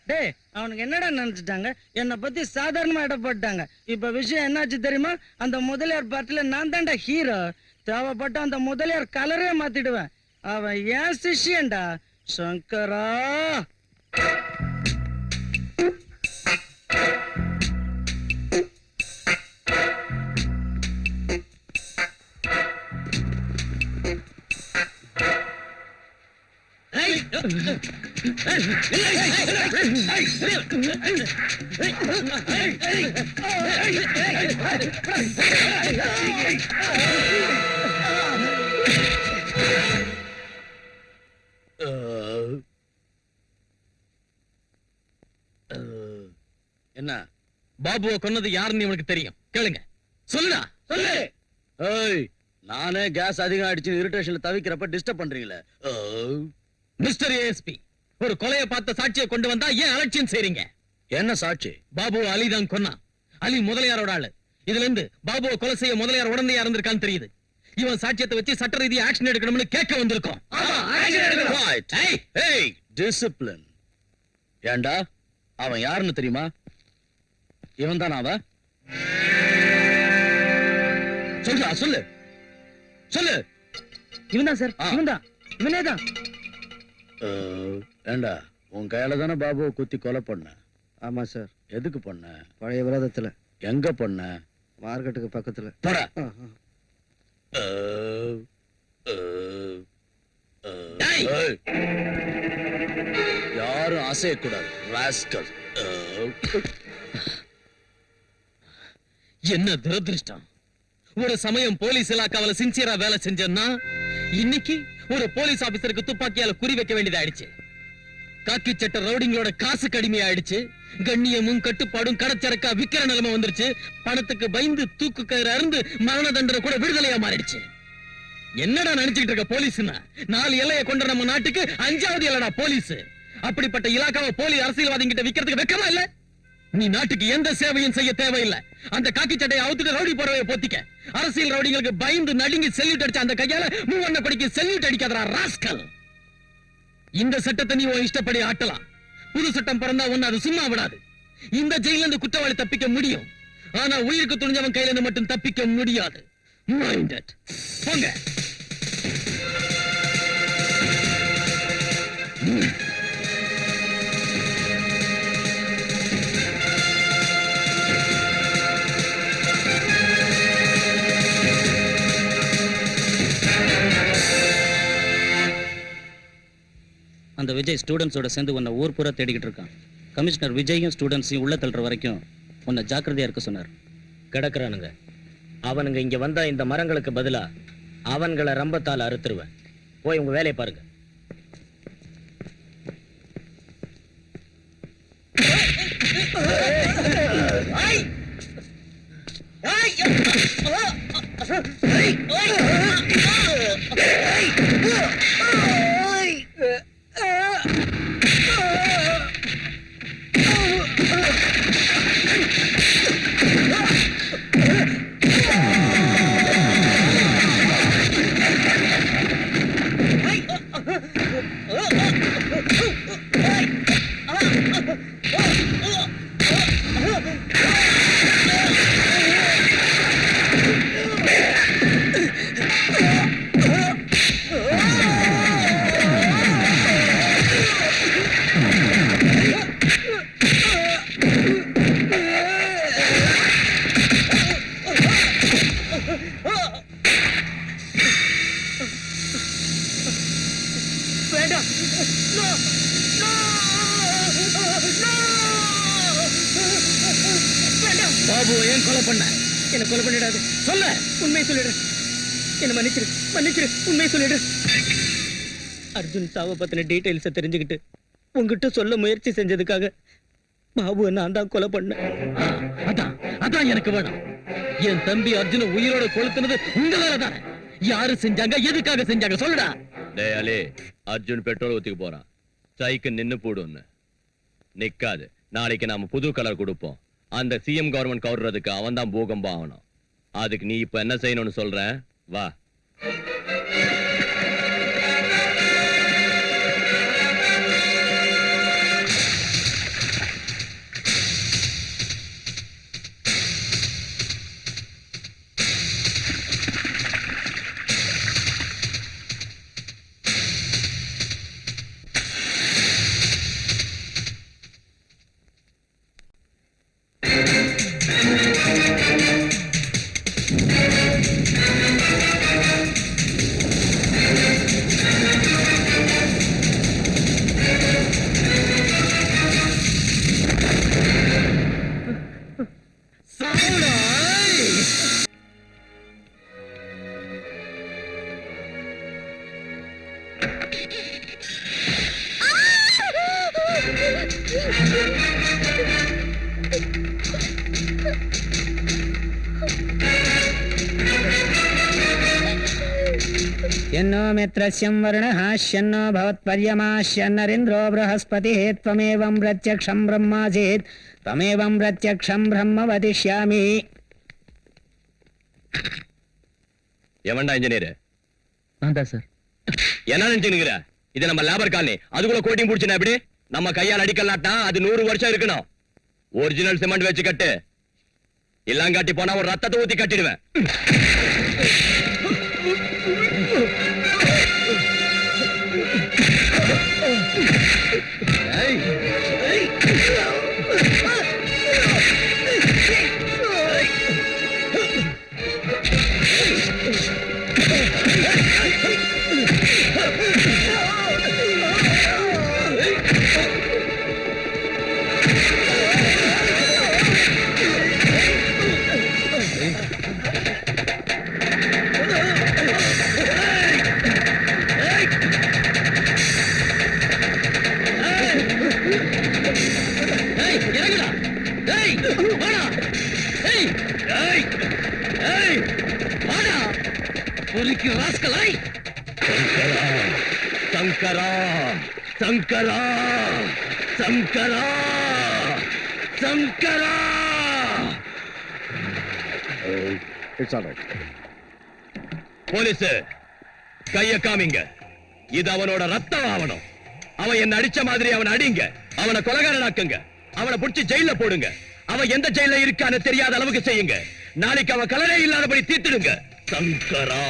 டேய், அவனுக்கு என்னடா நினைச்சிட்டாங்க? என்னை பத்தி சாதாரணமா இட போட்டாங்க. இப்ப விஷயம் என்னாச்சு தெரியுமா? அந்த முதலியார் பாட்டுல நான் தான்டா ஹீரோ. தேவைப்பட்ட அந்த முதலியார் கலரே மாத்திடுவேன். அவன் ஏன் சிஷ்யன்டா, சங்கரா. என்ன பாபுவை கொன்னது யாருன்னு இவனுக்கு தெரியும். கேளுங்க, சொல்லுடா, சொல்லு. ஏய், நானே கேஸ் அதிகம் அடிச்சு இரிட்டேஷன்ல தவிக்கிறப்ப டிஸ்டர்ப் பண்றீங்களே. மிஸ்டர் ஏஎஸ்பி, ஒரு கொலையை பார்த்த சாட்சியை கொண்டு வந்தா ஏன் அலட்சியம் செய்றீங்க? என்ன சாட்சி? பாபு அலி தான் கொன்னான். அலி முதலியாரோட ஆளு. இதுல இருந்து பாபுவை கொலை செய்ய முதலியார் உடனே இருந்திருக்கான்னு தெரியுது. இவன் சாட்சியத்தை வச்சு சட்ட ரீதியா ஆக்ஷன் எடுக்கணும்னு கேட்க வந்திருக்கோம். டிசிப்ளின். ஏண்டா, அவன் யாருன்னு தெரியுமா? இவன் தான் அவன். சொல்றா, சொல்லு சொல்லு. இவன் தான் சார், இவன் தான், இவனே தான். ஏண்டா, உன் கையால தானே பாபுவை குத்தி கொலை பண்ண? ஆமா சார். எதுக்கு பண்ண? பழைய விரோதத்துல. எங்க பண்ண? மார்க்கெட்டுக்கு பக்கத்துல. போடா. யாரும் அசையக்கூடாது. ராஸ்கல். என்ன துரதிருஷ்டம். ஒரு சமயம் போலீஸ் இலாக்காவில சின்சியரா வேலை செஞ்சேன்னா இன்னைக்கு ஒரு போலீஸ் ஆபீசருக்கு துப்பாக்கியால குறி வைக்க வேண்டியதாயிடுச்சு. காக்கி சட்ட ரவுடிங்களோட காசு கடுமையாயிடுச்சு. கண்ணியமும் கட்டுப்பாடும் கடச்சரக்கா விக்கிற நிலைமை வந்துருச்சு. பணத்துக்கு பயந்து தூக்கு கயிறு அருந்து மரண தண்டனை கூட விடுதலையா மாறிடுச்சு. என்னடா நினைச்சுக்கிட்டு இருக்க போலீஸ்னா? 4 எல்லையை கொண்ட நம்ம நாட்டுக்கு 5வது எல்லடா போலீஸ். அப்படிப்பட்ட இலாக்காவை போலி அரசியல்வாதிகிட்ட விக்கிறதுக்கு வெக்கமா இல்ல? நீ நாட்டுக்கு எந்த சேவையும் செய்ய தேவையில்லை. அந்த காக்கி சட்டையை அவுத்துட்டு ரவுடி போறவைய போத்திக்க. அரசியல் ரவுடிகளுக்கு பயந்து நடுங்கி செல்யூட் அடிச்ச அந்த கையால மூவண்ண கொடிக்கு செல்யூட் அடிக்காதடா ராஸ்கல். இந்த சட்டத்தை நீ உன் இஷ்டப்படி ஆட்டலாம். புது சட்டம் பிறந்தா ஒண்ணு அது சும்மா விடாது. இந்த ஜெயில இருந்து குற்றவாளி தப்பிக்க முடியும், ஆனா உயிருக்கு துணிஞ்சவன் கையில இருந்து மட்டும் தப்பிக்க முடியாது. Mind it. போங்க. அந்த விஜய் ஸ்டூடெண்ட்ஸோட சேர்ந்து உன்னை ஊர் பூரா தேடிக்கிட்டு இருக்கான். கமிஷனர் விஜயும் ஸ்டூடெண்ட்ஸையும் உள்ள தள்ளுற வரைக்கும் உன்னை ஜாக்கிரதையா இருக்க சொன்னார். கிடக்குறானுங்க. அவனுங்க இங்க வந்தா இந்த மரங்களுக்கு பதிலா அவன்களை ரம்பத்தால் அறுத்துருவேன். போய் உங்க வேலையை பாருங்க. பாபு ஏன் கொலை பண்ண? என்ன கொலை பண்ணிடாது. சொல்ல, உண்மை சொல்லிடு. என்ன மன்னிச்சிரு, மன்னிச்சிரு, உண்மை சொல்லிடு. அர்ஜுன் சாவ பத்தின டீடைல்ஸை தெரிஞ்சுக்கிட்டு உங்ககிட்ட சொல்ல முயற்சி செஞ்சதுக்காக பாபுவை நான் தான் கொலை பண்ணேன். அதான் எனக்கு வேணும். என் தம்பி அர்ஜுன உயிரோட கொளுத்துனது உங்க வேலைதானே. யாரு செஞ்சாங்க, எதுக்காக செஞ்சாங்க சொல்லுடா. டேய் அலி, அர்ஜுன் பெட்ரோல் ஊத்திக்க போறான். சைக்கு நின்னு போடுன்னு நிக்காது. நாளைக்கு நாம புது கலர் கொடுப்போம். அந்த சிஎம் கவர்மெண்ட் கவர்றதுக்கு அவன் தான் பூகம்பம் ஆகணும். அதுக்கு நீ இப்ப என்ன செய்யணும்னு சொல்றேன், வா. यन्नो मित्रस्यं वर्णः शन्नो भवत्पर्यमा शन्नरिन्द्रो बृहस्पतिः त्वमेवं प्रत्यक्षं ब्रह्मासीत् त्वमेवं प्रत्यक्षं ब्रह्म वदिष्यामि. எவன்டா இன்ஜினியர்? நான் தான் சார். என்ன நினைச்சுக்கிற? இது நம்ம லேபர் காலனி. அதுக்குள்ள கோட்டிங் புடிச்சுனா எப்படி? நம்ம கையால் அடிக்கலாட்டா அது 100 வருஷம் இருக்கணும். ஒரிஜினல் சிமெண்ட் வச்சு கட்டு. இல்லாங்காட்டி போனா ஒரு ரத்தத்தை ஊத்தி கட்டிடுவேன். சங்கரா சங்கரா சங்கரா சங்கரா! It's all right. போலீஸ், கைய காமிங்க. இது அவனோட ரத்தம் ஆவணும். அவன் என்ன அடிச்ச மாதிரி அவன் அடிங்க. அவனை கொலைகாரனாக்குங்க. அவனை புடிச்சு ஜெயில போடுங்க. அவன் எந்த ஜெயில இருக்கான்னு தெரியாத அளவுக்கு செய்யுங்க. நாளைக்கு அவன் கலரே இல்லாதபடி தீர்த்திடுங்க. சங்கரா!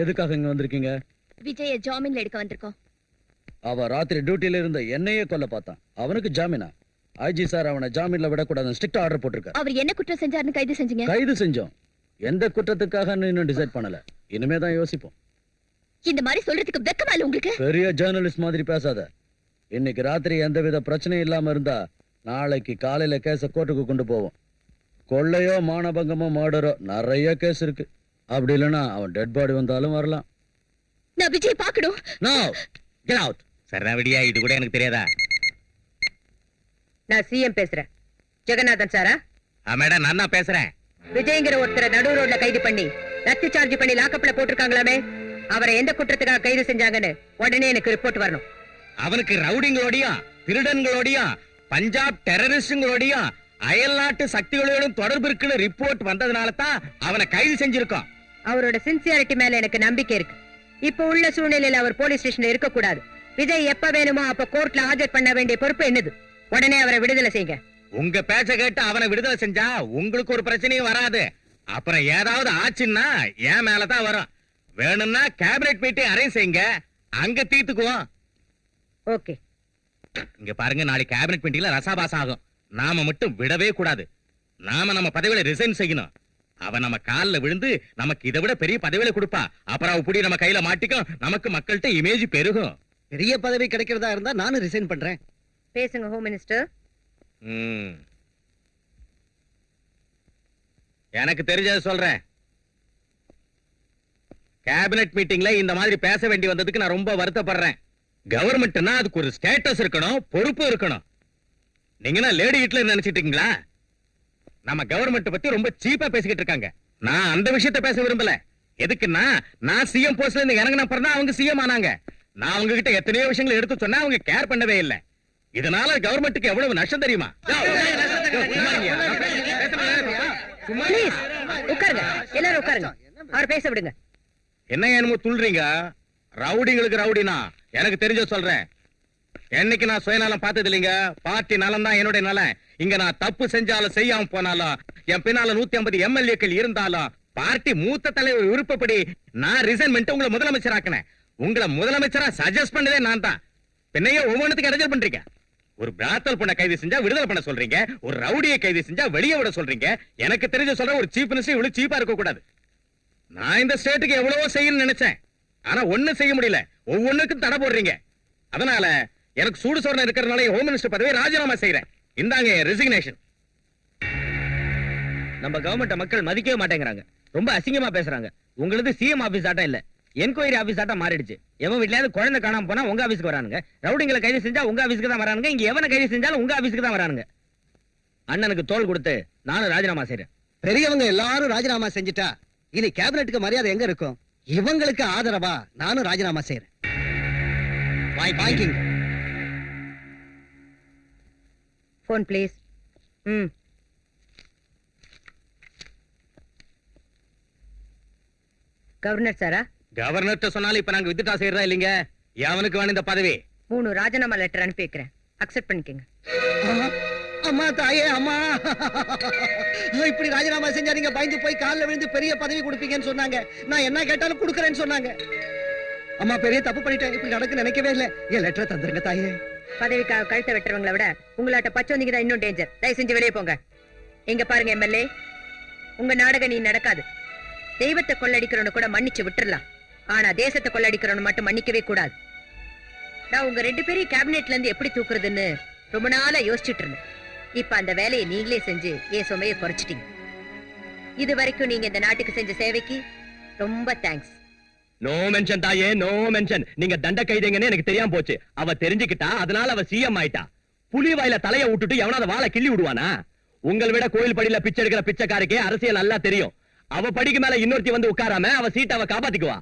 எதுக்காக இங்க வந்திருக்கீங்க? விஜய ஜாமீன்ல எடுக்க வந்திருக்கோம். அவ ராத்திரி டியூட்டில இருந்த என்னையே கொல்ல பார்த்தான். அவனுக்கு ஜாமீனா? ஐஜி சார் அவனை ஜாமீன்ல விடக்கூடாதுன்னு ஸ்ட்ரிக்ட் ஆர்டர் போட்டிருக்காரு. அவர் என்ன குற்றம் செஞ்சாருன்னு கைது செஞ்சீங்க? கைது செஞ்சோம். எந்த குற்றத்துக்காக இன்னும் டிசைட் பண்ணல. இனிமே தான் யோசிப்போம். இந்த மாதிரி சொல்றதுக்கு வெக்கமா இல்ல உங்களுக்கு? பெரிய ஜேர்னலிஸ்ட் மாதிரி பேசாத. இன்னைக்கு ராத்திரி எந்தவித பிரச்சனையும் இல்லாம இருந்தா நாளைக்கு காலையில கேஸ கோர்ட்டுக்கு கொண்டு போவோம். கொள்ளையோ மானபங்கமோ மர்டரோ நிறைய கேஸ் இருக்கு. அப்படி இல்லைன்னா அவன் டெட் பாடி வந்தாலும் வரலாம். நான் விஜய் பார்க்கணும். No, get out. சரவடியா, இது கூட எனக்கு தெரியாதா? நான் சிஎம் பேசுறேன். ஜெகநாதன் சாரா? மேடம், நான் தான் பேசுறேன். விஜய்ங்கிற ஒருத்தரை நடு ரோட்ல கைது பண்ணி லத்தி சார்ஜ் பண்ணி லாக்கப்ல போட்டிருக்காங்களாமே, அவரை எந்த குற்றத்துக்காக கைது செஞ்சாங்கன்னு உடனே எனக்கு ரிப்போர்ட் வரணும். அவனுக்கு ரவுடிங்களோடையும் திருடன்களோடையும் பஞ்சாப் டெரரிஸ்டுங்களோடையும் அயல்நாட்டு சக்திகளோடும் தொடர்பு இருக்குன்னு ரிப்போர்ட் வந்ததுனால தான் அவனை கைது செஞ்சிருக்கோம். அவரோட சின்சியாரிட்டி மேல எனக்கு நம்பிக்கை இருக்கு. இப்ப உள்ள சூழ்நிலையில அவர் போலீஸ் ஸ்டேஷன்ல இருக்க கூடாது. விஜய் எப்ப வேணுமோ அப்ப கோர்ட்ல ஆஜர் பண்ண வேண்டிய பொறுப்பு என்னது. உடனே அவரை விடுதலை செய்யுங்க. உங்க பேச்ச கேட்டு அவனை விடுதலை செஞ்சா உங்களுக்கு ஒரு பிரச்சனையும் வராது. அப்புறம் ஏதாவது ஆச்சுன்னா என் மேலதான் வரும். வேணும்னா கேபினெட் மீட்டிங் அரேஞ்ச் செய்யுங்க, அங்க தீர்த்துக்குவோம். ஓகே. இங்க பாருங்க, நாளைக்கு கேபினெட் மீட்டிங்ல ரசாபாசம் ஆகும். நாம மட்டும் விடவே கூடாது. நாம நம்ம பதவியில ரிசைன் செய்யணும். அவ நம்ம காலில் விழுந்து நமக்கு இதை விட பெரிய பதவியில கொடுப்பா. அப்புறம் அவ புடி நம்ம கையில மாட்டிக்கும். நமக்கு மக்கள்கிட்ட இமேஜ் பெருகும். பெரிய பதவி கிடைக்கிறதா இருந்தா நானும் ரிசைன் பண்றேன். பேசுங்க ஹோம் மினிஸ்டர். எனக்கு தெரிஞ்சதை சொல்றேன். கேபினெட் மீட்டிங்ல இந்த மாதிரி பேச வேண்டி வந்ததுக்கு நான் ரொம்ப வருத்தப்படுறேன். கவர்மெண்ட்னா அதுக்கு ஒரு ஸ்டேட்டஸ் இருக்கணும், பொறுப்பு இருக்கணும். நீங்க லேடி ஹிட்லர் நினைச்சிட்டீங்களா? நம்ம கவர்மெண்ட் பத்தி ரொம்ப சீப்பா பேசிக்கிட்டு இருக்காங்க. நான் அந்த விஷயத்தை பேச விரும்பல. எதுக்குன்னா, நான் சிஎம் போஸ்ட்ல இருந்து இறங்கின அப்புறம் அவங்க சிஎம் ஆனாங்க. நான் அவங்க கிட்ட எத்தனையோ விஷயங்களை எடுத்து சொன்னா அவங்க கேர் பண்ணவே இல்லை. இதனால கவர்மெண்ட்டுக்கு எவ்வளவு நஷ்டம் தெரியுமா? உட்காருங்க, எல்லாரும் உட்காருங்க. அவர் பேச விடுங்க. என்ன என்னமோ துள்றீங்க? ரவுடிங்களுக்கு ரவுடினா எனக்கு தெரிஞ்ச சொல்றேன். என்னைக்கு நான் சுயநலம் பார்த்தது இல்லைங்க. பார்ட்டி நலம் தான் என்னுடைய நலம். இங்க நான் தப்பு செஞ்சாலும் செய்யாம போனாலும் என் பின்னால 150 எம்எல்ஏக்கள் இருந்தாலும் பார்ட்டி மூத்த தலைவர் விருப்பப்படி நான் ரிசைன் பண்ணிட்டு உங்களை முதலமைச்சர் ஆக்கினேன். உங்களை முதலமைச்சரா சஜஸ்ட் பண்ணதே நான் தான். பின்னையே ஒவ்வொன்றுக்கு இடைஞ்சல் பண்றீங்க. ஒரு பிராத்தல் பொண்ணை கைது செஞ்சா விடுதலை பண்ண சொல்றீங்க, ஒரு ரவுடியை கைது செஞ்சா வெளியே விட சொல்றீங்க. எனக்கு தெரிஞ்ச சொல்ற ஒரு சீஃப் மினிஸ்டர் இவ்வளவு சீப்பா இருக்க கூடாது. நான் இந்த ஸ்டேட்டுக்கு எவ்வளவோ செய்யணும்னு நினைச்சேன், ஆனா ஒண்ணும் செய்ய முடியல. ஒவ்வொன்னுக்கும் தடை போடுறீங்க. அதனால எனக்கு சூடு சொரணை இருக்கிறதுனால ஹோம் மினிஸ்டர் பதவியை ராஜினாமா செய்யறேன். இந்தாங்க ரெசிக்னேஷன். நம்ம கவர்மெண்ட் மக்கள் மதிக்கவே மாட்டேங்கிறாங்க, ரொம்ப அசிங்கமா பேசுறாங்க. உங்களுக்கு சிஎம் ஆபீஸ் ஆட்டம் இல்ல, என்கொயரி ஆபீஸ் ஆட்டம் மாறிடுச்சு. எவன் வீட்லயாவது குழந்தை காணாம போனா உங்க ஆபீஸ்க்கு வரானுங்க, ரவுடிங்களை கைது செஞ்சா உங்க ஆபீஸ்க்கு தான் வரானுங்க, இங்க எவனை கைது செஞ்சாலும் உங்க ஆபீஸ்க்கு தான் வரானுங்க. அண்ணனுக்கு தோள் கொடுத்து நானும் ராஜினாமா செய்றேன். பெரியவங்க எல்லாரும் ராஜினாமா செஞ்சுட்டா இனி கேபினெட்டுக்கு மரியாதை எங்க இருக்கும்? இவங்களுக்கு ஆதரவா நானும் ராஜினாமா செய்யறேன். வாங்கிங்க. Phone please. கவர்னர் சாரா? கவர்னர் சொன்னாலும் இப்ப நாங்க வித்ட்ரா செய்யறதா இல்லைங்க. எவனுக்கு வேணும் இந்த பதவி? 3 ராஜினாமா லெட்டர் அனுப்பி வைக்கிறேன், அக்செப்ட் பண்ணிக்கங்க. அம்மா தாயே அம்மா, இப்படி ராஜினாமா செஞ்சா நீங்க பயந்து போய் கால்ல விழுந்து பெரிய பதவி கொடுப்பீங்கன்னு சொன்னாங்க. நான் என்ன கேட்டாலும் கொடுக்கறேன்னு சொன்னாங்க. அம்மா பெரிய தப்பு பண்ணிட்டேன், இப்படி நடக்கு நினைக்கவே இல்லை. என் லெட்டரை தந்துருங்க தாயே. பதவிக்காக கழுத்தை வெட்டுறவங்களை விட உங்களாட்ட பச்சோந்திங்க தான் இன்னும் டேஞ்சர். தயவு செஞ்சு வெளியே போங்க. எங்க பாருங்க எம்எல்ஏ, உங்க நாடகம் நீ நடக்காது. தெய்வத்தை கொள்ளடிக்கிறவனு கூட மன்னிச்சு விட்டுறலாம், ஆனா தேசத்தை கொள்ளடிக்கிறவனு மட்டும் மன்னிக்கவே கூடாது. நான் உங்க 2 பேரையும் கேபினெட்ல இருந்து எப்படி தூக்குறதுன்னு ரொம்ப நாளா யோசிச்சுட்டு இருந்தேன். இப்ப அந்த வேலையை நீங்களே செஞ்சு என் சுமையை குறைச்சிட்டீங்க. இது வரைக்கும் நீங்க இந்த நாட்டுக்கு செஞ்ச சேவைக்கு ரொம்ப தேங்க்ஸ். நோ மென்ஷன் தாயே, நோ மென்ஷன். நீங்க தண்ட கைதீங்கன்னு எனக்கு தெரியாம போச்சு. அவ தெரிஞ்சுக்கிட்டா, அதனால அவ சிஎம் ஆயிட்டா. புலி வாயில தலைய விட்டுட்டு எவனாவது வாழை கிள்ளி விடுவானா? உங்களை விட கோயில் படியில பிச்சை எடுக்கிற பிச்சைக்காரக்கே அரசியல் நல்லா தெரியும். அவ படிக்கு மேல இன்னொருத்தி வந்து உட்காராம அவ சீட்டை அவ காப்பாத்திக்குவா.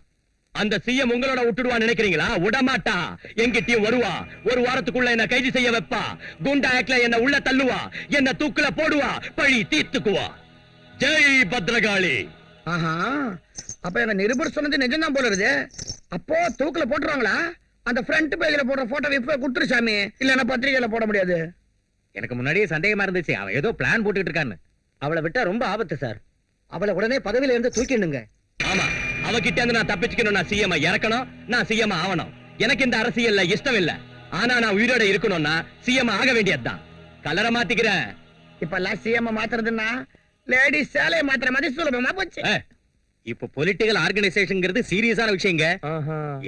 அந்த சிஎம் உங்களோட விட்டுடுவா நினைக்கிறீங்களா? விடமாட்டா. எங்கிட்டயும் வருவா. ஒரு வாரத்துக்குள்ள என்ன கைது செய்ய வைப்பா. குண்டா ஆக்ல என்ன உள்ள தள்ளுவா, என்ன தூக்குல போடுவா, பழி தீர்த்துக்குவா. ஜெய் பத்ரகாளி. ஆஹா, அப்ப எங்க நிருபர் சொன்னது நிஜம்தான் போல இருக்குது. அப்போ தூக்குல போட்டுருவாங்களா? அந்த ஃப்ரண்ட் பேஜ்ல போடுற போட்டோ இப்ப குடுத்துரு சாமி, இல்லன்னா பத்திரிகையில போட முடியாது. எனக்கு முன்னாடியே சந்தேகமா இருந்துச்சு, அவன் ஏதோ பிளான் போட்டுட்டு இருக்கான்னு. அவளை விட்டா ரொம்ப ஆபத்து சார். அவளை உடனே பதவியில இருந்து தூக்கிடுங்க. ஆமா, அவகிட்ட இருந்து நான் தப்பிச்சுக்கணும். நான் சிஎம் இறக்கணும், நான் சிஎம் ஆகணும். எனக்கு இந்த அரசியல்ல இஷ்டம் இல்ல, ஆனா நான் உயிரோட இருக்கணும்னா சிஎம் ஆக வேண்டியதுதான். கலரை மாத்திக்கிறேன். இப்ப எல்லாம் சிஎம் மாத்துறதுன்னா லேடிஸ் சேலையை மாத்திர மாதிரி சுலபமா போச்சு. இப்ப பொலிட்டிக்கல் ஆர்கனைசேஷன்ங்கிறது சீரியஸான விஷயங்க.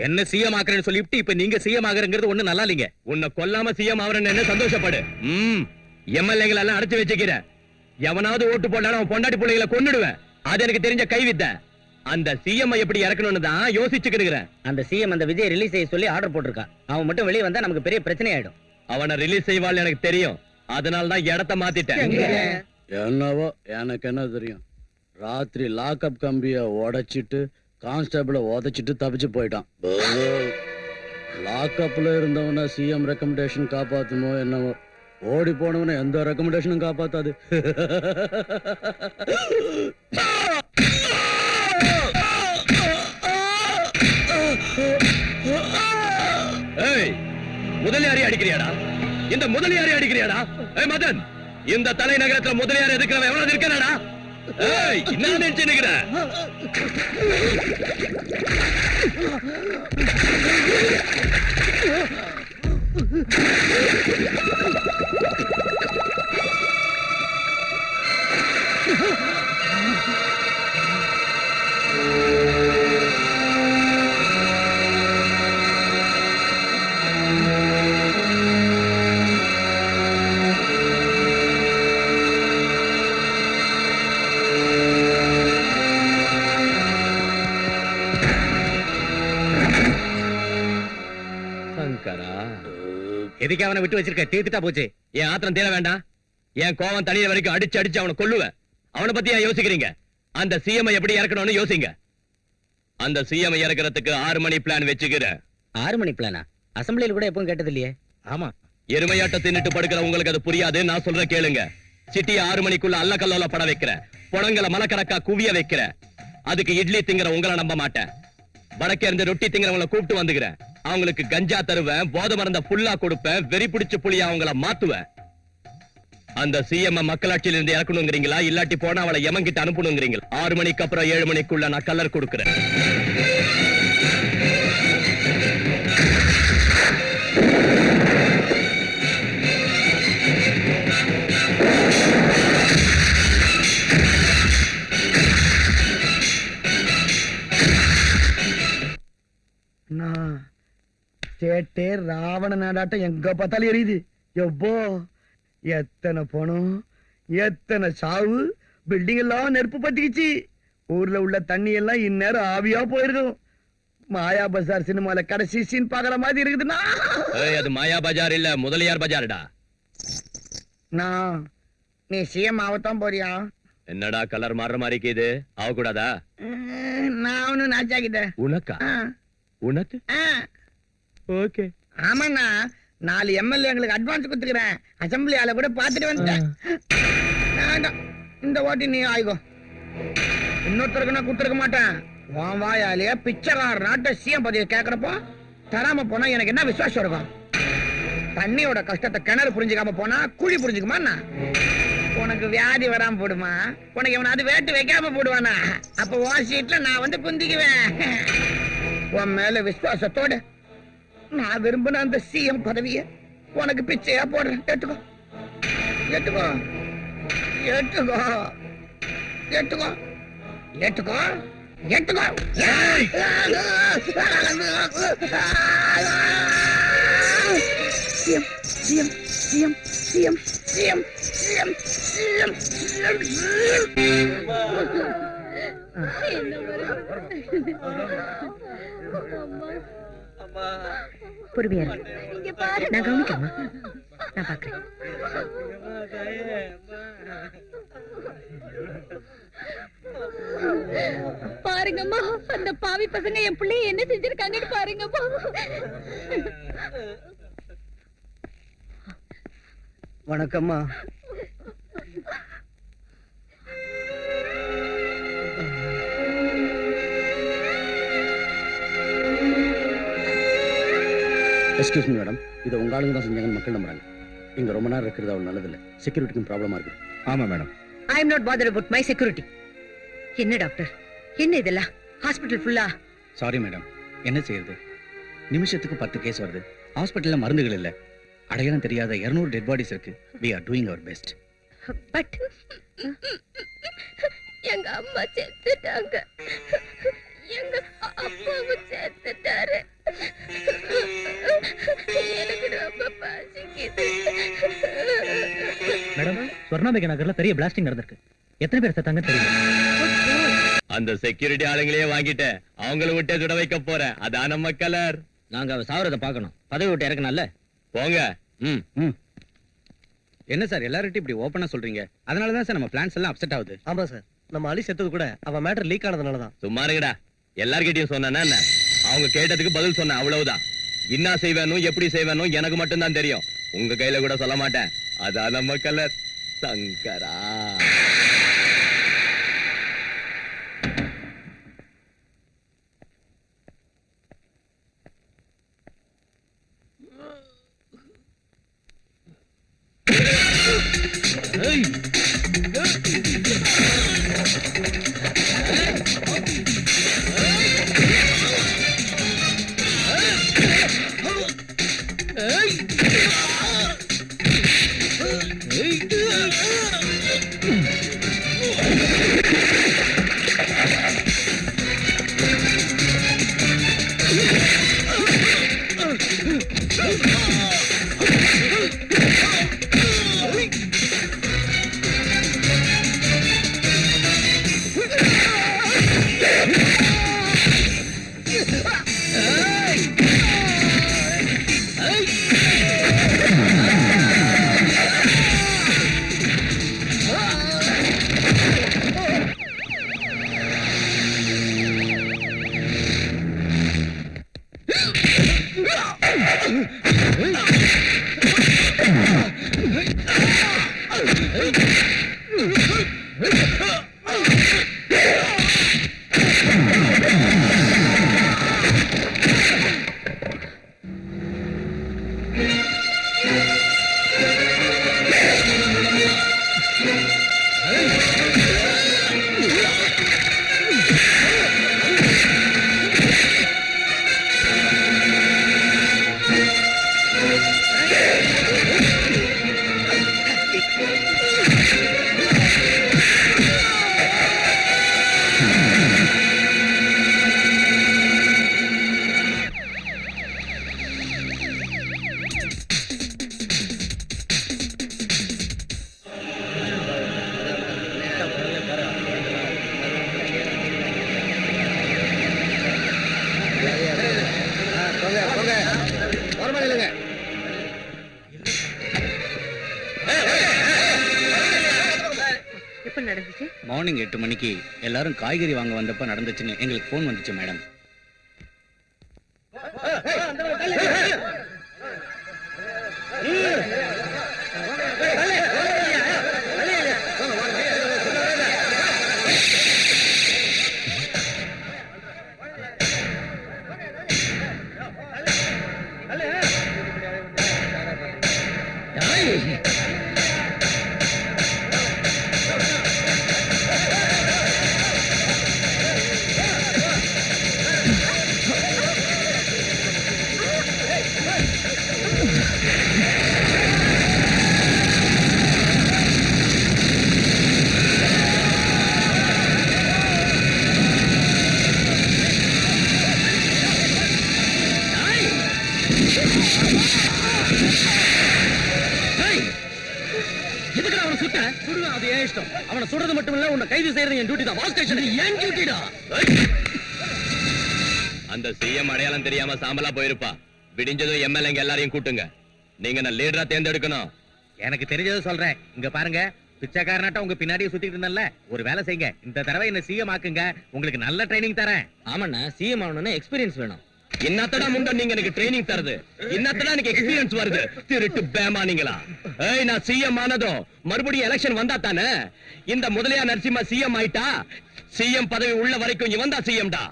என்ன சிஎம் ஆக்குறேன்னு சொல்லிட்டு இப்ப நீங்க சிஎம் ஆகுறங்கிறது ஒண்ணு நல்லா இல்லைங்க. உன்னை கொல்லாம சிஎம் ஆவறேன்னு சந்தோஷப்படு. எம்எல்ஏகள் எல்லாம் அடைச்சு வச்சுக்கிறேன். எவனாவது ஓட்டு போட்டாலும் அவன் பொண்டாட்டி பிள்ளைகளை கொன்னுடுவேன். அது எனக்கு தெரிஞ்ச கைவித்த. அந்த சிஎம் எப்படி இறக்கணும்னு தான் யோசிச்சுக்கிறேன். அந்த சிஎம் அந்த விஜய் ரிலீஸ் செய்ய சொல்லி ஆர்டர் போட்டிருக்கா. அவன் மட்டும் வெளியே வந்தா நமக்கு பெரிய பிரச்சனை ஆயிடும். அவனை ரிலீஸ் செய்வாள் எனக்கு தெரியும். அதனால தான் இடத்த மாத்திட்டேன். என்னவோ எனக்கு என்ன தெரியும். ராத்திரி லாக்அப் கம்பிய உடைச்சிட்டு கான்ஸ்டபிள உதைச்சிட்டு தப்பிச்சு போயிட்டான். லாக்அப்ல இருந்தவன சிஎம் ரெக்கமெண்டேஷன் காப்பாத்தணுமோ என்னவோ, ஓடி போனவன எந்த ரெக்கமெண்டேஷனும் காப்பாத்தாது. முதலியாரி அடிக்கிறியாடா? இந்த முதலியாரி அடிக்கிறியாடா? மதன், இந்த தலைநகரத்துல முதலியார் எதுக்கிறவன் எவ்வளவு இருக்கா? என்ன நினைச்சு நிக்கிற? எதுக்கு அவனை விட்டு வச்சிருக்க? தீர்த்துட்டா போச்சு. என் ஆத்திரம் தீர வேண்டாம். என் கோவம் தனிய வரைக்கும் அடிச்சு அடிச்சு அவனை கொல்லுவேன். அவனை பத்தி ஏன் யோசிக்கிறீங்க? அந்த சிஎம் எப்படி இறக்கணும்னு யோசிங்க. அந்த சிஎம் இறக்கிறதுக்கு 6 மணி பிளான் வச்சுக்கிறேன். 6 மணி பிளானா? அசம்பிளியில் கூட எப்பவும் கேட்டது இல்லையே. ஆமா, எருமையாட்ட தின்னுட்டு படுக்கிற உங்களுக்கு அது புரியாது. நான் சொல்ற கேளுங்க. சிட்டியை 6 மணிக்குள்ள அல்ல கல்லோல பட வைக்கிறேன். புடங்களை மலக்கணக்கா குவிய வைக்கிறேன். அதுக்கு இட்லி திங்கிற உங்களை நம்ப மாட்டேன். வடக்கே இருந்து ரொட்டி திங்கிறவங்களை கூப்பிட்டு வந்துக்கிறேன். அவங்களுக்கு கஞ்சா தருவேன், போத மருந்த புல்லா கொடுப்பேன், வெறி பிடிச்ச புளியா அவங்கள மாத்துவேன். அந்த சிஎம் மக்களாட்சியில இருந்து இறக்கணுங்கிறீங்களா, இல்லாட்டி போனா அவளை எமங்கிட்ட அனுப்பணுங்கிறீங்களா? 6 மணிக்கு அப்புறம் 7 மணிக்குள்ள நான் கலர் கொடுக்கிறேன். ஸ்டேட்டே ராவண நாடாட்டம் எங்க பார்த்தாலும் எரியுது. எப்போ எத்தனை பணம், எத்தனை சாவு, பில்டிங் எல்லாம் நெருப்பு பத்திக்கிச்சு. ஊர்ல உள்ள தண்ணி எல்லாம் இந்நேரம் ஆவியா போயிருக்கும். மாயா பஜார் சினிமால கடைசி சீன் பாக்குற மாதிரி இருக்குதுன்னா அது மாயா பஜார் இல்ல, முதலியார் பஜார்டா. நான் நீ சிஎம் ஆகத்தான் போறியா? என்னடா கலர் மாறுற மாதிரி இருக்குது, ஆக கூடாதா? நான் ஒண்ணு நாச்சாக்கிட்டேன். உனக்கா? உனக்கு? ஓகே. ஆமாண்ணா, 4 எம்எல்ஏ எங்களுக்கு அட்வான்ஸ் கொடுத்துக்கிறேன். அசம்பிளி ஆளை கூட பாத்துட்டு வந்துட்டேன். வேண்டாம், இந்த ஓட்டி நீ ஆயிக்கோ. இன்னொருத்தருக்கு நான் கொடுத்துருக்க மாட்டேன். உன் வாயாலேயே பிச்சைக்கார நாட்டை சிஎம் பதவியை கேட்கறப்போ தராம போனா எனக்கு என்ன விசுவாசம் இருக்கும்? தண்ணியோட கஷ்டத்தை கிணறு புரிஞ்சுக்காம போனா குழி புரிஞ்சுக்குமா? உனக்கு வியாதி வராம போடுமா? உனக்கு எவனாவது வேட்டு வைக்காம போடுவானா? அப்ப உன் சீட்ல நான் வந்து குந்திக்குவேன். உன் மேல விசுவாசத்தோட நான் விரும்பின அந்த சிஎம் பதவியை உனக்கு பிச்சையா போடுறேன். ஏத்துக்கோ, ஏத்துக்கோ, ஏத்துக்கோ, ஏத்துக்கோ, ஏத்துக்கோ, ஏத்துக்கோ. CM, CM, CM, CM, CM, CM, CM, CM, CM. பொறுமையா நான் கவனிக்கமா, நான் பாக்குறேன். பாருங்கம்மா, அந்த பாவி பசங்க என் பிள்ளைய என்ன செஞ்சிருக்காங்கன்னு பாருங்கம்மா. வணக்கம்மா. எக்ஸ்கியூஸ் மீ மேடம், இதை உங்க ஆளுங்க தான் செஞ்சாங்கன்னு மக்கள் நம்புறாங்க. இங்க ரொம்ப நேரம் இருக்கிறது அவ்வளவு நல்லதில்லை. செக்யூரிட்டிக்கும் ப்ராப்ளமா இருக்கு. ஆமா madam. I am not bothered about my security. என்ன டாக்டர், என்ன இதெல்லாம்? ஹாஸ்பிடல் ஃபுல்லா? சாரி மேடம், என்ன செய்யறது? நிமிஷத்துக்கு 10 கேஸ் வருது. ஹாஸ்பிட்டல்ல மருந்துகள் இல்ல. அடையாளம் தெரியாத 200 டெட் பாடிஸ் இருக்கு. we are doing our best. But எங்க அம்மா செத்துட்டாங்க, எங்க அப்பாவும் செத்துட்டாரு. எனக்கு ரொம்ப பசிக்குது. மேடம், ஸ்வர்ணாம்பிகை நகர்ல பெரிய பிளாஸ்டிங் நடந்திருக்கு. எத்தனை பேர் செத்தாங்கன்னு தெரியல. அந்த செக்யூரிட்டி ஆளுங்களே வாங்கிட்டு அவங்கள விட்டே சுட வைக்க போறேன். அதான் நம்ம கலர். நாங்க அவ சாவறத பார்க்கணும். பதவி விட்டு இறக்கணும்ல. போங்க. என்ன சார் எல்லார்கிட்டையும் இப்படி ஓப்பனா சொல்றீங்க? அதனால தான் சார் நம்ம பிளான்ஸ் எல்லாம் அப்செட் ஆகுது. ஆமா சார், நம்ம அலி செத்தது கூட அவன் மேட்டர் லீக் ஆனதுனால தான். சும்மா இருங்கடா. எல்லார்கிட்டயும் சொன்னா என்ன? அவங்க கேட்டதுக்கு பதில் சொன்ன, அவ்வளவுதான். என்ன செய்வேனும் எப்படி செய்வேனும் எனக்கு மட்டும்தான் தெரியும். உங்க கையில கூட சொல்ல மாட்டேன். அதான் நம்ம கலர். சங்கரா. நடந்துச்சு? மார்னிங் 8 மணிக்கு எல்லாரும் காய்கறி வாங்க வந்தப்ப நடந்துச்சுன்னு எங்களுக்கு ஃபோன் வந்துச்சு மேடம். எதுக்கு அவனை சுட்ட? சுடுவேன், அது ஏன் இஷ்டம். அவனை சுடுறது மட்டும் இல்ல, உன்னை கைது செய்யறது என் டியூட்டி தான். வால் ஸ்டேஷன் ஏன் டியூட்டிடா? அந்த சிஎம் அடையாளம் தெரியாம சாம்பலா போயிருப்பா. விடிஞ்சதும் எம்எல்ஏங்க எல்லாரையும் கூட்டுங்க. நீங்க நான் லீடரா தேர்ந்தெடுக்கணும். எனக்கு தெரிஞ்சதை சொல்றேன். இங்க பாருங்க, பிச்சைக்காரனாட்ட உங்க பின்னாடியே சுத்திட்டு இருந்தேன்ல, ஒரு வேலை செய்யுங்க. இந்த தடவை என்ன சிஎம் ஆக்குங்க. உங்களுக்கு நல்ல ட்ரைனிங் தரேன். ஆமாண்ணா, சிஎம் ஆகணும்னா எக்ஸ்பீரியன்ஸ் வேணும். இன்னத்தடா முண்ட நீங்க எனக்கு ட்ரைனிங் தருது, இன்னத்தடா எனக்கு எக்ஸ்பீரியன்ஸ் வருது. திருட்டு பேமானீங்களா? ஏய், நான் சிஎம் ஆனதும் மறுபடியும் எலெக்ஷன் வந்தா தானே. இந்த முதலியா நரசிம்மா சிஎம் ஆயிட்டா, சிஎம் பதவி உள்ள வரைக்கும் இவன் தான் சிஎம்டா.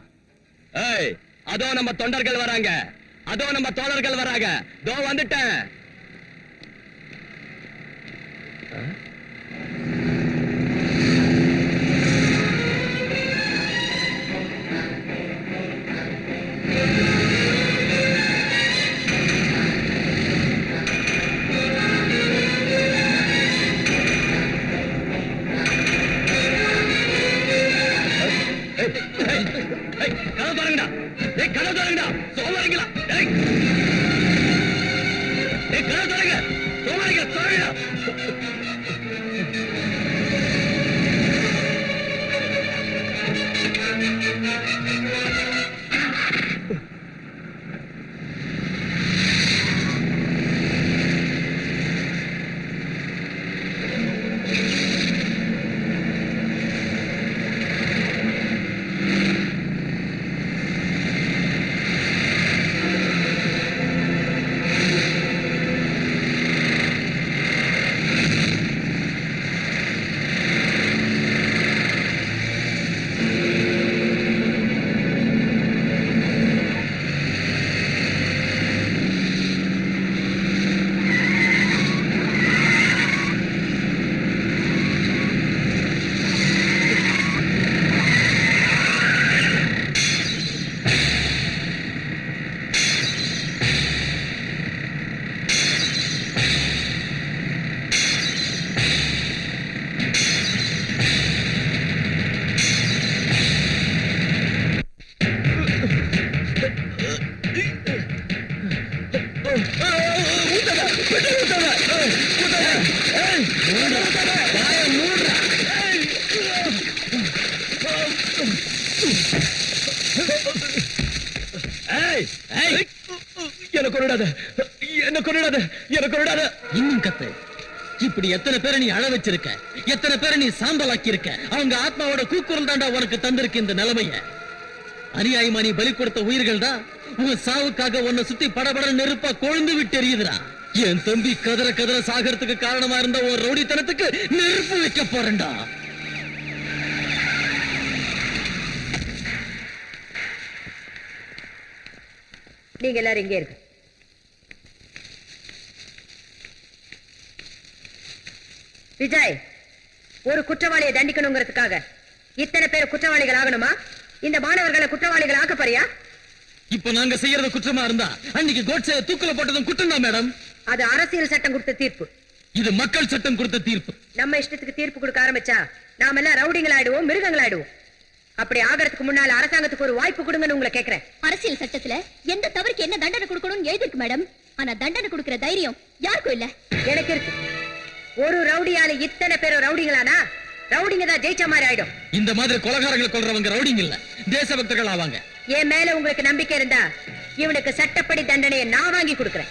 ஏய், அதோ நம்ம தொண்டர்கள் வராங்க, அதோ நம்ம தோழர்கள் வராங்க. தோ வந்துட்டேன். கதவு தொடங்குடா. கதவு தொடங்குடா. சோமாரிங்களா? கதவு தொடங்க. சோமாரிங்களா தொடங்குடா. இன்னும் கத்து. இப்படி எத்தனை பேரை நீ அழ வச்சிருக்க, எத்தனை பேரை நீ சாம்பலாக்கி இருக்க. அவங்க ஆத்மாவோட கூக்குரல் தாண்டா உனக்கு தந்திருக்கு இந்த நிலைமைய. அநியாயமா நீ பலி கொடுத்த உயிர்கள் தான் உன் சாவுக்காக உன்னை சுத்தி படபட நெருப்பா கொழுந்து விட்டு எரியுதுடா. என் தம்பி கதற கதற சாகறதுக்கு காரணமா இருந்த ஒரு ரவுடித்தனத்துக்கு நெருப்பு வைக்க போறேன்டா. நீங்க எல்லாரும் இங்கே இருக்கு. விஜய், ஒரு குற்றவாளியை தண்டிக்கணுங்கிறதுக்காக இத்தனை பேர் குற்றவாளிகள் ஆகணுமா? இந்த மாணவர்களை குற்றவாளிகள் ஆக்க போறியா? இப்ப நாங்க செய்யறது குற்றமா இருந்தா அன்னைக்கு கோட்சே தூக்குல போட்டதும் குற்றம் தான் மேடம். அது அரசியல் சட்டம் கொடுத்த தீர்ப்பு. இது மக்கள் சட்டம் கொடுத்த தீர்ப்பு. நம்ம இஷ்டத்துக்கு தீர்ப்பு கொடுக்க ஆரம்பிச்சா நாம எல்லாம் ரவுடிங்கள் ஆயிடுவோம், மிருகங்கள் ஆயிடுவோம். அப்படி ஆகிறதுக்கு முன்னால அரசாங்கத்துக்கு ஒரு வாய்ப்பு கொடுங்கன்னு உங்களை கேக்குறேன். அரசியல் சட்டத்துல எந்த தவறுக்கு என்ன தண்டனை கொடுக்கணும்னு எழுதிருக்கு மேடம். ஆனா தண்டனை கொடுக்கிற தைரியம் யாருக்கும் இல்ல. எனக்கு இருக்கு. ஒரு ரவுடியால இத்தனை பேரும் ரவுடிங்களானா ரவுடிங்க தான் ஜெயிச்ச மாதிரி ஆயிடும். இந்த மாதிரி கொலைகாரங்களை கொல்றவங்க ரவுடிங்க இல்ல, தேசபக்தர்கள் ஆவாங்க. என் மேல உங்களுக்கு நம்பிக்கை இருந்தா இவனுக்கு சட்டப்படி தண்டனையை நான் வாங்கி கொடுக்கிறேன்.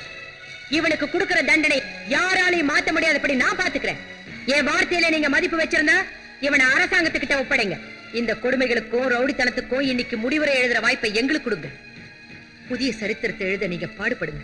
இவனுக்கு கொடுக்கிற தண்டனை யாராலையும் மாத்த முடியாதபடி நான் பாத்துக்கிறேன். என் வார்த்தையில நீங்க மதிப்பு வச்சிருந்தா இவனை அரசாங்கத்துக்கிட்ட ஒப்படைங்க. இந்த கொடுமைகளுக்கும் ரவுடித்தனத்துக்கும் இன்னைக்கு முடிவுரை எழுதுற வாய்ப்பை எங்களுக்கு கொடுங்க. புதிய சரித்திரத்தை எழுத நீங்க பாடுபடுங்க.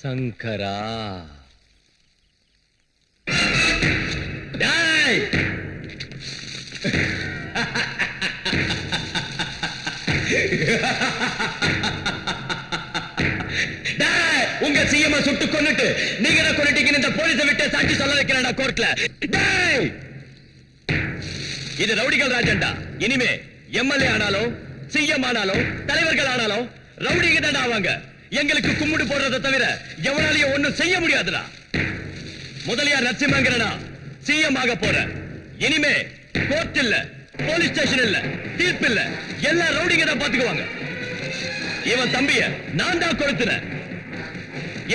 சங்கரா டேய் உங்க சிஎம் சுட்டு கொன்னுட்டு நீங்க என்ன கொன்னுட்டீங்கன்னு இந்த போலீஸை விட்டு சாட்சி சொல்ல வைக்கிறேன்டா கோர்ட்ல. டேய் இது ரவுடிகள் ராஜண்டா. இனிமே எம்எல்ஏ ஆனாலும் சிஎம் ஆனாலும் தலைவர்கள் ஆனாலும் ரவுடிங்க தான் ஆவாங்க. எங்களுக்கு கும்பிடு போடுறதை தவிர எவனாலையும் ஒண்ணும் செய்ய முடியாதுடா. முதலியார் நரசிம்மங்கரனா சிஎம் ஆக போற. இனிமே கோர்ட் இல்ல, போலீஸ் ஸ்டேஷன் இல்ல, தீர்ப்பு இல்ல, எல்லா ரவுடிங்க தான் பாத்துக்குவாங்க. இவன் தம்பிய நான் தான் கொடுத்துறேன்.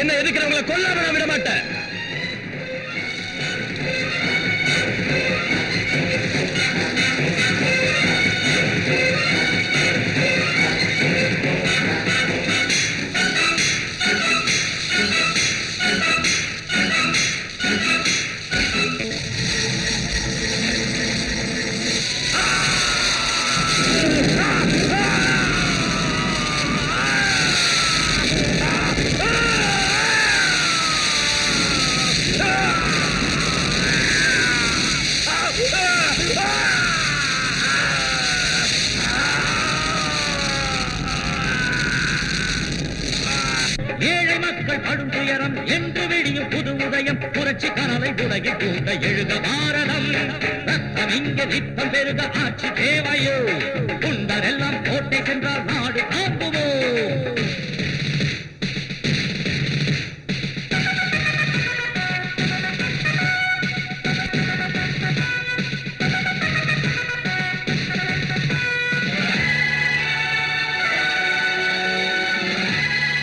என்ன எதுக்குறவங்களை கொல்லாம நான் விட மாட்டேன். ஏழை மக்கள் படும் துயரம் என்று விடியும் புது உதயம் புரட்சி கனவை உலகில் கூட எழுத பாரதம். ரத்தம் இங்கே நித்தம் பெருக ஆட்சி தேவையோ. குண்டரெல்லாம் கோட்டை சென்றால் நாடு காக்குவோம்.